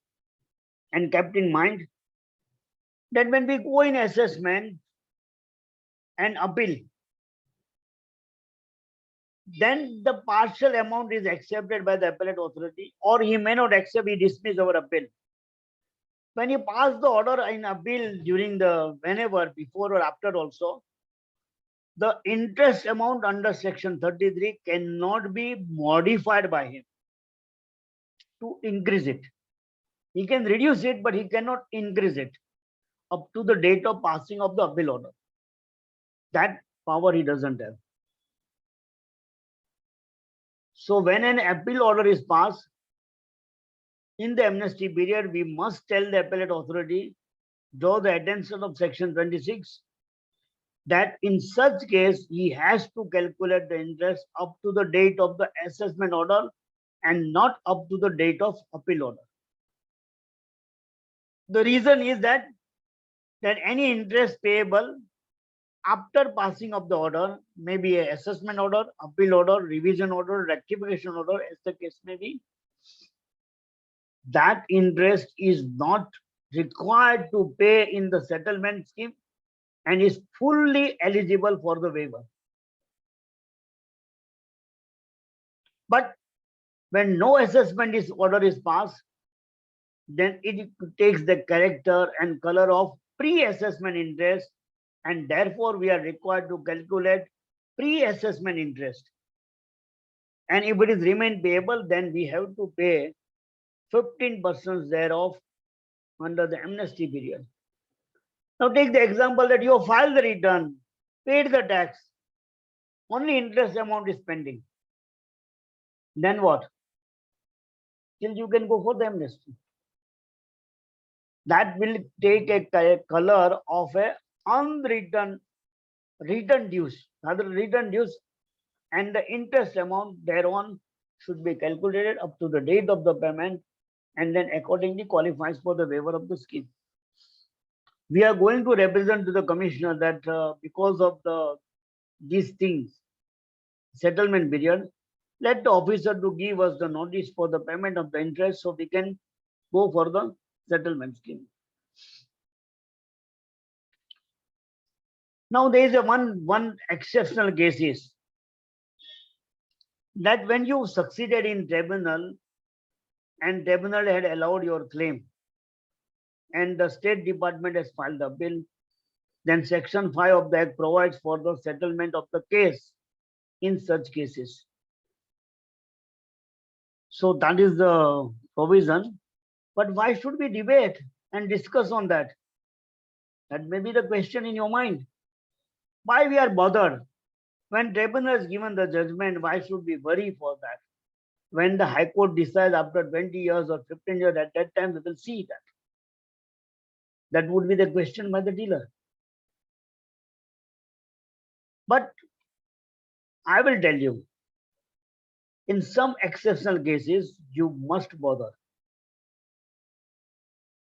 and kept in mind, that when we go in assessment and appeal, then the partial amount is accepted by the appellate authority, or he may not accept, he dismiss our appeal. When you pass the order in appeal during the whenever, before or after also, the interest amount under section 33 cannot be modified by him to increase it. He can reduce it, but he cannot increase it up to the date of passing of the appeal order. That power he doesn't have. So when an appeal order is passed in the amnesty period, we must tell the appellate authority, draw the attention of section 26, that in such case, he has to calculate the interest up to the date of the assessment order and not up to the date of appeal order. The reason is that any interest payable after passing of the order, may be an assessment order, appeal order, revision order, rectification order, as the case may be, that interest is not required to pay in the settlement scheme and is fully eligible for the waiver. But when no assessment order is passed, then it takes the character and color of pre-assessment interest, and therefore we are required to calculate pre-assessment interest. And if it is remain payable, then we have to pay 15% thereof under the amnesty period. Now take the example that you have filed the return, paid the tax, only interest amount is pending. Then what? Still you can go for the amnesty. That will take a color of a unwritten return dues, rather return dues, and the interest amount thereon should be calculated up to the date of the payment and then accordingly qualifies for the waiver of the scheme. We are going to represent to the commissioner that because of these things, settlement period, let the officer to give us the notice for the payment of the interest so we can go for the settlement scheme. Now there is a one exceptional case is that when you succeeded in tribunal and tribunal had allowed your claim and the State Department has filed a bill, then section 5 of the Act provides for the settlement of the case in such cases. So that is the provision. But why should we debate and discuss on that? That may be the question in your mind. Why we are bothered? When tribunal has given the judgment, why should we worry for that? When the High Court decides after 20 years or 15 years, at that time we will see that. That would be the question by the dealer. But I will tell you, in some exceptional cases, you must bother.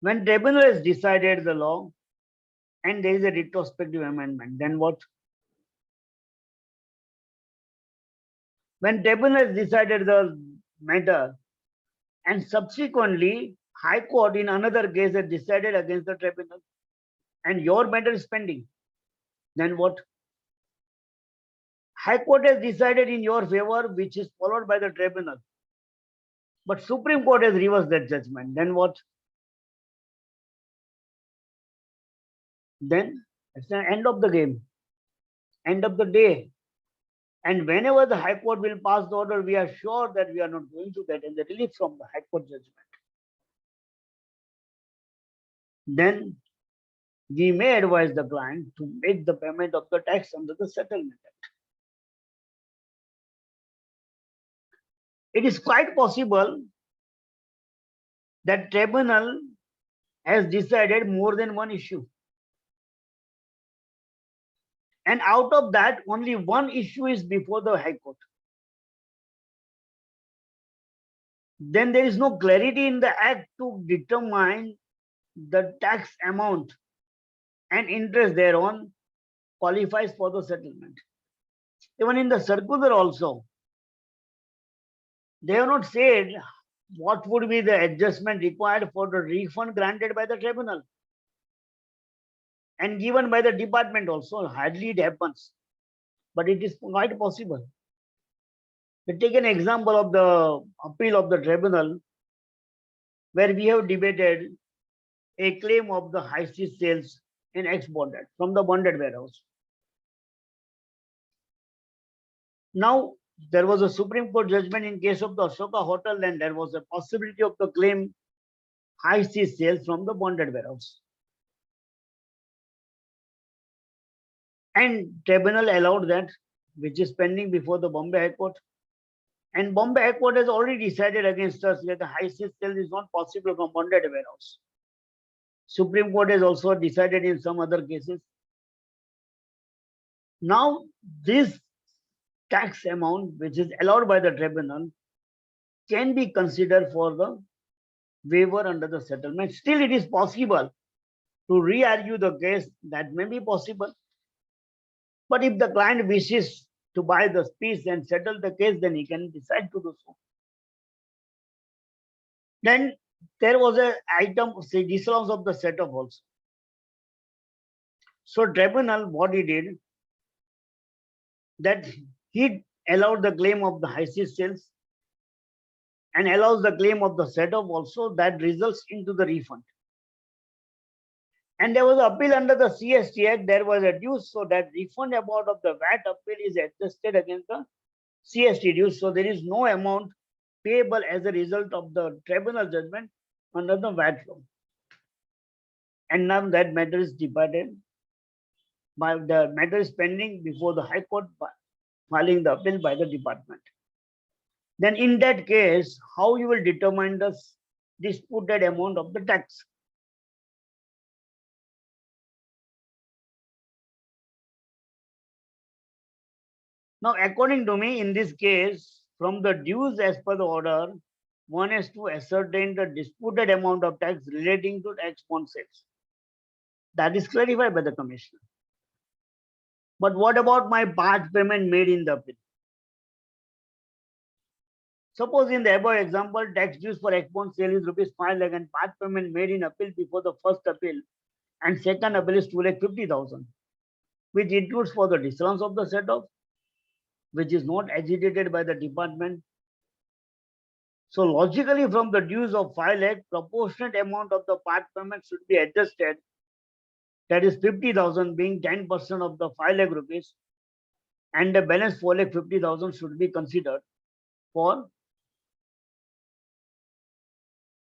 When tribunal has decided the law and there is a retrospective amendment, then what? When tribunal has decided the matter and subsequently High Court in another case has decided against the tribunal and your matter is pending, then what? High Court has decided in your favor, which is followed by the tribunal. But Supreme Court has reversed that judgment. Then what? Then it's the end of the game, end of the day. And whenever the High Court will pass the order, we are sure that we are not going to get any relief from the High Court judgment. Then we may advise the client to make the payment of the tax under the Settlement Act. It is quite possible that tribunal has decided more than one issue. And out of that, only one issue is before the High Court. Then there is no clarity in the Act to determine the tax amount and interest thereon qualifies for the settlement. Even in the circular also, they have not said what would be the adjustment required for the refund granted by the tribunal and given by the department also. Hardly it happens, but it is quite possible. We take an example of the appeal of the tribunal where we have debated a claim of the high street sales in ex-bonded from the bonded warehouse. Now, there was a Supreme Court judgment in case of the Ashoka Hotel, and there was a possibility of the claim high street sales from the bonded warehouse. And tribunal allowed that, which is pending before the Bombay High Court. And Bombay High Court has already decided against us that the high street sale is not possible from bonded warehouse. Supreme Court has also decided in some other cases. Now, this tax amount, which is allowed by the tribunal, can be considered for the waiver under the settlement. Still, it is possible to re-argue the case. That may be possible. But if the client wishes to buy the piece and settle the case, then he can decide to do so. Then there was an item, say, disallowance of the set-off also. So tribunal, what he did, that he allowed the claim of the high street sales and allows the claim of the set-off also, that results into the refund. And there was an appeal under the CST Act, there was a dues, so that refund amount of the VAT appeal is adjusted against the CST dues. So there is no amount payable as a result of the tribunal judgment under the VAT law. And now that matter is debated. The matter is pending before the High Court, filing the appeal by the department. Then in that case, how you will determine the disputed amount of the tax? Now, according to me, in this case, from the dues as per the order, one has to ascertain the disputed amount of tax relating to tax bond sales. That is clarified by the commissioner. But what about my part payment made in the appeal? Suppose in the above example, tax dues for ex bond sale is ₹5 lakh and part payment made in appeal before the first appeal and second appeal is 2,50,000, which includes for the disallowance of the set-off, which is not agitated by the department. So logically, from the dues of 5 lakh, proportionate amount of the part payment should be adjusted. That is 50,000 being 10% of the 5 lakh rupees, and the balance 4,50,000 should be considered for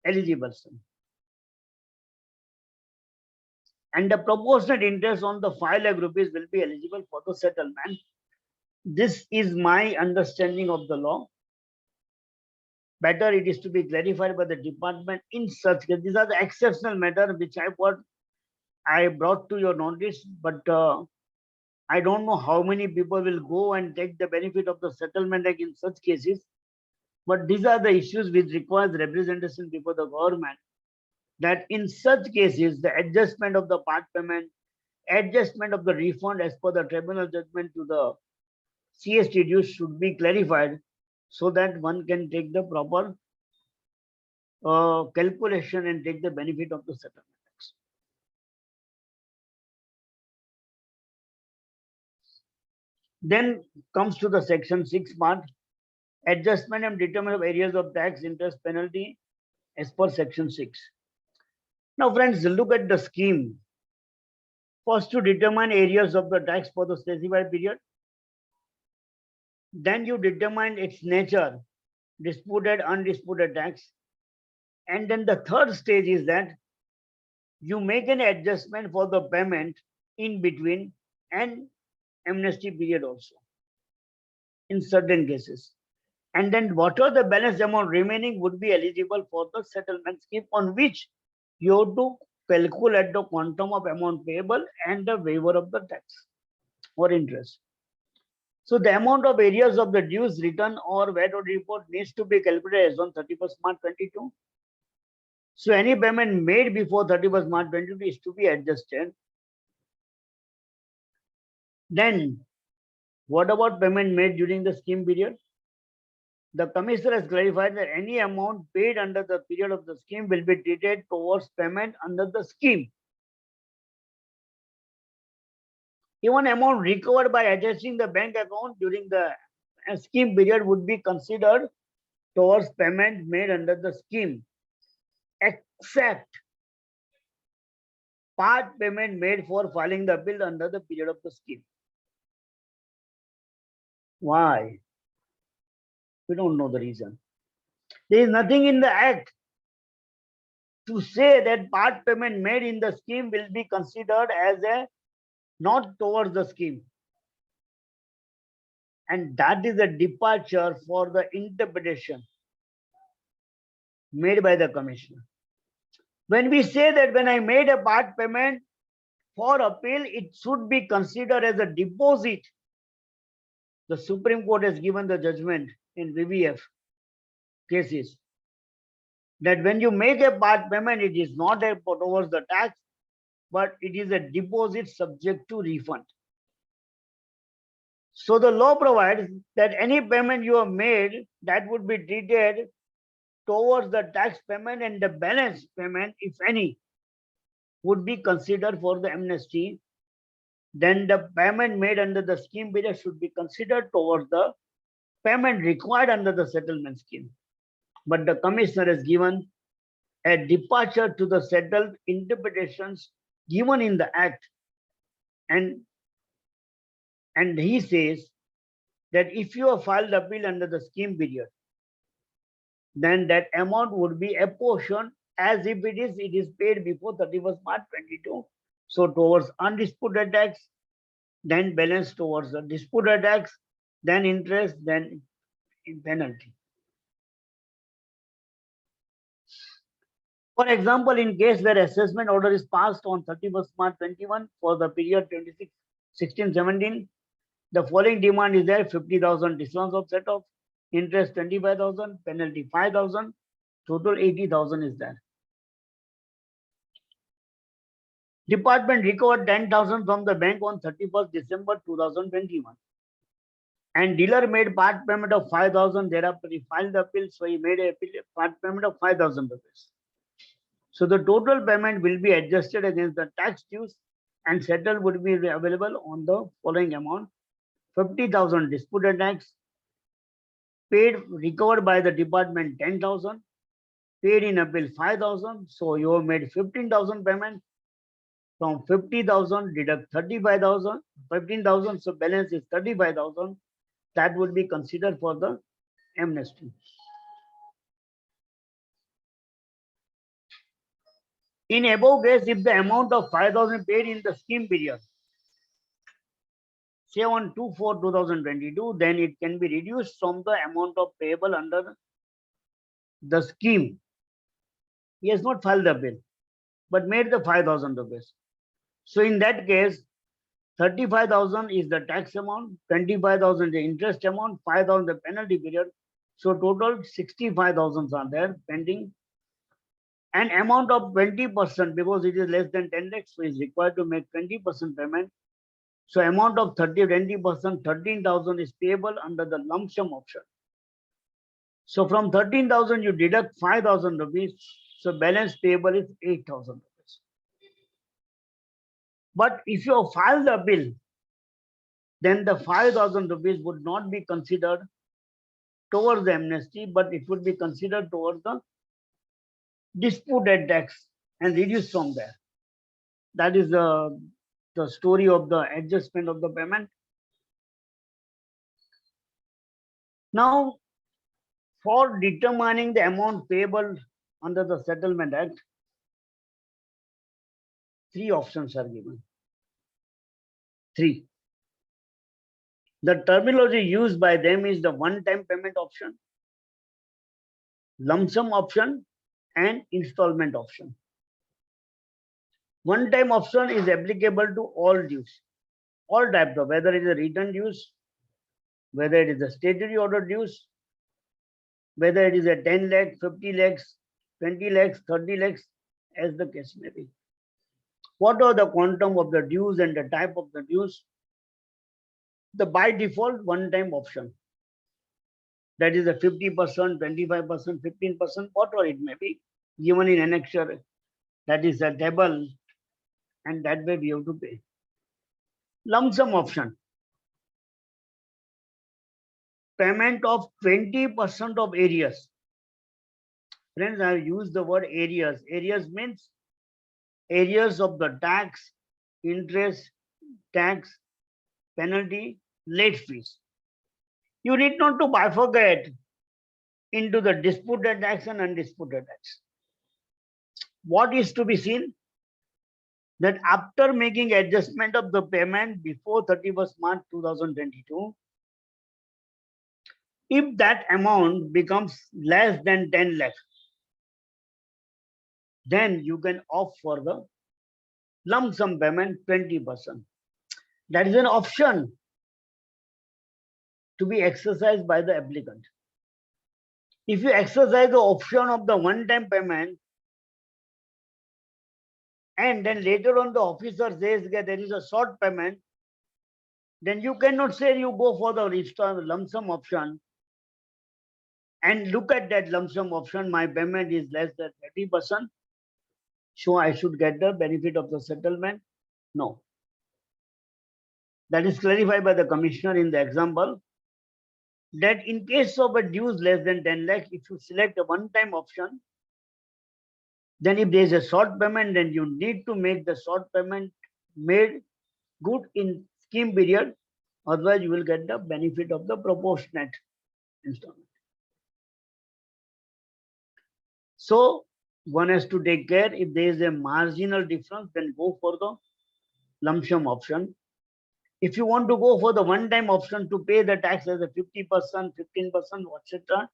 eligible. and the proportionate interest on the 5 lakh rupees will be eligible for the settlement. This is my understanding of the law. Better it is to be clarified by the department in such case. These are the exceptional matter which I brought to your notice, but I don't know how many people will go and take the benefit of the settlement act in such cases. But these are the issues which requires representation before the government. That in such cases, the adjustment of the part payment, adjustment of the refund as per the tribunal judgment to the CST dues should be clarified so that one can take the proper calculation and take the benefit of the settlement. Then comes to the section 6 part, adjustment and determination of areas of tax, interest, penalty as per section 6. Now friends, look at the scheme. First, to determine areas of the tax for the specified period. Then you determine its nature, disputed, undisputed tax. And then the third stage is that you make an adjustment for the payment in between and amnesty period also in certain cases. And then whatever the balance amount remaining would be eligible for the settlement scheme on which you have to calculate the quantum of amount payable and the waiver of the tax or interest. So the amount of areas of the dues return or VAT or report needs to be calculated as on 31st March 22. So any payment made before 31st March 22 is to be adjusted. Then what about payment made during the scheme period? The commissioner has clarified that any amount paid under the period of the scheme will be treated towards payment under the scheme. Even amount recovered by adjusting the bank account during the scheme period would be considered towards payment made under the scheme, except part payment made for filing the bill under the period of the scheme. Why? We don't know the reason. There is nothing in the act to say that part payment made in the scheme will be considered as a not towards the scheme. And that is a departure for the interpretation made by the commissioner. When we say that when I made a part payment for appeal, it should be considered as a deposit. The Supreme Court has given the judgment in VVF cases that when you make a part payment, it is not a towards the tax, but it is a deposit subject to refund. So the law provides that any payment you have made that would be treated towards the tax payment, and the balance payment, if any, would be considered for the amnesty. Then the payment made under the scheme period should be considered towards the payment required under the settlement scheme. But the commissioner has given a departure to the settled interpretations given in the act, and he says that if you have filed appeal under the scheme period, then that amount would be apportioned as if it is paid before 31st March 22. So towards undisputed tax, then balance towards the disputed tax, then interest, then penalty. For example, in case where assessment order is passed on 31st March 21 for the period 16-17, the following demand is there: 50,000 discounts of set off, interest 25,000, penalty 5,000, total 80,000 is there. Department recovered 10,000 from the bank on 31st December 2021. And dealer made part payment of 5,000. Thereafter, he filed the appeal, so he made a part payment of 5,000 rupees. So the total payment will be adjusted against the tax dues and settled would be available on the following amount: 50,000 disputed tax, paid recovered by the department 10,000, paid in appeal 5,000. So you have made 15,000 payment. From 50,000 deduct 35,000, 15,000. So balance is 35,000. That would be considered for the amnesty. In above case, if the amount of 5,000 paid in the scheme period, say on 2/4/2022, then it can be reduced from the amount of payable under the scheme. He has not filed the bill, but made the 5,000 rupees. So in that case, 35,000 is the tax amount, 25,000 the interest amount, 5,000 the penalty period. So total 65,000 are there pending. An amount of 20% because it is less than 10 lakhs, so is required to make 20% payment. So amount of 20%, 13,000 is payable under the lump sum option. So from 13,000 you deduct 5,000 rupees. So balance payable is 8,000 rupees. But if you file the bill, then the 5,000 rupees would not be considered towards the amnesty, but it would be considered towards the disputed tax and reduced from there. That is the story of the adjustment of the payment. Now, for determining the amount payable under the Settlement Act, 3 options are given. 3. The terminology used by them is the one-time payment option, lump sum option, and installment option. One-time option is applicable to all dues, all types of, whether it is a return dues, whether it is a statutory order dues, whether it is a 10 lakh, 50 lakhs, 20 lakhs, 30 lakhs, as the case may be. What are the quantum of the dues and the type of the dues? The by default one-time option. That is a 50%, 25%, 15%, whatever it may be, given in annexure. That is a table, and that way we have to pay. Lump sum option. Payment of 20% of areas. Friends, I have used the word areas. Areas means areas of the tax, interest, tax, penalty, late fees. You need not to bifurcate into the disputed tax and undisputed tax. What is to be seen? That after making adjustment of the payment before 31st March 2022, if that amount becomes less than 10 lakhs, then you can opt for the lump sum payment 20%. That is an option to be exercised by the applicant. If you exercise the option of the one-time payment, and then later on the officer says that there is a short payment, then you cannot say you go for the lump sum option and look at that lump sum option, my payment is less than 30%, so I should get the benefit of the settlement. No. That is clarified by the commissioner in the example, that in case of a dues less than 10 lakhs, if you select a one-time option, then if there is a short payment, then you need to make the short payment made good in scheme period. Otherwise, you will get the benefit of the proportionate installment. So one has to take care. If there is a marginal difference, then go for the lump sum option. If you want to go for the one-time option to pay the tax as a 50%, 15%, etc.,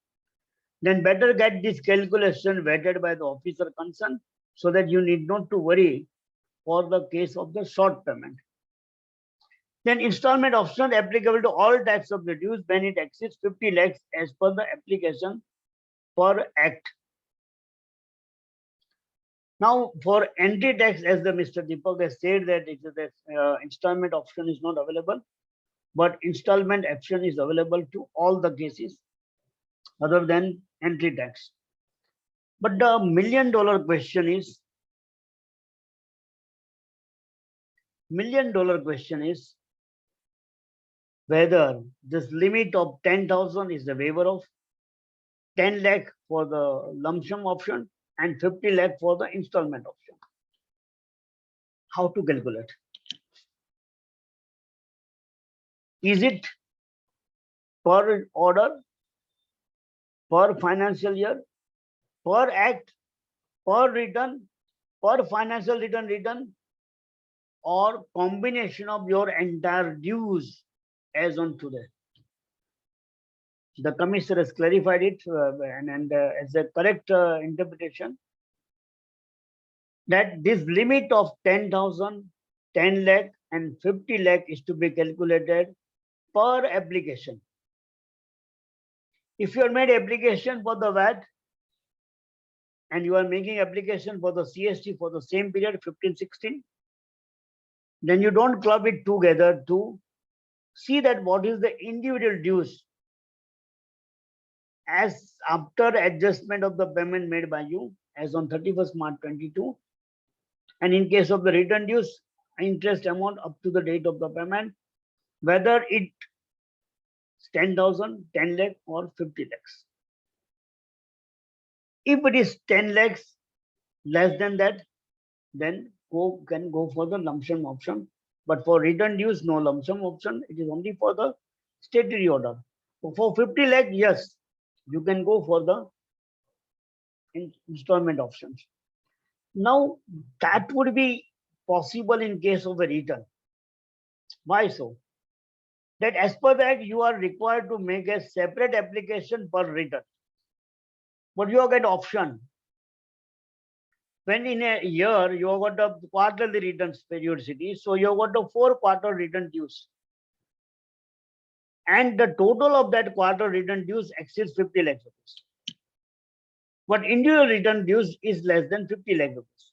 then better get this calculation vetted by the officer concerned, so that you need not to worry for the case of the short payment. Then installment option applicable to all types of the dues when it exceeds 50 lakhs as per the application per act. Now for entry tax, as the Mr. Deepak has said that it is installment option is not available, but installment option is available to all the cases other than entry tax. But the million-dollar question is, whether this limit of 10,000 is the waiver of 10 lakh for the lump sum option and 50 lakh for the installment option. How to calculate? Is it per order, per financial year, per act, per return, per financial return or combination of your entire dues as on today. The commissioner has clarified it and as a correct interpretation that this limit of 10,000, 10 lakh and 50 lakh is to be calculated per application. If you are made application for the VAT and you are making application for the CST for the same period 15-16, then you don't club it together to see that what is the individual dues as after adjustment of the payment made by you as on 31st March 22, and in case of the return dues, interest amount up to the date of the payment, whether it's 10,000, 10 lakh or 50 lakhs. If it is 10 lakhs less than that, then can go for the lump sum option. But for return dues, no lump sum option. It is only for the statutory order. For 50 lakh, yes, you can go for the installment options. Now, that would be possible in case of a return. Why so? That as per that, you are required to make a separate application per return. But you have got option. When in a year, you have got a quarterly returns periodicity, so you have got a 4-quarter return dues. And the total of that quarter return dues exceeds 50 lakh rupees. But individual return dues is less than 50 lakh rupees.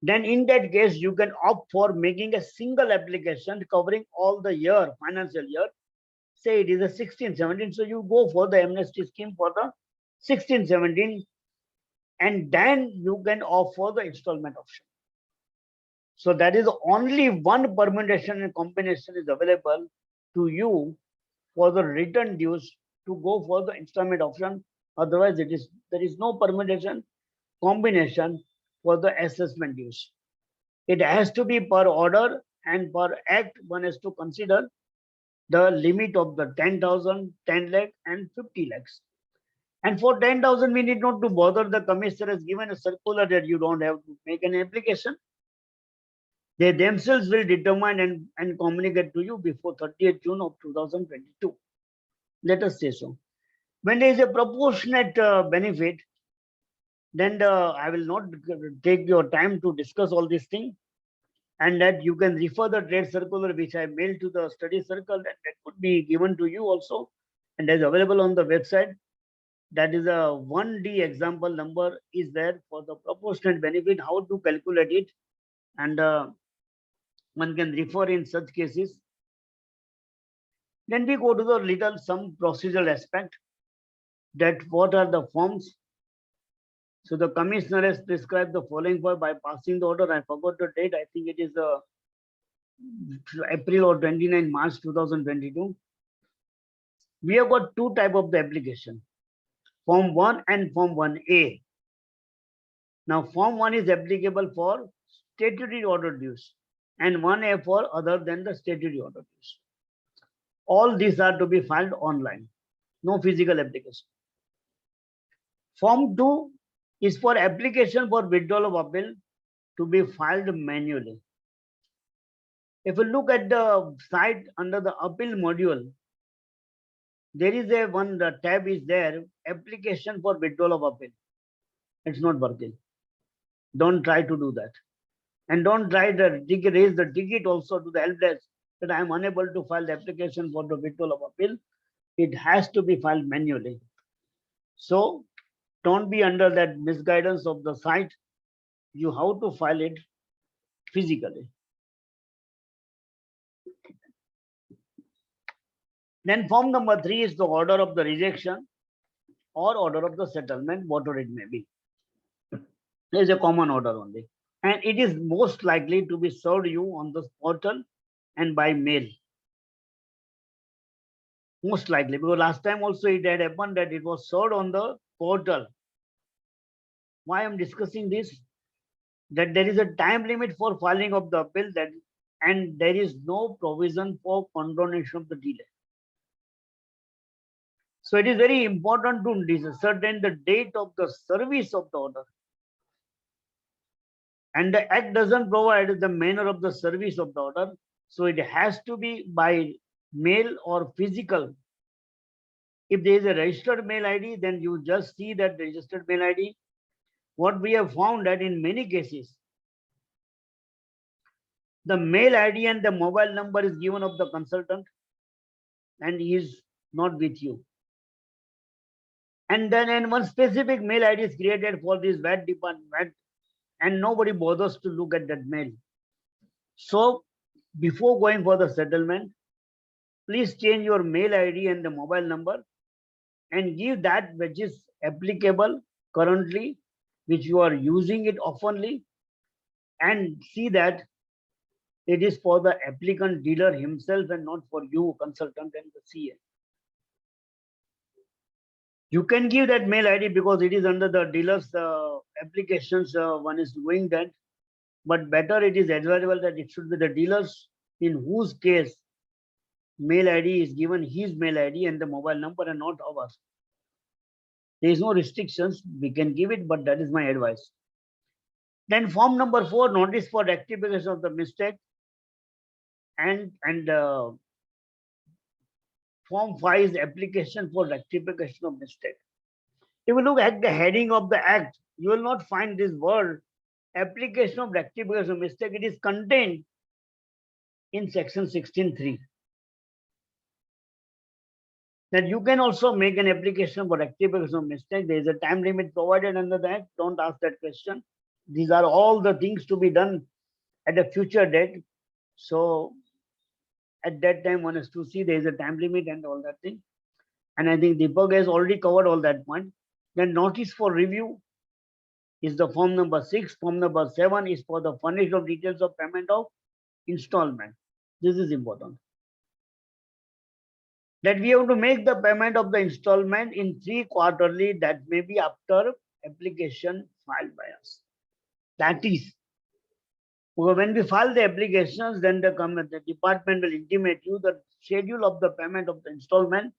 Then in that case, you can opt for making a single application covering all the year, financial year. Say it is a 16-17, so you go for the amnesty scheme for the 16-17, and then you can opt for the installment option. So that is only one permutation and combination is available to you for the return dues to go for the installment option. Otherwise, there is no permutation combination for the assessment dues. It has to be per order, and per act one has to consider the limit of the 10,000, 10 lakh and 50 lakhs. And for 10,000, we need not to bother. The commissioner has given a circular that you don't have to make an application. They themselves will determine and communicate to you before 30th June of 2022. Let us say so. When there is a proportionate benefit, then I will not take your time to discuss all these things, and that you can refer the trade circular which I mailed to the study circle, and that could be given to you also, and is available on the website. That is a 1D example number is there for the proportionate benefit, how to calculate it, and one can refer in such cases. Then we go to the some procedural aspect, that what are the forms. So the commissioner has prescribed the following for by passing the order. I forgot the date. I think it is April or 29 March 2022. We have got two types of the application, Form 1 and Form 1A. Now, Form 1 is applicable for statutory order dues, and 1A for other than the statutory order dues. All these are to be filed online, no physical application. Form 2 is for application for withdrawal of appeal to be filed manually. If you look at the site under the appeal module, there is the tab is there, application for withdrawal of appeal. It's not working. Don't try to do that. And don't try to raise the ticket also to the help desk that I am unable to file the application for the withdrawal of appeal. It has to be filed manually. So don't be under that misguidance of the site. You have to file it physically. Then form number 3 is the order of the rejection or order of the settlement, whatever it may be. There is a common order only. And it is most likely to be served you on the portal and by mail. Most likely, because last time also it had happened that it was served on the portal. Why I am discussing this? That there is a time limit for filing of the appeal, and there is no provision for condonation of the delay. So it is very important to ascertain the date of the service of the order. And the act doesn't provide the manner of the service of the order. So it has to be by mail or physical. If there is a registered mail ID, then you just see that registered mail ID. What we have found that in many cases, the mail ID and the mobile number is given of the consultant and he is not with you. And then one specific mail ID is created for this VAT department and nobody bothers to look at that mail. So before going for the settlement, please change your mail ID and the mobile number and give that which is applicable currently, which you are using it oftenly, and see that it is for the applicant dealer himself and not for you, consultant and the CA. You can give that mail ID because it is under the dealer's applications, one is doing that, but better it is advisable that it should be the dealers in whose case mail ID is given his mail ID and the mobile number and not ours. There is no restrictions, we can give it, but that is my advice. Then form number 4, notice for rectification of the mistake, and form 5 is application for rectification of mistake. If you look at the heading of the act, you will not find this word application of rectification of mistake. It is contained in section 16(3). That you can also make an application for rectification of mistake. There is a time limit provided under the act. Don't ask that question. These are all the things to be done at a future date. So at that time, one has to see there is a time limit and all that thing. And I think Deepak has already covered all that point. Then notice for review is the form number 6. Form number 7 is for the furnish of details of payment of installment. This is important. That we have to make the payment of the installment in 3 quarterly, that may be after application filed by us. That is, when we file the applications, then the department will intimate you the schedule of the payment of the installment.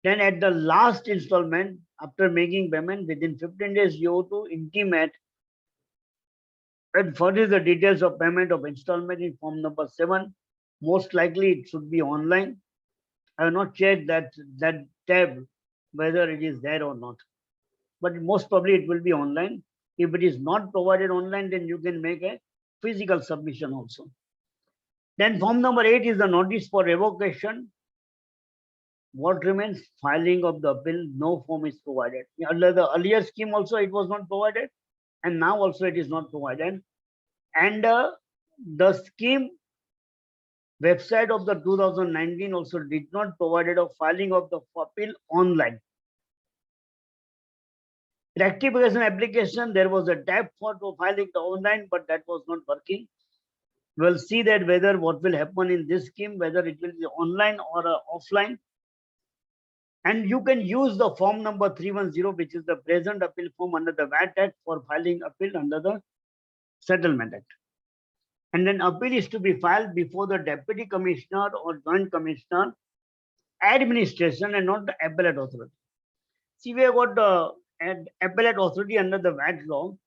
Then at the last installment, after making payment within 15 days, you have to intimate and furnish the details of payment of installment in form number 7. Most likely it should be online. I have not checked that tab whether it is there or not, but most probably it will be online. If it is not provided online, then you can make a physical submission also. Then form number 8 is the notice for revocation. What remains? Filing of the appeal. No form is provided. Under the earlier scheme also it was not provided, and now also it is not provided. And the scheme website of the 2019 also did not provide a filing of the appeal online. Rectification application, there was a tab for filing the online, but that was not working. We'll see that whether what will happen in this scheme, whether it will be online or offline. And you can use the form number 310, which is the present appeal form under the VAT Act for filing appeal under the Settlement Act. And then appeal is to be filed before the Deputy Commissioner or Joint Commissioner, Administration, and not the Appellate Authority. See, we have got the Appellate Authority under the VAT law,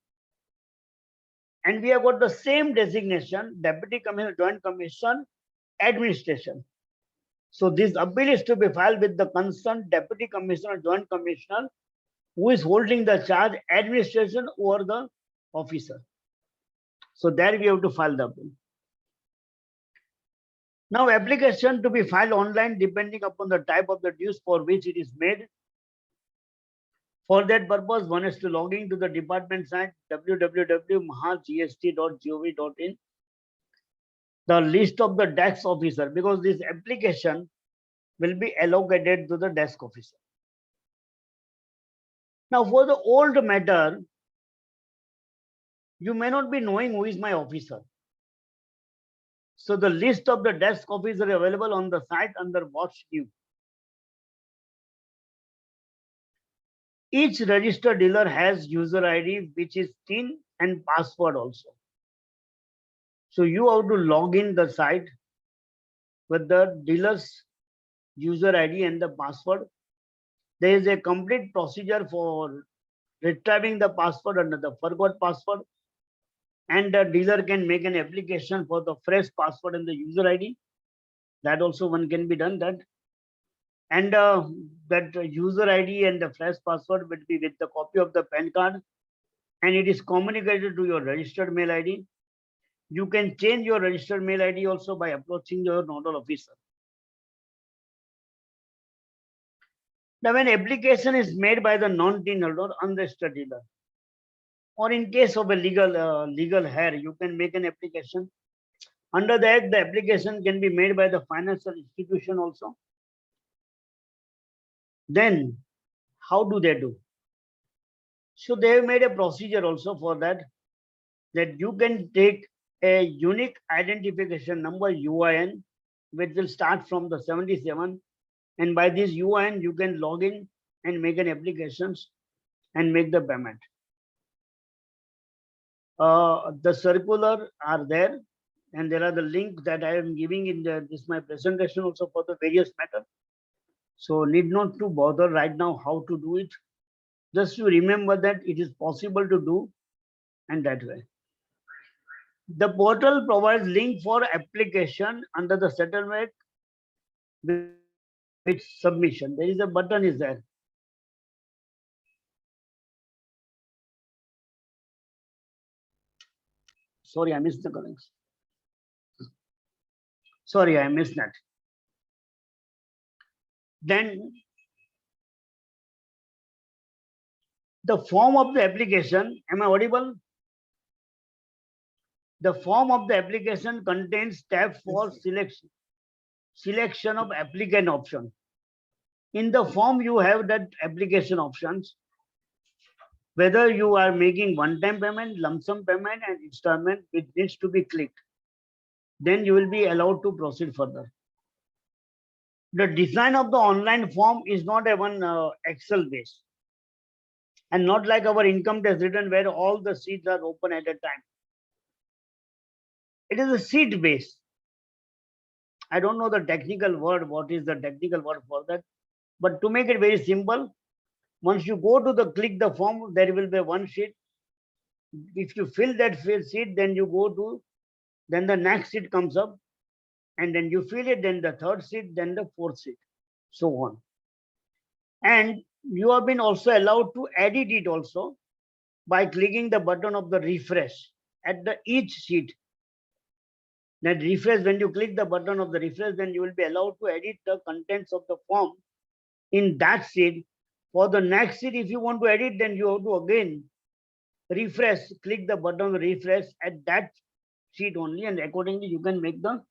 and we have got the same designation, Deputy Commissioner, Joint Commission, Administration. So this appeal is to be filed with the concerned Deputy Commissioner, Joint Commissioner, who is holding the charge, administration, over the officer. So there we have to file the appeal. Now, application to be filed online depending upon the type of the dues for which it is made. For that purpose, one is to log in to the department site www.mahagst.gov.in. The list of the desk officer, because this application will be allocated to the desk officer. Now, for the old matter, you may not be knowing who is my officer. So the list of the desk officer available on the site under Watch New. Each registered dealer has user ID, which is TIN and password also. So you have to log in the site with the dealer's user ID and the password. There is a complete procedure for retrieving the password under the forgot password. And the dealer can make an application for the fresh password and the user ID. That also one can be done that. And that user ID and the fresh password will be with the copy of the PAN card, and it is communicated to your registered mail ID. You can change your registered mail ID also by approaching your nodal officer. Now, when application is made by the non-tenant or unregistered dealer, or in case of a legal hire, you can make an application. Under that, the application can be made by the financial institution also. Then, how do they do? So they have made a procedure also for that, that you can take a unique identification number UIN, which will start from the 77, and by this UIN you can log in and make an applications and make the payment. The circular are there, and there are the link that I am giving in this my presentation also for the various matter. So need not to bother right now how to do it. Just to remember that it is possible to do, and that way. The portal provides link for application under the settlement with submission. There is a button is there. Sorry, I missed the comments. Sorry, I missed that. Then the form of the application, am I audible? The form of the application contains tab for selection of applicant option. In the form, you have that application options, whether you are making one-time payment, lump sum payment, and installment, which needs to be clicked. Then you will be allowed to proceed further. The design of the online form is not a one Excel base, and not like our income tax return where all the sheets are open at a time. It is a sheet base. I don't know the technical word, what is the technical word for that, but to make it very simple, once you go to the click the form, there will be one sheet. If you fill that sheet, then you go to, then the next sheet comes up, and then you fill it, then the third sheet, then the fourth sheet, so on. And you have been also allowed to edit it also by clicking the button of the refresh at the each sheet. That refresh, when you click the button of the refresh, then you will be allowed to edit the contents of the form in that sheet. For the next sheet, if you want to edit, then you have to again refresh, click the button refresh at that sheet only, and accordingly you can make the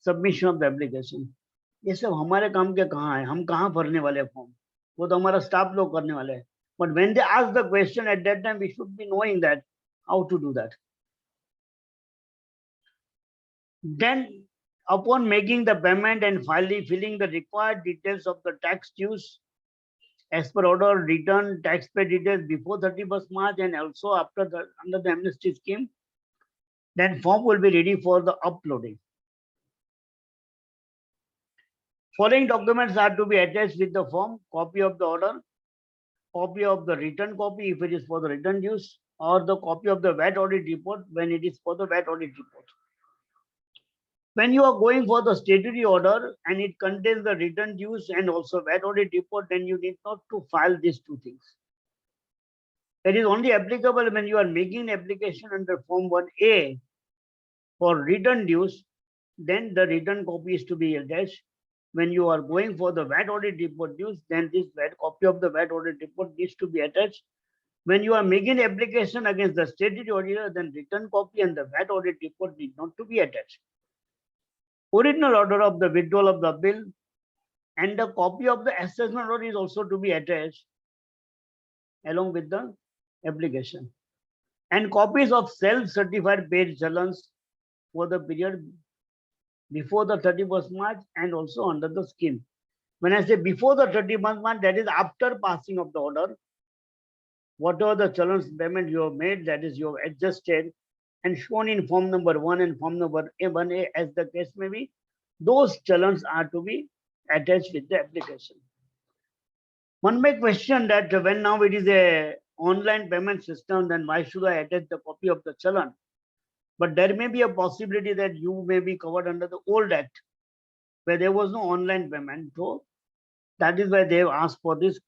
submission of the application. ये सब हमारे काम के कहाँ है, हम कहाँ भरने वाले फॉर्म, वो तो हमारा स्टाफ लोग करने वाले हैं. But when they ask the question at that time, we should be knowing that how to do that. Then, upon making the payment and finally filling the required details of the tax dues as per order, return tax pay details before 31st March and also after under the amnesty scheme, then form will be ready for the uploading. Following documents are to be attached with the form: copy of the order, copy of the return copy if it is for the return dues, or the copy of the VAT audit report when it is for the VAT audit report. When you are going for the statutory order and it contains the return dues and also VAT audit report, then you need not to file these two things. It is only applicable when you are making an application under Form 1A for return dues, then the return copy is to be attached. When you are going for the VAT audit report dues, then this copy of the VAT audit report needs to be attached. When you are making an application against the statutory auditor, then return copy and the VAT audit report need not to be attached. Original order of the withdrawal of the bill and the copy of the assessment order is also to be attached along with the application. And copies of self-certified paid challans for the period before the 31st March and also under the scheme. When I say before the 31st March, that is after passing of the order. Whatever the challans payment you have made, that is you have adjusted and shown in form number 1 and form number 1A as the case may be, those challans are to be attached with the application. One may question that when now it is a online payment system, then why should I attach the copy of the challan? But there may be a possibility that you may be covered under the old act where there was no online payment. So that is why they have asked for this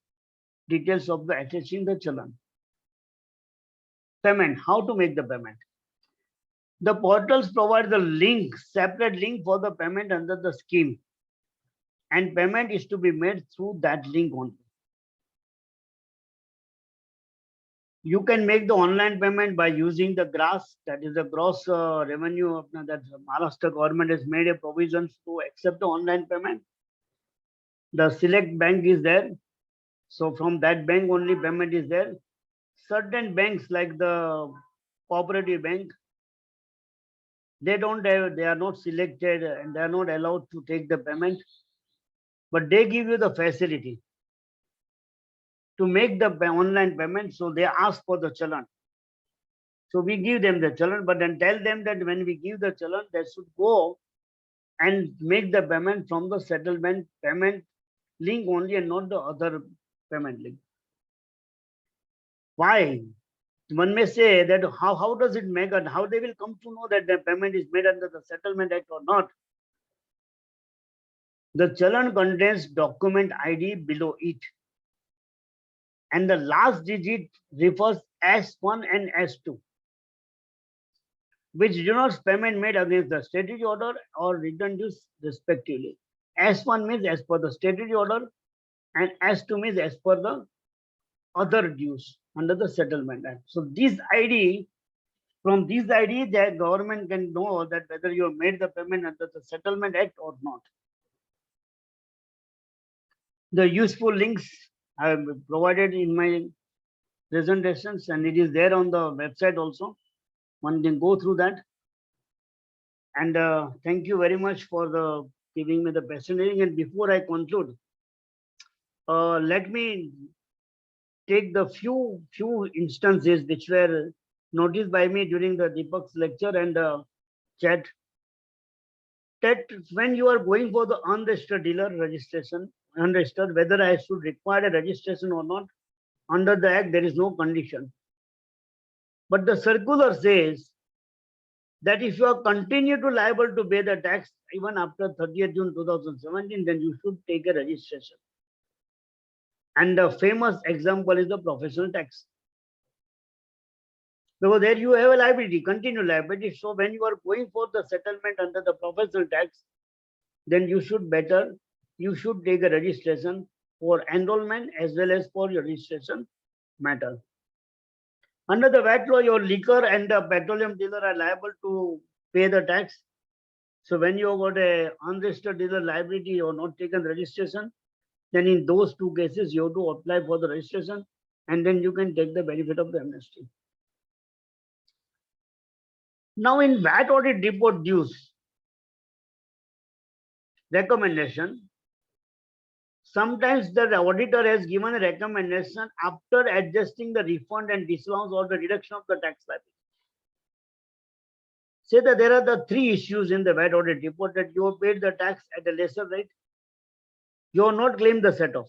details of the attaching the challan. Payment, how to make the payment? The portals provide the link, separate link for the payment under the scheme. And payment is to be made through that link only. You can make the online payment by using the GRAS, that is the gross revenue that Maharashtra government has made a provision to accept the online payment. The select bank is there. So from that bank only payment is there. Certain banks like the cooperative bank, they are not selected and they are not allowed to take the payment, but they give you the facility to make the online payment. So they ask for the challan. So we give them the challan, but then tell them that when we give the challan, they should go and make the payment from the settlement payment link only and not the other payment link. Why? One may say that how does it make and how they will come to know that the payment is made under the settlement act or not? The challan contains document ID below it. And the last digit refers S1 and S2, which denotes payment made against the statutory order or return dues respectively. S1 means as per the statutory order and S2 means as per the other dues under the settlement act. So this ID, from this ID, the government can know that whether you have made the payment under the settlement act or not. The useful links I have provided in my presentations and it is there on the website also. One can go through that. And thank you very much for the giving me the presentation. And before I conclude, let me take the few instances which were noticed by me during the Deepak's lecture and chat. That when you are going for the unregistered dealer registration, unregistered, whether I should require a registration or not, under the act there is no condition. But the circular says that if you are continue to liable to pay the tax even after 30th June 2017, then you should take a registration. And the famous example is the professional tax. Because there you have a liability, continued liability. So when you are going for the settlement under the professional tax, then you should take a registration for enrollment as well as for your registration matter. Under the VAT law, your liquor and the petroleum dealer are liable to pay the tax. So when you have got a unregistered dealer liability or not taken registration, then in those two cases, you have to apply for the registration and then you can take the benefit of the amnesty. Now in VAT audit report dues recommendation, sometimes the auditor has given a recommendation after adjusting the refund and disallowance or the reduction of the tax liability. Say that there are the three issues in the VAT audit report: that you have paid the tax at a lesser rate, you have not claimed the set off,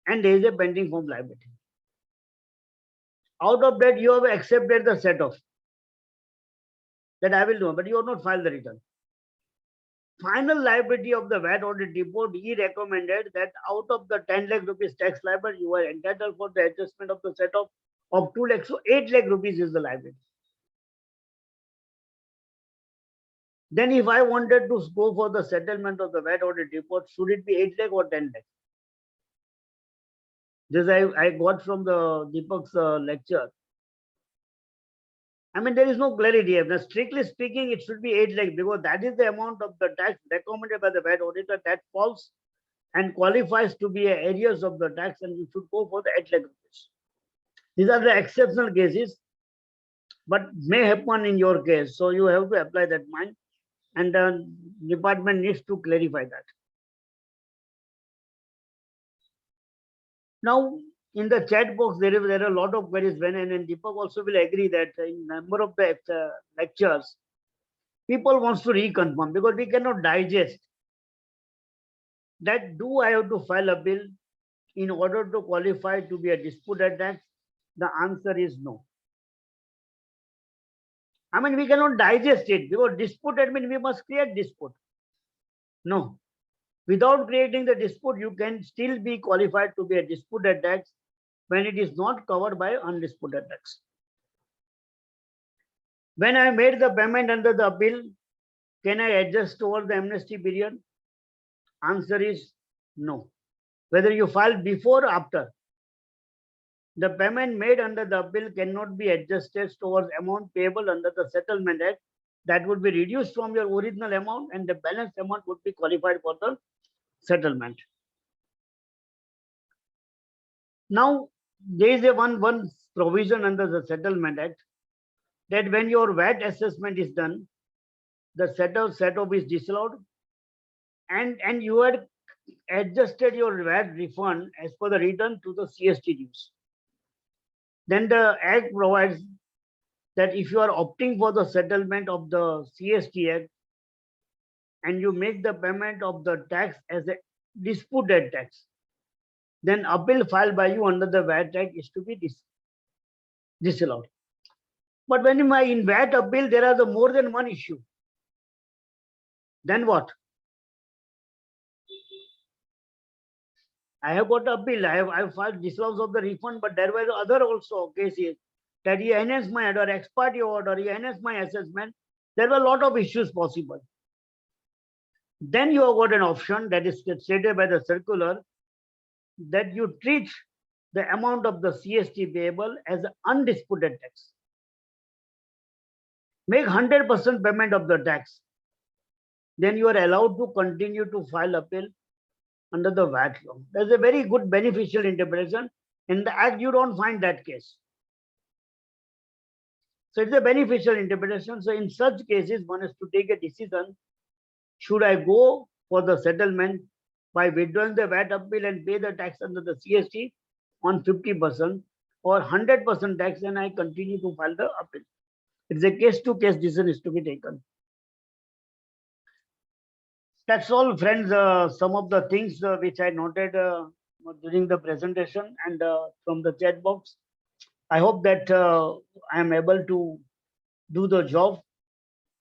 and there is a pending form liability. Out of that, you have accepted the set off that I will do, but you have not filed the return. Final liability of the VAT audit report, he recommended that out of the 10 lakh rupees tax liability, you are entitled for the adjustment of the set off of 2 lakhs. So 8 lakh rupees is the liability. Then if I wanted to go for the settlement of the VAT audit report, should it be 8 lakh or 10 lakh? This I got from the Deepak's lecture. I mean, there is no clarity here. Now, strictly speaking, it should be 8 lakh because that is the amount of the tax recommended by the VAT auditor that falls and qualifies to be areas of the tax, and you should go for the 8 lakh rupees. These are the exceptional cases, but may happen in your case. So you have to apply that mind, and the department needs to clarify that. Now, in the chat box, there are a lot of queries when, and Deepak also will agree that in number of the lectures, people wants to reconfirm because we cannot digest that. Do I have to file a bill in order to qualify to be a disputed tax? The answer is no. I mean, we cannot digest it because disputed means we must create dispute. No. Without creating the dispute, you can still be qualified to be a disputed tax when it is not covered by undisputed tax. When I made the payment under the bill, can I adjust over the amnesty period? Answer is no. Whether you file before or after, the payment made under the bill cannot be adjusted towards amount payable under the Settlement Act. That would be reduced from your original amount and the balance amount would be qualified for the settlement. Now, there is a one provision under the Settlement Act that when your VAT assessment is done, the set-off is disallowed and you had adjusted your VAT refund as per the return to the CST dues. Then the Act provides that if you are opting for the settlement of the CST Act and you make the payment of the tax as a disputed tax, then appeal filed by you under the VAT Act is to be disallowed. But when in VAT appeal, there are more than one issue. Then what? I have got appeal. I have filed disallowance of the refund, but there were other also cases that he enhanced my order, ex parte order, he enhanced my assessment. There were a lot of issues possible. Then you have got an option that is stated by the circular that you treat the amount of the CST payable as an undisputed tax. Make 100% payment of the tax. Then you are allowed to continue to file appeal under the VAT law. There's a very good beneficial interpretation. In the Act, you don't find that case. So it's a beneficial interpretation. So in such cases, one has to take a decision. Should I go for the settlement by withdrawing the VAT appeal and pay the tax under the CST on 50% or 100% tax and I continue to file the appeal? It's a case-to-case decision is to be taken. That's all, friends. Some of the things which I noted during the presentation and from the chat box. I hope that I am able to do the job.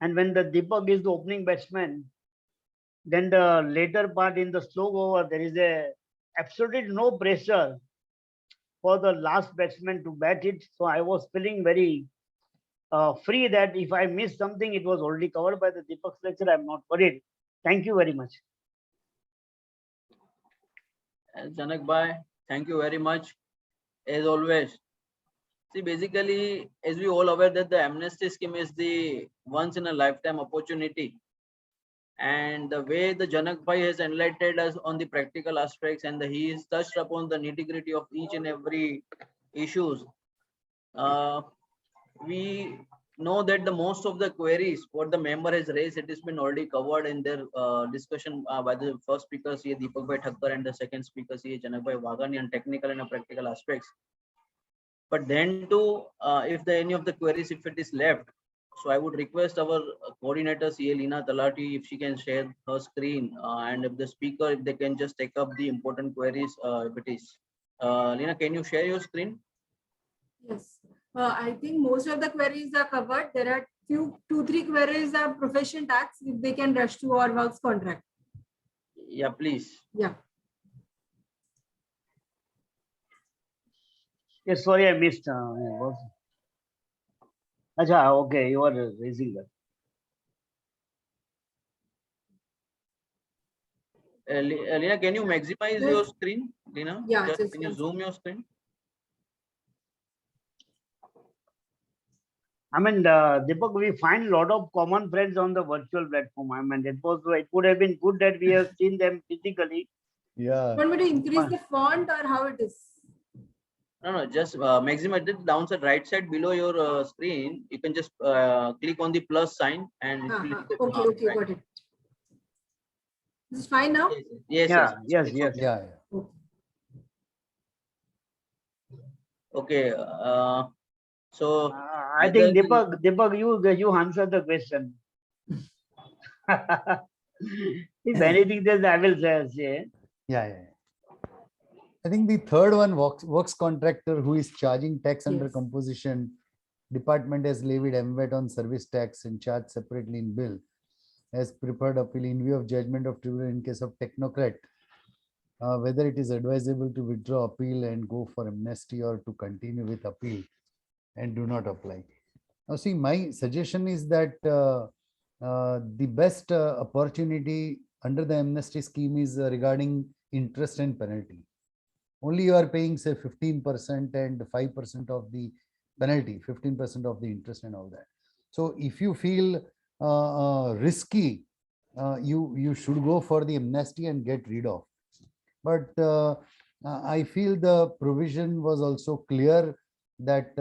And when the Deepak is the opening batsman, then the later part in the slow over, there is absolutely no pressure for the last batsman to bat it. So I was feeling very free that if I miss something, it was already covered by the Deepak's lecture. I'm not worried. Thank you very much. Janak Bhai, thank you very much. As always, see, basically, as we all aware that the amnesty scheme is the once in a lifetime opportunity. And the way the Janak Bhai has enlightened us on the practical aspects and he has touched upon the nitty-gritty of each and every issues. We know that the most of the queries what the member has raised, it has been already covered in their discussion by the first speaker, C. Deepak Bhai Thakkar, and the second speaker, C. Janak Bhai Wagani, on technical and practical aspects. But then too, if any of the queries, if it is left, so I would request our coordinator, C. Leena Talati, if she can share her screen, and if the speaker, if they can just take up the important queries, if it is. Leena, can you share your screen? Yes. I think most of the queries are covered. There are 2-3 queries are profession tax. If they can rush to our works contract. Yeah, please. Yeah. Yes, sorry, I missed. Acha, okay, you are raising that. Leena, can you maximize Yes. your screen? Leena, Yeah, can you zoom your screen? I mean, Deepak, we find a lot of common friends on the virtual platform. I mean, it would have been good that we have seen them physically. Yeah. Want me to increase the font or how it is? No, just maximize it downside right side below your screen. You can just click on the plus sign and it will Okay, got it. This is fine now? Yes, Yeah, yes, it's yes. okay. Yeah. Okay. So I think Deepak, you answer the question. If anything, then I will say. Yeah. I think the third one, works contractor who is charging tax under Yes. composition. Department has levied MVAT on service tax and charged separately in bill. Has prepared appeal in view of judgment of tribunal in case of technocrat. Whether it is advisable to withdraw appeal and go for amnesty or to continue with appeal and do not apply. Now, see, my suggestion is that the best opportunity under the amnesty scheme is regarding interest and penalty. Only you are paying, say, 15% and 5% of the penalty, 15% of the interest and all that. So if you feel risky, you should go for the amnesty and get rid of. But I feel the provision was also clear that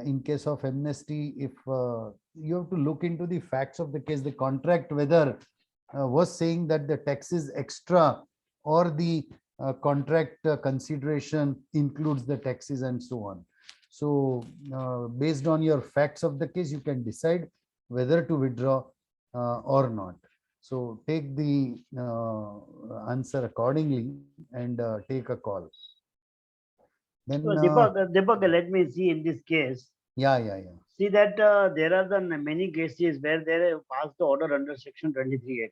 in case of amnesty, if you have to look into the facts of the case, the contract, whether was saying that the tax is extra or the contract consideration includes the taxes and so on. So based on your facts of the case, you can decide whether to withdraw or not. So take the answer accordingly and take a call. Then, So Deepak, let me see in this case. yeah. See that there are the many cases where they have passed the order under section 23(8).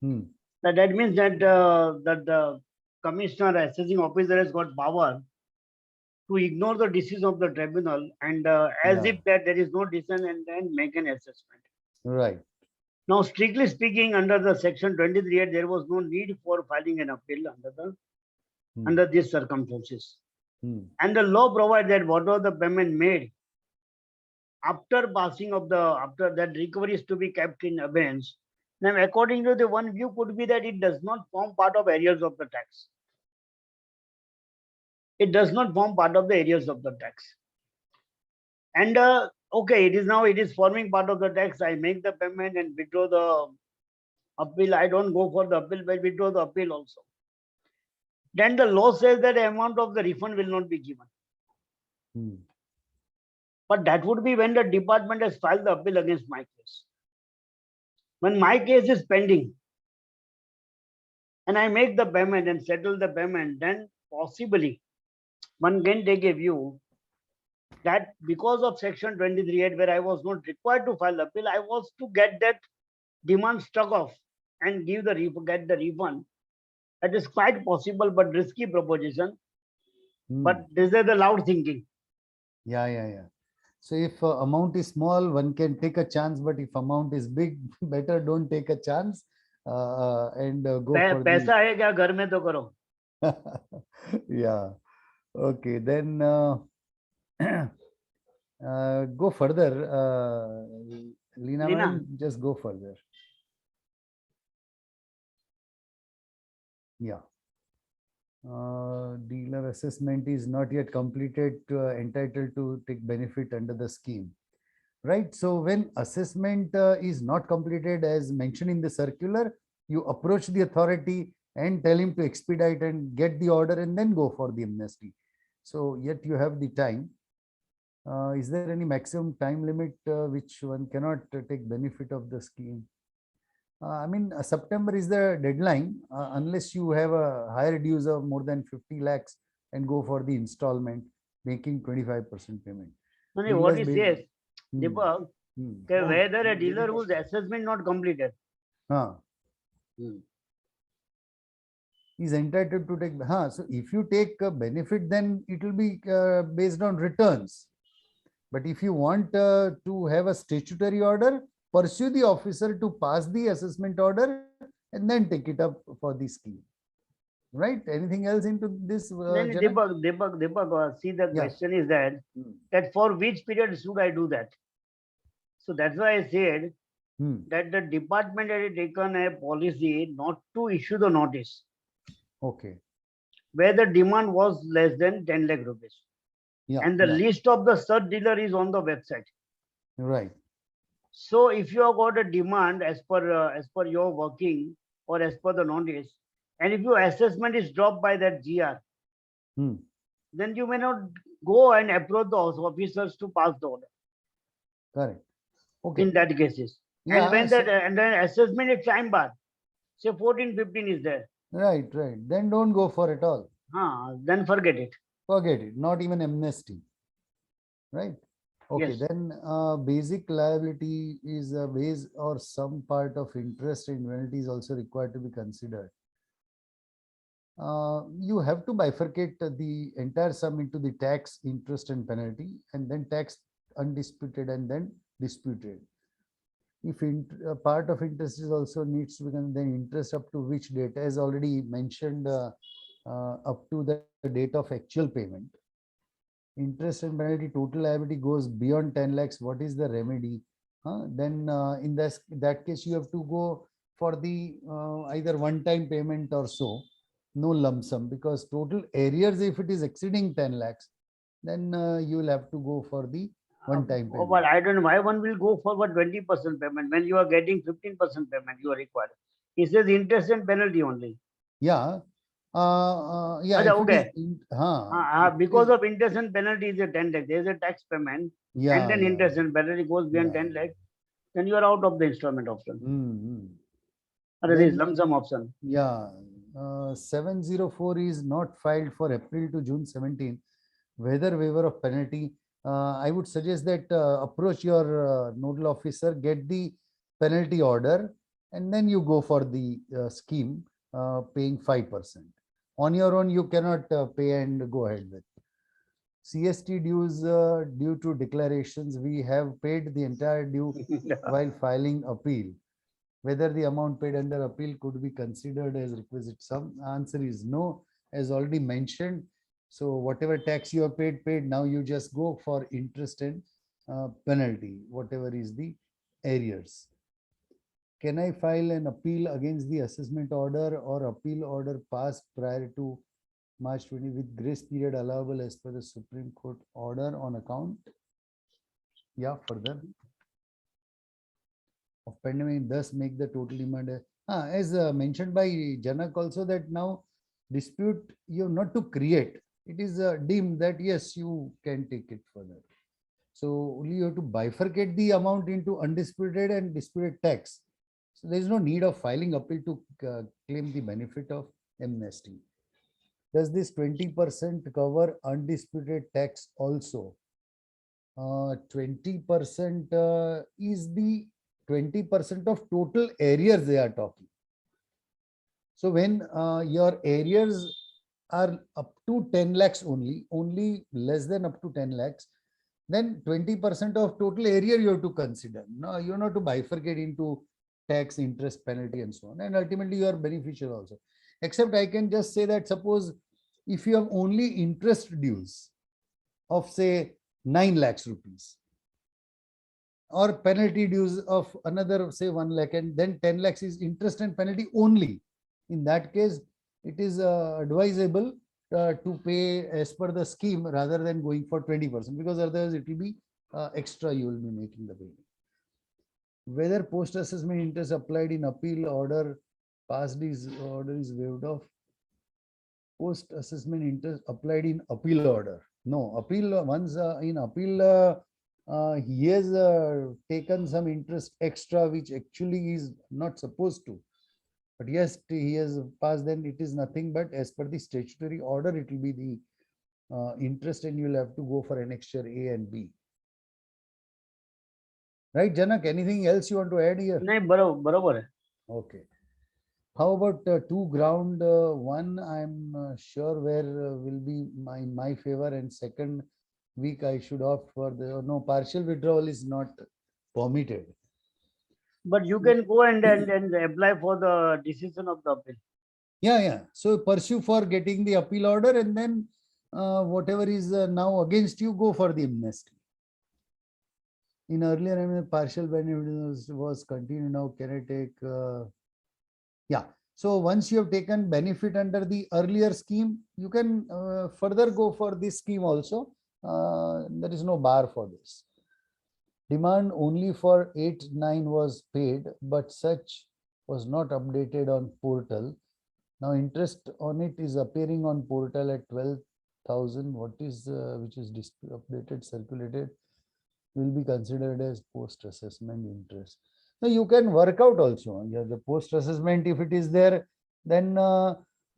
Hmm. That means that that the commissioner, assessing officer, has got power to ignore the decision of the tribunal and as Yeah. if that there is no decision and then make an assessment. Right. Now, strictly speaking, under the section 23(8), there was no need for filing an appeal under these circumstances. And the law provides that whatever the payment made after passing of after that recovery is to be kept in abeyance. Now, according to the one view could be that it does not form part of areas of the tax. It does not form part of the areas of the tax. And okay, it is forming part of the tax. I make the payment and withdraw the appeal. I don't go for the appeal, but withdraw the appeal also. Then the law says that the amount of the refund will not be given. But that would be when the department has filed the appeal against my case. When my case is pending and I make the payment and settle the payment, then possibly one can take a view that because of section 23(8), where I was not required to file appeal, I was to get that demand struck off and get the refund. That is quite possible, but risky proposition. But this is the loud thinking. Yeah. So if amount is small, one can take a chance, but if amount is big, better don't take a chance and go for पैसा है क्या घर में तो करो. Yeah. Okay, then go further. Leena, ma'am, just go further. Yeah. Dealer assessment is not yet completed, entitled to take benefit under the scheme. Right. So when assessment is not completed as mentioned in the circular, you approach the authority and tell him to expedite and get the order and then go for the amnesty. So yet you have the time. Is there any maximum time limit which one cannot take benefit of the scheme? I mean, September is the deadline unless you have a higher dues of more than 50 lakhs and go for the installment, making 25% payment. What he says, Deepak, whether a dealer whose assessment not completed is entitled to take. So if you take a benefit, then it will be based on returns. But if you want to have a statutory order, pursue the officer to pass the assessment order and then take it up for the scheme. Right? Anything else into this? Deepak, see, the question is that for which period should I do that? So that's why I said that the department had taken a policy not to issue the notice. Okay. Where the demand was less than 10 lakh rupees. And the list of the such dealer is on the website. Right. So if you have got a demand as per your working or as per the notice, and if your assessment is dropped by that GR, then you may not go and approach the officers to pass the order. Correct. Okay. In that cases. And when and then assessment is time bar, say 14, 15 is there. Right. Then don't go for it all. then forget it. Forget it, not even amnesty, right? Okay, Yes. then basic liability is a base or some part of interest and penalty is also required to be considered. You have to bifurcate the entire sum into the tax, interest and penalty, and then tax undisputed and then disputed. If part of interest is also needs to be then interest up to which date, as already mentioned, up to the date of actual payment. Interest and penalty total liability goes beyond 10 lakhs. What is the remedy? Then in that case, you have to go for the either one-time payment or so, no lump sum, because total arrears, if it is exceeding 10 lakhs, then you will have to go for the one-time payment. But I don't know why one will go for what 20% payment when you are getting 15% payment you are required. It says interest and penalty only. Yeah. Yeah. Acha, If it okay. is, Because of interest and penalty is a 10 lakh. There is a tax payment yeah, and then yeah, interest and penalty goes beyond yeah. 10 lakh. Then you are out of the installment option. Or there is Then, lump sum option. yeah, 704 is not filed for April to June 17. Whether waiver of penalty, I would suggest that approach your nodal officer, get the penalty order, and then you go for the scheme paying 5%. On your own, you cannot pay and go ahead with. CST dues due to declarations, we have paid the entire due while filing appeal. Whether the amount paid under appeal could be considered as requisite sum, answer is no, as already mentioned. So whatever tax you have paid, now you just go for interest and penalty, whatever is the arrears. Can I file an appeal against the assessment order or appeal order passed prior to March 20 with grace period allowable as per the Supreme Court order on account? Yeah, further. Of pandemic, thus make the total demand. As mentioned by Janak also, that now dispute you have not to create. It is deemed that yes, you can take it further. So only you have to bifurcate the amount into undisputed and disputed tax. So there is no need of filing appeal to claim the benefit of amnesty. Does this 20% cover undisputed tax also? 20% is the 20% of total arrears they are talking. So when your arrears are up to 10 lakhs only less than up to 10 lakhs, then 20% of total area you have to consider. No, you have to bifurcate into tax, interest, penalty, and so on. And ultimately, you are beneficial also. Except I can just say that suppose if you have only interest dues of say 9 lakhs rupees or penalty dues of another say 1 lakh and then 10 lakhs is interest and penalty only. In that case, it is advisable to pay as per the scheme rather than going for 20%, because otherwise it will be extra you will be making the payment. Whether post assessment interest applied in appeal order passed is order is waived off. Post assessment interest applied in appeal order. No, appeal once in appeal he has taken some interest extra which actually is not supposed to. But yes, he has passed, then it is nothing but as per the statutory order, it will be the interest and you will have to go for annexure A and B. Right, Janak, anything else you want to add here? No, barabar hai. Okay. How about two ground? One, I'm sure where will be in my favor, and second week I should opt for the no partial withdrawal is not permitted. But you can go and apply for the decision of the appeal. Yeah. So pursue for getting the appeal order, and then whatever is now against you, go for the amnesty. In earlier, I mean, partial benefit was continued. Now, can I take? Yeah. So once you have taken benefit under the earlier scheme, you can further go for this scheme also. There is no bar for this. Demand only for 8-9 was paid, but such was not updated on portal. Now interest on it is appearing on portal at 12,000. What is which is updated, circulated, will be considered as post assessment interest. Now you can work out also. Yeah, the post assessment, if it is there, then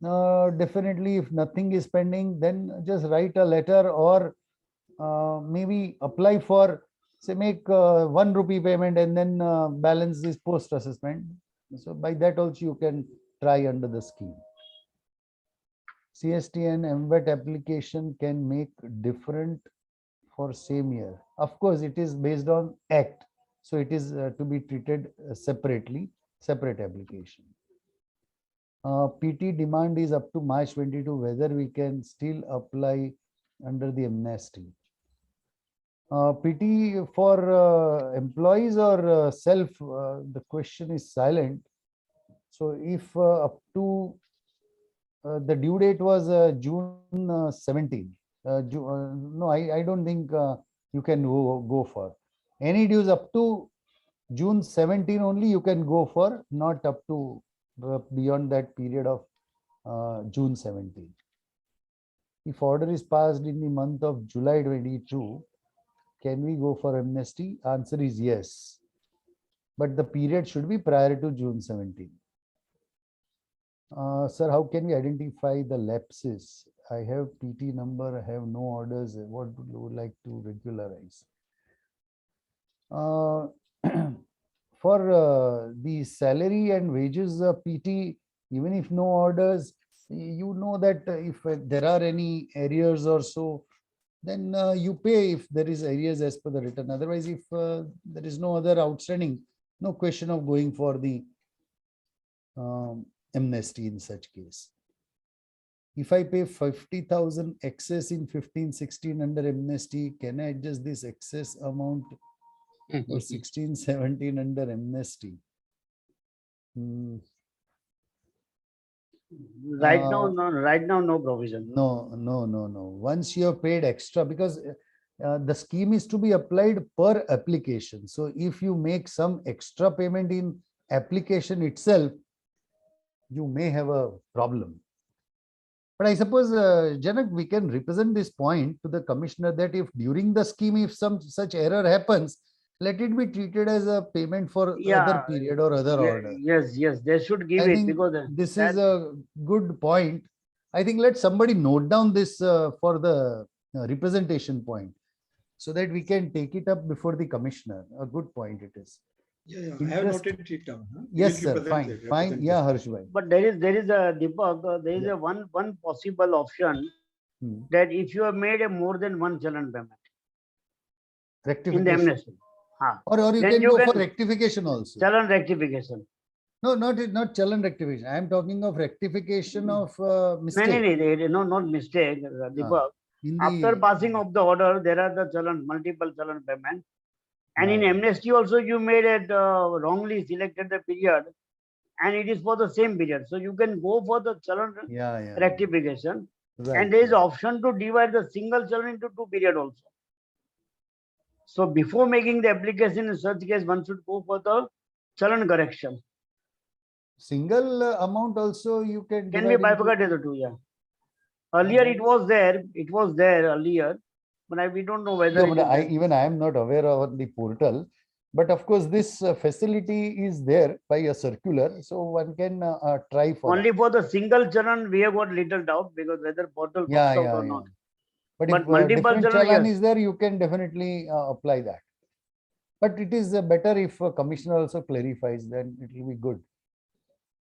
Definitely, if nothing is pending, then just write a letter or maybe apply for, say, make 1 rupee payment and then balance this post assessment. So by that also you can try under the scheme. CST and MVET application can make different for same year. Of course, it is based on Act, so it is to be treated separately, separate application. PT demand is up to March 22, whether we can still apply under the amnesty. PT for employees or self, the question is silent. So if up to the due date was June 17. No, I don't think you can go for. Any dues up to June 17 only you can go for, not up to beyond that period of June 17. If order is passed in the month of July 22, can we go for amnesty? Answer is yes. But the period should be prior to June 17. Sir, how can we identify the lapses? I have PT number, I have no orders. What would you like to regularize? For the salary and wages PT, even if no orders, you know that if there are any arrears or so, then you pay if there is arrears as per the return. Otherwise, if there is no other outstanding, no question of going for the amnesty in such case. If I pay 50,000 excess in 15-16 under amnesty, can I adjust this excess amount for 16-17 under amnesty? Right now, no provision. No. Once you have paid extra, because the scheme is to be applied per application. So if you make some extra payment in application itself, you may have a problem. But I suppose, Janak, we can represent this point to the commissioner that if during the scheme, if some such error happens, let it be treated as a payment for other period or other order. Yes, they should give I it think because this is a good point. I think let somebody note down this for the representation point, so that we can take it up before the commissioner. A good point it is. Yeah, I have Interest- noted it down. Huh? We Yes, will sir. Fine. represent Yeah, this. Harshbhai. But there is a Deepak, there is Yeah. a one possible option that if you have made a more than one challan payment in the Rectification. amnesty, Or you then can you go for can rectification also. challan rectification. No, not challan rectification. I am talking of rectification of mistake. No, not mistake, Deepak. In After the passing of the order, there are the challan, multiple challan payment. And in amnesty also, you made it wrongly selected the period, and it is for the same period. So you can go for the challan rectification. Right, And there is option to divide the single challan into two period also. So before making the application in such case, one should go for the challan correction. single amount also you can Can be divide into- bifurcated the two, yeah. Earlier it was there earlier, but we don't know whether No, it but is there. I am not aware of the portal. But of course, this facility is there by a circular, so one can try for Only that. for the single challan, we have got little doubt because whether portal works out or not. But But if multiple different challan, challan yes. is there, you can definitely apply that. But it is better if a commissioner also clarifies, then it will be good.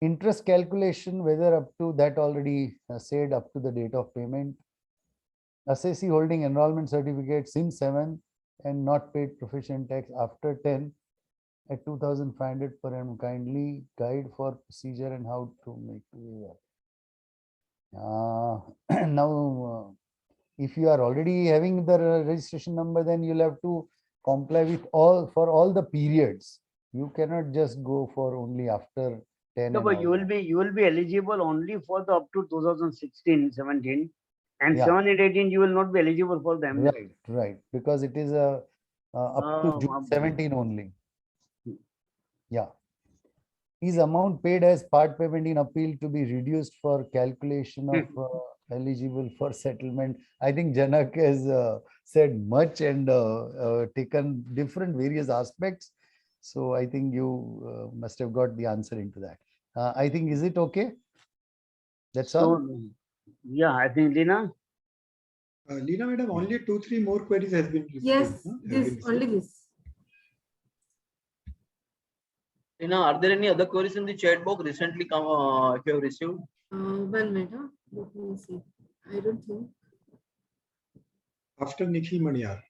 Interest calculation, whether up to that already said up to the date of payment. Assessee holding enrollment certificate since 7 and not paid profession tax after 10 at 2,500 per annum. Kindly guide for procedure and how to make waiver. Now, if you are already having the registration number, then you'll have to comply with all the periods. You cannot just go for only after 10. No, and but all you will that. be eligible only for the up to 2016-17, and Yeah. 17-18 you will not be eligible for the amnesty. Right, because it is up to June 17 only. Yeah. Is amount paid as part payment in appeal to be reduced for calculation of eligible for settlement? I think Janak has said much and taken different various aspects. So I think you must have got the answer into that. I think, is it okay? That's all. So, yeah, I think Lina. Leena madam, only 2-3 more queries has been received. Yes, huh? Have this, been received. only this. Tina, are there any other queries in the chat box recently come, if you have received? 1 minute, huh? Let me see. I don't think. After Nikhil Maniyar.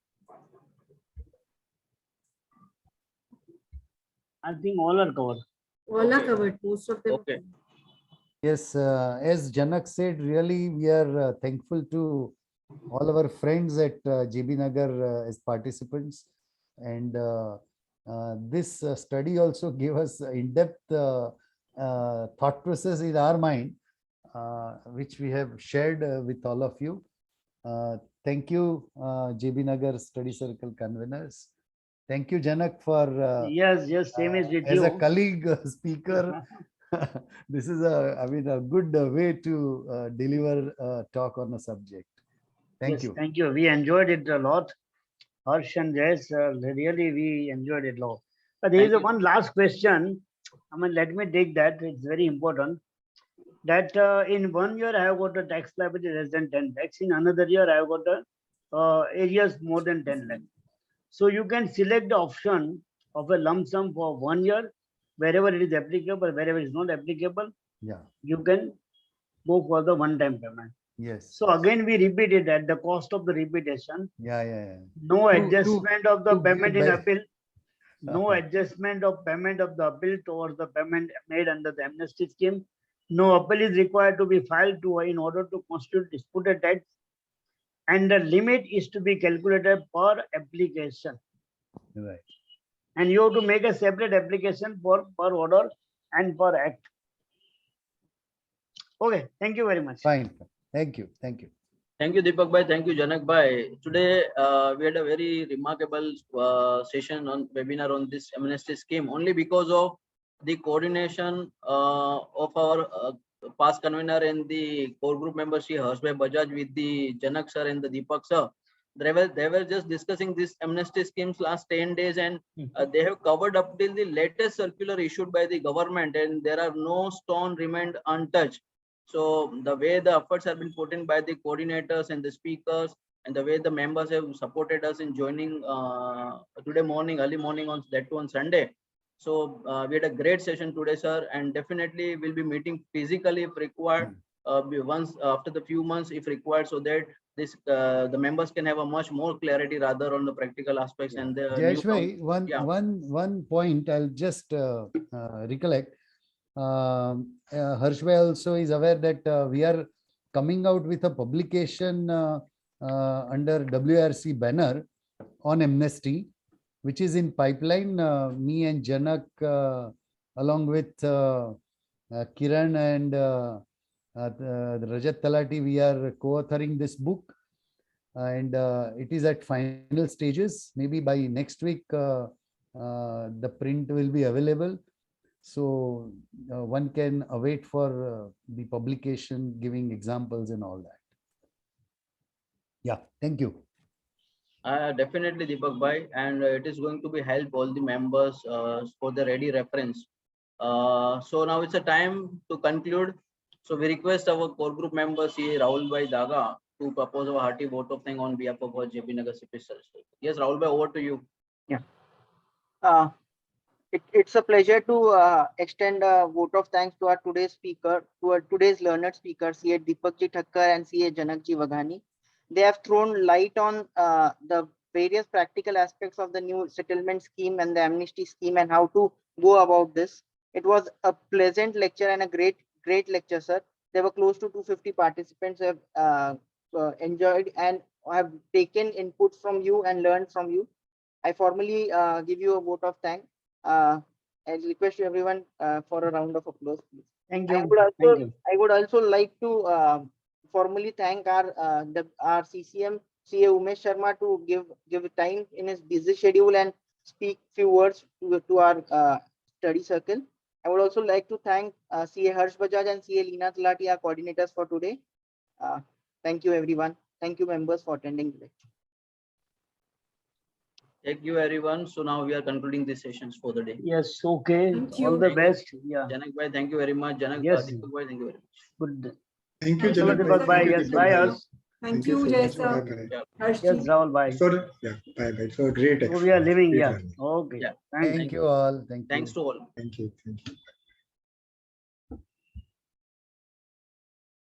I think all are covered. All are Okay. covered, most of them. are Okay. covered. Yes, as Janak said, really we are thankful to all our friends at JB Nagar as participants, and this study also gave us in-depth thought process in our mind, which we have shared with all of you. Thank you, JB Nagar Study Circle conveners. Thank you, Janak, for Yes, yes, same is with as you. a colleague speaker. This is a good way to deliver a talk on a subject. Thank Yes, you. thank you. We enjoyed it a lot. Harsh and Jess, really we enjoyed it a lot. But there is Thank you. one last question. I mean, let me take that. It's very important. That in 1 year I have got a tax liability less than 10 lakhs. In another year I have got a areas more than 10 lakhs. So you can select the option of a lump sum for 1 year, wherever it is applicable, wherever it is not applicable, Yeah. you can go for the one-time payment. Yes. So again, we repeat it at the cost of the repetition. Yeah. No To- adjustment of the to give payment in back- appeal. No adjustment of payment of the appeal towards the payment made under the amnesty scheme. No appeal is required to be filed to in order to constitute disputed tax. And the limit is to be calculated per application. Right. And you have to make a separate application for per order and per act. Okay, thank you very much. Fine. Thank you. Thank you. Thank you, Deepak Bhai. Thank you, Janak Bhai. Today, we had a very remarkable session on webinar on this amnesty scheme only because of the coordination of our past convener and the core group member, Shri Harshbhai Bajaj, with the Janak sir and the Deepak sir. They were just discussing this amnesty schemes last 10 days, and they have covered up till the latest circular issued by the government, and there are no stone remained untouched. So the way the efforts have been put in by the coordinators and the speakers, and the way the members have supported us in joining today morning, early morning on that too on Sunday. So we had a great session today, sir, and definitely we'll be meeting physically if required, once after the few months if required, so that this the members can have a much more clarity rather on the practical aspects and the new. Jayesh bhai, one point I'll just recollect. Harsh bhai also is aware that we are coming out with a publication under WRC banner on amnesty, which is in pipeline. Me and Janak, along with Kiran and Rajat Talati, we are co-authoring this book, and it is at final stages. Maybe by next week, the print will be available. So one can await for the publication, giving examples and all that. Yeah, thank you. Definitely, Deepak Bhai, and it is going to be help all the members for the ready reference. So now it's a time to conclude. So we request our core group member, CA Rahul Bhai Daga, to propose a hearty vote of thanks on behalf of our JB Nagar CP. Yes, Rahul Bhai, over to you. It's a pleasure to extend a vote of thanks to our today's speaker, to our today's learned speakers, CA Deepakji Thakkar and CA Janakji Waghani. They have thrown light on the various practical aspects of the new settlement scheme and the amnesty scheme and how to go about this. It was a pleasant lecture and a great lecture, sir. There were close to 250 participants who have enjoyed and have taken input from you and learned from you. I formally give you a vote of thanks. I request everyone for a round of applause, please. Thank you. I would also like to formally thank our CCM CA Umesh Sharma to give time in his busy schedule and speak few words to our study circle. I would also like to thank CA Harsh Bajaj and CA Leena Talati, our coordinators for today. Thank you, everyone. Thank you, members, for attending today. Thank you, everyone. So now we are concluding these sessions for the day. Yes, okay. Thank All you. the best. Yeah. Janak Bhai, thank you very much. Janak, Yes. Deepak Bhai, thank you very much. Good. Thank you, Thank you, Janak Deepak bhai. Yes, Deepak bye, bhai. Harsh. Thank you, so Jay much. sir. Bye-bye. Harshji. Yes, Rahul bhai. So, yeah, bye-bye. So great. So we are leaving. great Yeah. learning. Okay. Yeah. Thank you. Thank you all. Thank you. Thanks to all. Thank you. Thank you.